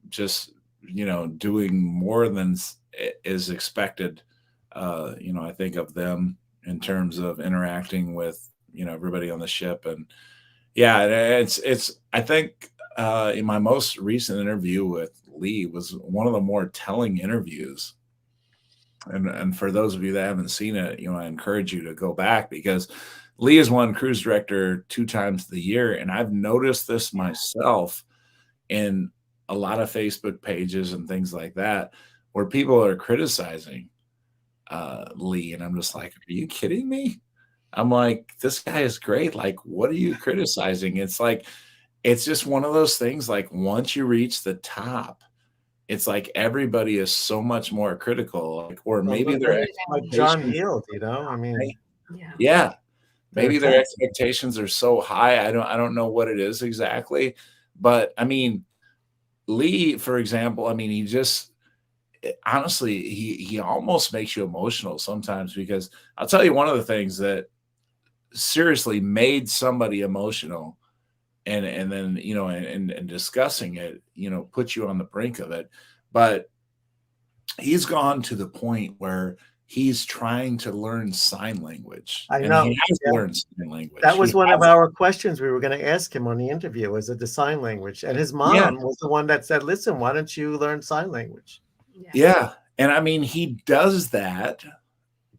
Just doing more than is expected. I think of them in terms of interacting with everybody on the ship, and it's. I think in my most recent interview with Lee was one of the more telling interviews. And for those of you that haven't seen it, I encourage you to go back, because Lee is one cruise director 2 times the year, and I've noticed this myself in a lot of Facebook pages and things like that, where people are criticizing Lee, and I'm just like, are you kidding me? I'm like, this guy is great. Like, what are you criticizing? It's like, it's just one of those things. Like once you reach the top, it's like everybody is so much more critical, like, or Well, maybe look their at like John expectations, Yield, you know, I mean, Yeah. yeah, they're maybe their intense. expectations are so high. I don't know what it is exactly, but I mean, Lee, for example, I mean, he just honestly, he almost makes you emotional sometimes because I'll tell you one of the things that seriously made somebody emotional and then and discussing it puts you on the brink of it, but he's gone to the point where he's trying to learn sign language, I and know. he has Yeah. learned sign language. That was He one of has. our questions we were going to ask him on the interview, was it the sign language? And his Yeah, mom was the one that said, listen, why don't you learn sign language? yeah, and I mean he does that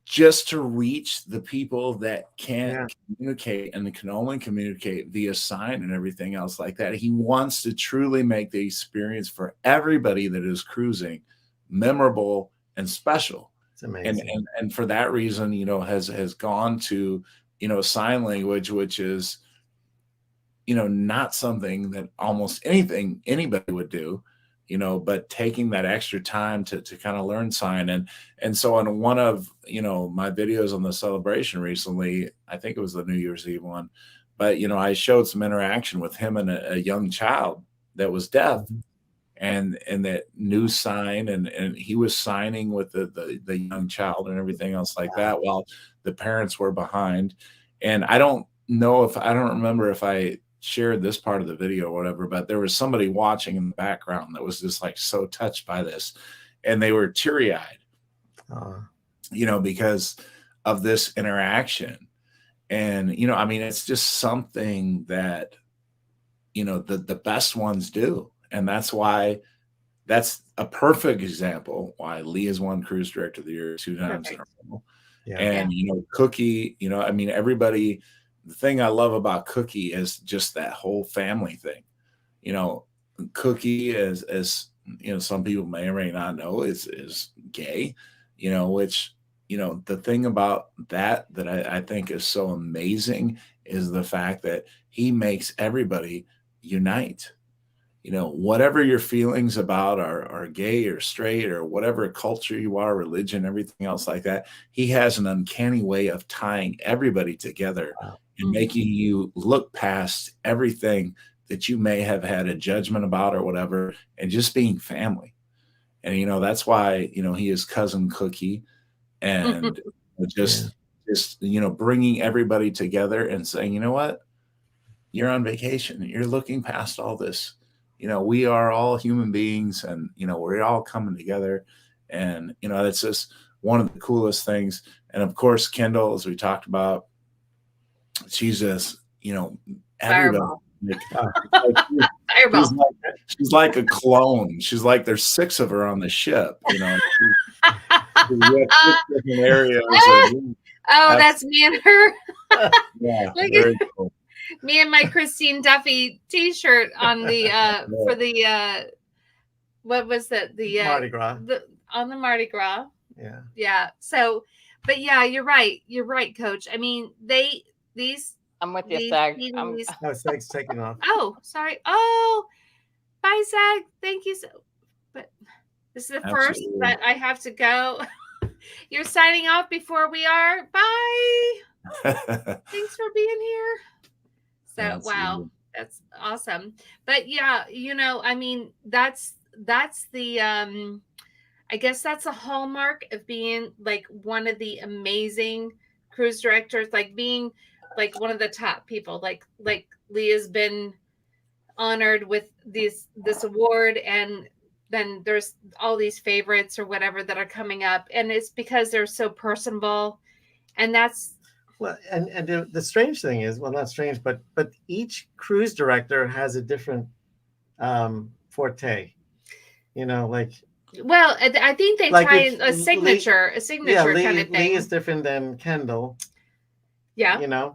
just to reach the people that can't Yeah. communicate and can only communicate via sign and everything else like that. He wants to truly make the experience for everybody that is cruising memorable and special. It's amazing. And for that reason, has gone to, sign language, which is, not something that almost anybody would do, but taking that extra time to kind of learn sign. And so on one of, my videos on the celebration recently, I think it was the New Year's Eve one, but, I showed some interaction with him and a young child that was deaf and that knew sign, and he was signing with the young child and everything else like that while the parents were behind. And I don't remember if I shared this part of the video or whatever, but there was somebody watching in the background that was just like so touched by this, and they were teary-eyed, because of this interaction. And I mean, it's just something that the best ones do, and that's a perfect example why Lee has won Cruise Director of the Year 2 times in a row. Yeah. And Cookie, I mean, everybody. The thing I love about Cookie is just that whole family thing. Cookie, as some people may or may not know, is gay. Which the thing about that I think is so amazing is the fact that he makes everybody unite. Whatever your feelings about are gay or straight or whatever culture you are, religion, everything else like that, he has an uncanny way of tying everybody together and making you look past everything that you may have had a judgment about or whatever, and just being family. And that's why he is Cousin Cookie, and just bringing everybody together and saying, you know what, you're on vacation, you're looking past all this. We are all human beings, and we're all coming together, and that's just one of the coolest things. And of course, Kendall, as we talked about, she's just everybody. She's like a clone. She's like there's 6 of her on the ship. She's got 6 different areas. That's me and her. Yeah, very cool. Me and my Christine Duffy T-shirt on the for the what was that, the Mardi Gras. On the Mardi Gras. Yeah. So, but yeah, you're right, Coach. I mean, these. I'm with you, Sag. No, Sag's taking off. Oh, sorry. Oh, bye, Sag. Thank you. But this is the first that I have to go. You're signing off before we are. Bye. Thanks for being here. So, wow, that's awesome. But yeah, I mean, that's the, I guess that's a hallmark of being like one of the amazing cruise directors, like being like one of the top people, like Leah's been honored with this award, and then there's all these favorites or whatever that are coming up, and it's because they're so personable, and that's. Well, and the strange thing is, well, not strange, but each cruise director has a different forte, like. Well, I think they like try a signature kind of thing. Lee is different than Kendall. Yeah. And I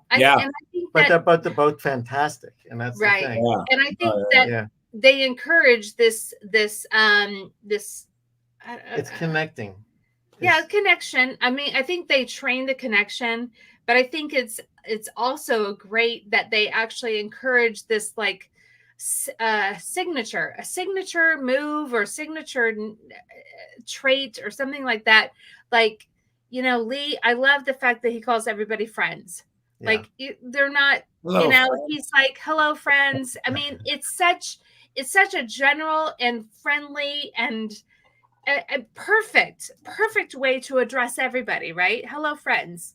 think that, they're both fantastic, and that's right. the thing. Yeah. And I think that they encourage this it's connecting. Connection. I mean, I think they train the connection, but I think it's also great that they actually encourage this, like a signature move or signature trait or something like that. Like, you know, Lee, I love the fact that he calls everybody friends. Yeah. Like they're not, Hello, you know, friends. he's like, hello, friends. I mean, it's such a general and friendly and a perfect way to address everybody, right? Hello, friends.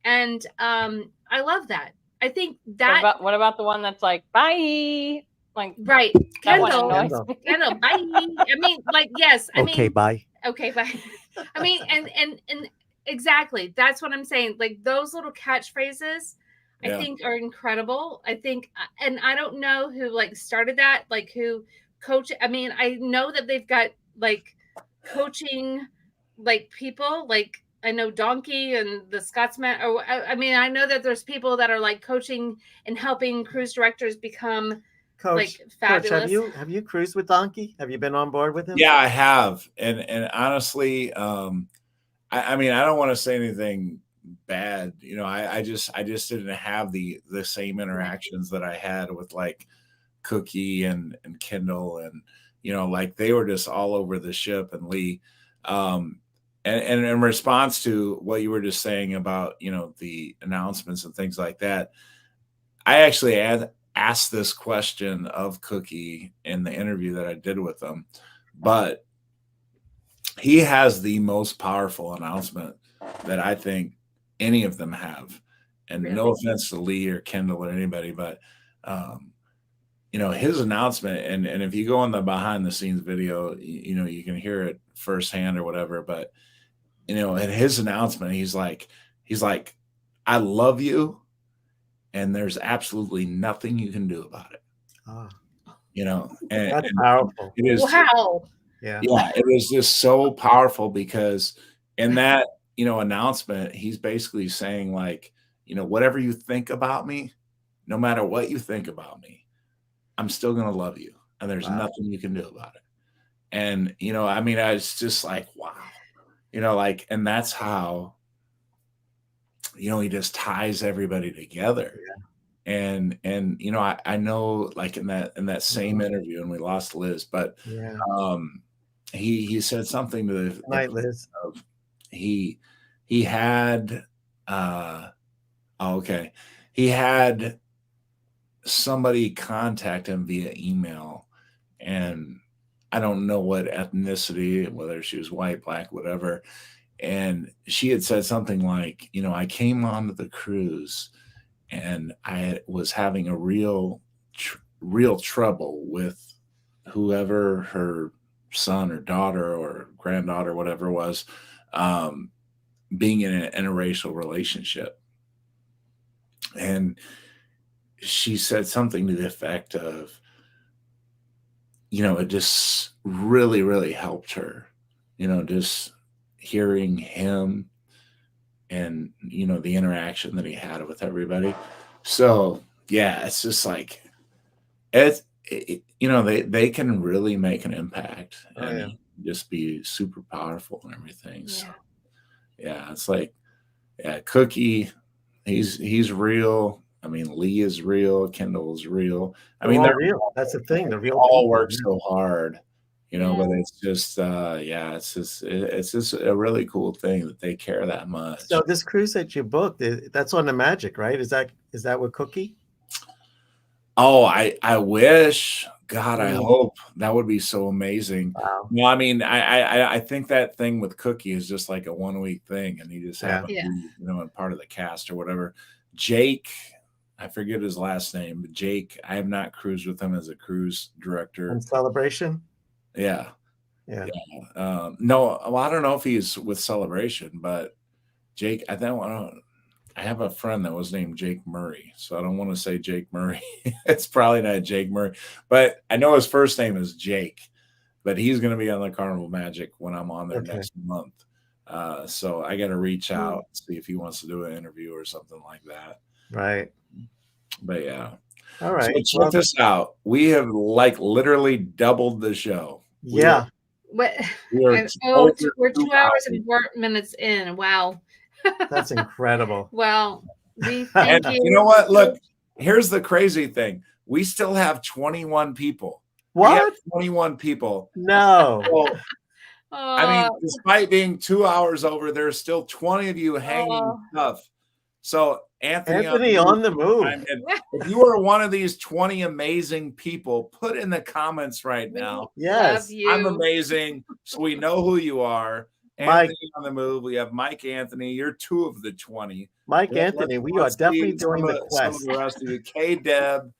And I love that. I think that What about the one that's like, bye? Like, right. that one Kendall, annoys Kendall. me. Kendall, bye. I mean, like, yes. I Okay, mean, bye. okay, bye. I mean, and exactly. That's what I'm saying. Like those little catchphrases, I Yeah. think are incredible. I think, and I don't know who like started that, like who coach. I mean, I know that they've got like coaching, like people, like I know Donkey and the Scotsman. Or I mean, I know that there's people that are like coaching and helping cruise directors become Coach, like Coach, fabulous. have you cruised with Donkey? Have you been on board with him? Yeah, I have. And honestly, I mean, I don't want to say anything bad. You know, I just didn't have the same interactions that I had with like Cookie and Kendall, and you know, like they were just all over the ship, and Lee. And in response to what you were just saying about, you know, the announcements and things like that, I actually asked this question of Cookie in the interview that I did with him, but he has the most powerful announcement that I think any of them have. And Really? no offense to Lee or Kendall or anybody, but you know, his announcement, and if you go on the behind the scenes video, you know, you can hear it firsthand or whatever, but you know, in his announcement, he's like, I love you, and there's absolutely nothing you can do about it. Oh, You know, and that's powerful. it is. Wow. Yeah. Yeah, it was just so powerful because in that, you know, announcement, he's basically saying like, you know, whatever you think about me, no matter what you think about me, I'm still going to love you. And there's Wow. nothing you can do about it. And, you know, I mean, I was just like, wow, you know, like, and that's how, you know, he just ties everybody together. And, you know, I know like in that same interview, and we lost Liz, but, Yeah. he said something to the Good night, Liz. of he had okay, he had somebody contact him via email, and I don't know what ethnicity, whether she was white, black, whatever, and she had said something like, you know, I came onto the cruise and I was having a real trouble with whoever her son or daughter or granddaughter, whatever it was, being in an interracial relationship. And she said something to the effect of, you know, it just really, really helped her, you know, just hearing him and, you know, the interaction that he had with everybody. So, yeah, it's just like, you know, they can really make an impact and just be super powerful and everything. So yeah, it's like, yeah, Cookie, he's real. I mean, Lee is real, Kendall is real. I mean, they're real. That's the thing. They're real. All people. work so hard, you know, but it's just yeah, it's just a really cool thing that they care that much. So this cruise that you booked, that's on the Magic, right? Is that with Cookie? Oh, I wish. God, I hope. That would be so amazing. Wow. No, I mean, I think that thing with Cookie is just like a 1 week thing, and he just happened to be, you know, in part of the cast or whatever. Jake, I forget his last name, but Jake, I have not cruised with him as a cruise director. On Celebration? Yeah. Yeah. No, well, I don't know if he's with Celebration, but Jake, I have a friend that was named Jake Murray, so I don't want to say Jake Murray. It's probably not Jake Murray, but I know his first name is Jake, but he's going to be on the Carnival Magic when I'm on there next month. So I got to reach out, see if he wants to do an interview or something like that. Right. But yeah. All right. So check this out. We have like literally doubled the show. Yeah. We're 2 hours and 4 minutes in. Wow. That's incredible. Well, we thank you. You know what? Look, here's the crazy thing. We still have 21 people. What? We have 21 people. No. Well, I mean, Oh, despite being 2 hours over, there's still 20 of you hanging tough. So Anthony on the move. If you are one of these 20 amazing people, put in the comments right now. Yes. love you. I'm amazing. So we know who you are. Mike. Anthony on the move. We have Mike Anthony. You're 2 of the 20. Mike Anthony, we are definitely see doing the some of quest. the rest of you. K-Deb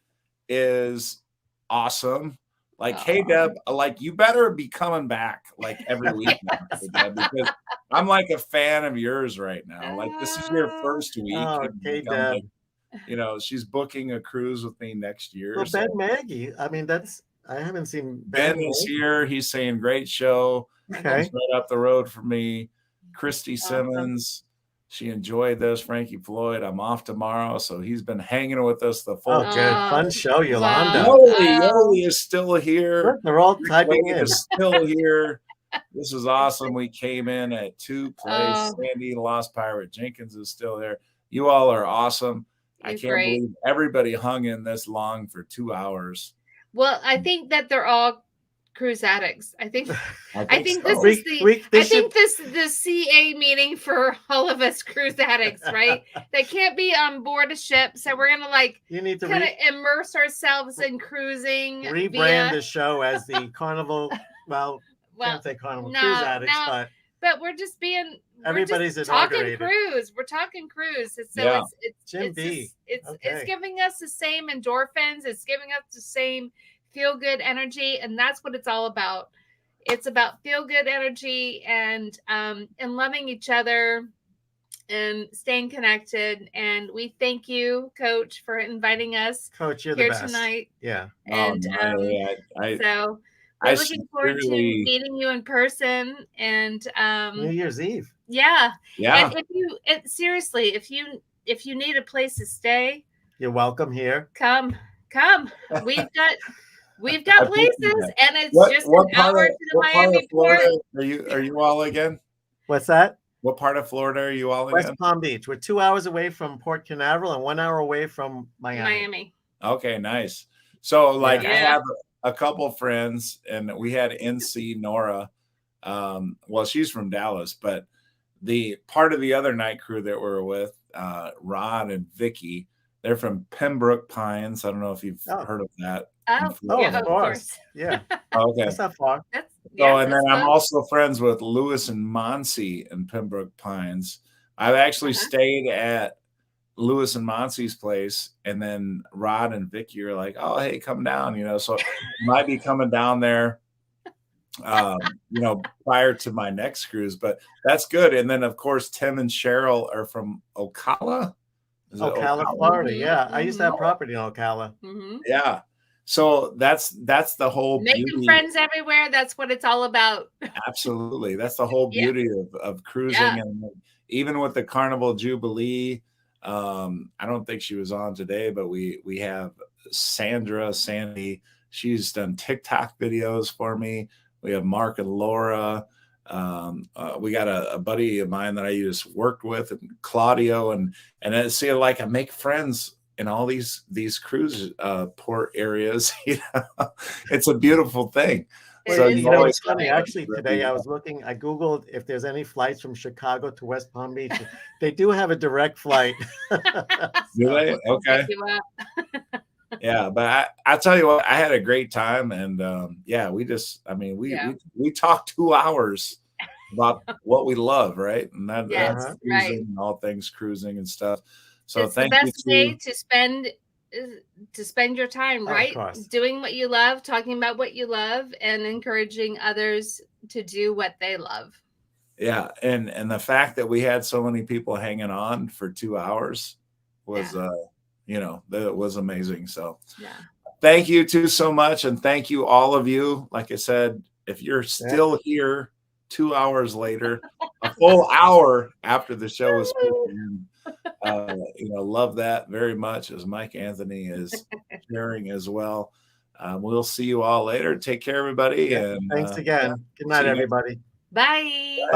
is awesome. Like, K-Deb, like, you better be coming back like every week now, K-Deb, because I'm like a fan of yours right now. Like, this is your first week. Oh, and K-Deb. like, you know, she's booking a cruise with me next year. Well, so. Ben Maggie. I mean, I haven't seen Ben is here. He's saying great show. Okay. He's right up the road from me. Christy Simmons. She enjoyed this. Frankie Floyd. I'm off tomorrow. So he's been hanging with us the full Oh, good. Fun show, Yolanda. Yoli is still here. Look, they're all typing Wade in. is still here. This is awesome. We came in at 2 place. Sandy Lost Pirate Jenkins is still there. You all are awesome. I can't believe everybody hung in this long for 2 hours. Well, I think that they're all cruise addicts. I think so. this is the CA meeting for all of us cruise addicts, right? They can't be on board a ship, so we're gonna you need to kind of immerse ourselves in cruising. Rebrand the show as the Carnival. Well, can't say Carnival Cruise Addicts, but we're just being everybody's talking cruise. We're talking cruise. So it's giving us the same endorphins. It's giving us the same feel good energy, and that's what it's all about. It's about feel good energy and loving each other and staying connected. And we thank you, Coach, for inviting us. Coach, you're here the best. Tonight. Yeah. And so we're looking forward to meeting you in person and New Year's Eve. Yeah. And seriously, if you need a place to stay, you're welcome here. Come. We've got places, and it's just an hour to the Miami port. Are you all again? What's that? What part of Florida are you all in? West Palm Beach. We're 2 hours away from Port Canaveral and 1 hour away from Miami. Okay, nice. So I have a couple friends, and we had NC Nora. Well, she's from Dallas, but the part of the other night crew that we're with, Rod and Vicky, they're from Pembroke Pines. I don't know if you've heard of that. Of course. Yeah. Okay. That's not far. And then I'm also friends with Lewis and Monsi in Pembroke Pines. I've actually stayed at Lewis and Monsi's place, and then Rod and Vicky are like, "Oh, hey, come down," So might be coming down there, prior to my next cruise. But that's good. And then of course Tim and Cheryl are from Ocala. Ocala, Florida. Yeah, I used to have property in Ocala. Mm-hmm. Yeah. So that's the whole making friends everywhere. That's what it's all about. Absolutely. That's the whole beauty of cruising. And even with the Carnival Jubilee, I don't think she was on today, but we have Sandy. She's done TikTok videos for me. We have Mark and Laura. We got a buddy of mine that I just worked with, and Claudio, and I see I make friends in all these cruise port areas. It's a beautiful thing. So it's funny. Actually, today I was looking. I Googled if there's any flights from Chicago to West Palm Beach. They do have a direct flight. Do they? Okay. Yeah, but I tell you what, I had a great time, and we talked 2 hours about what we love, right? And that's cruising and all things cruising and stuff. So it's the best way to spend your time, right? Doing what you love, talking about what you love, and encouraging others to do what they love. Yeah, and the fact that we had so many people hanging on for 2 hours was that was amazing. So thank you too so much, and thank you all of you. Like I said, if you're still here 2 hours later, a full hour after the show was spoken, love that very much, as Mike Anthony is sharing as well. We'll see you all later. Take care, everybody. And thanks again. Good night, everybody. Bye.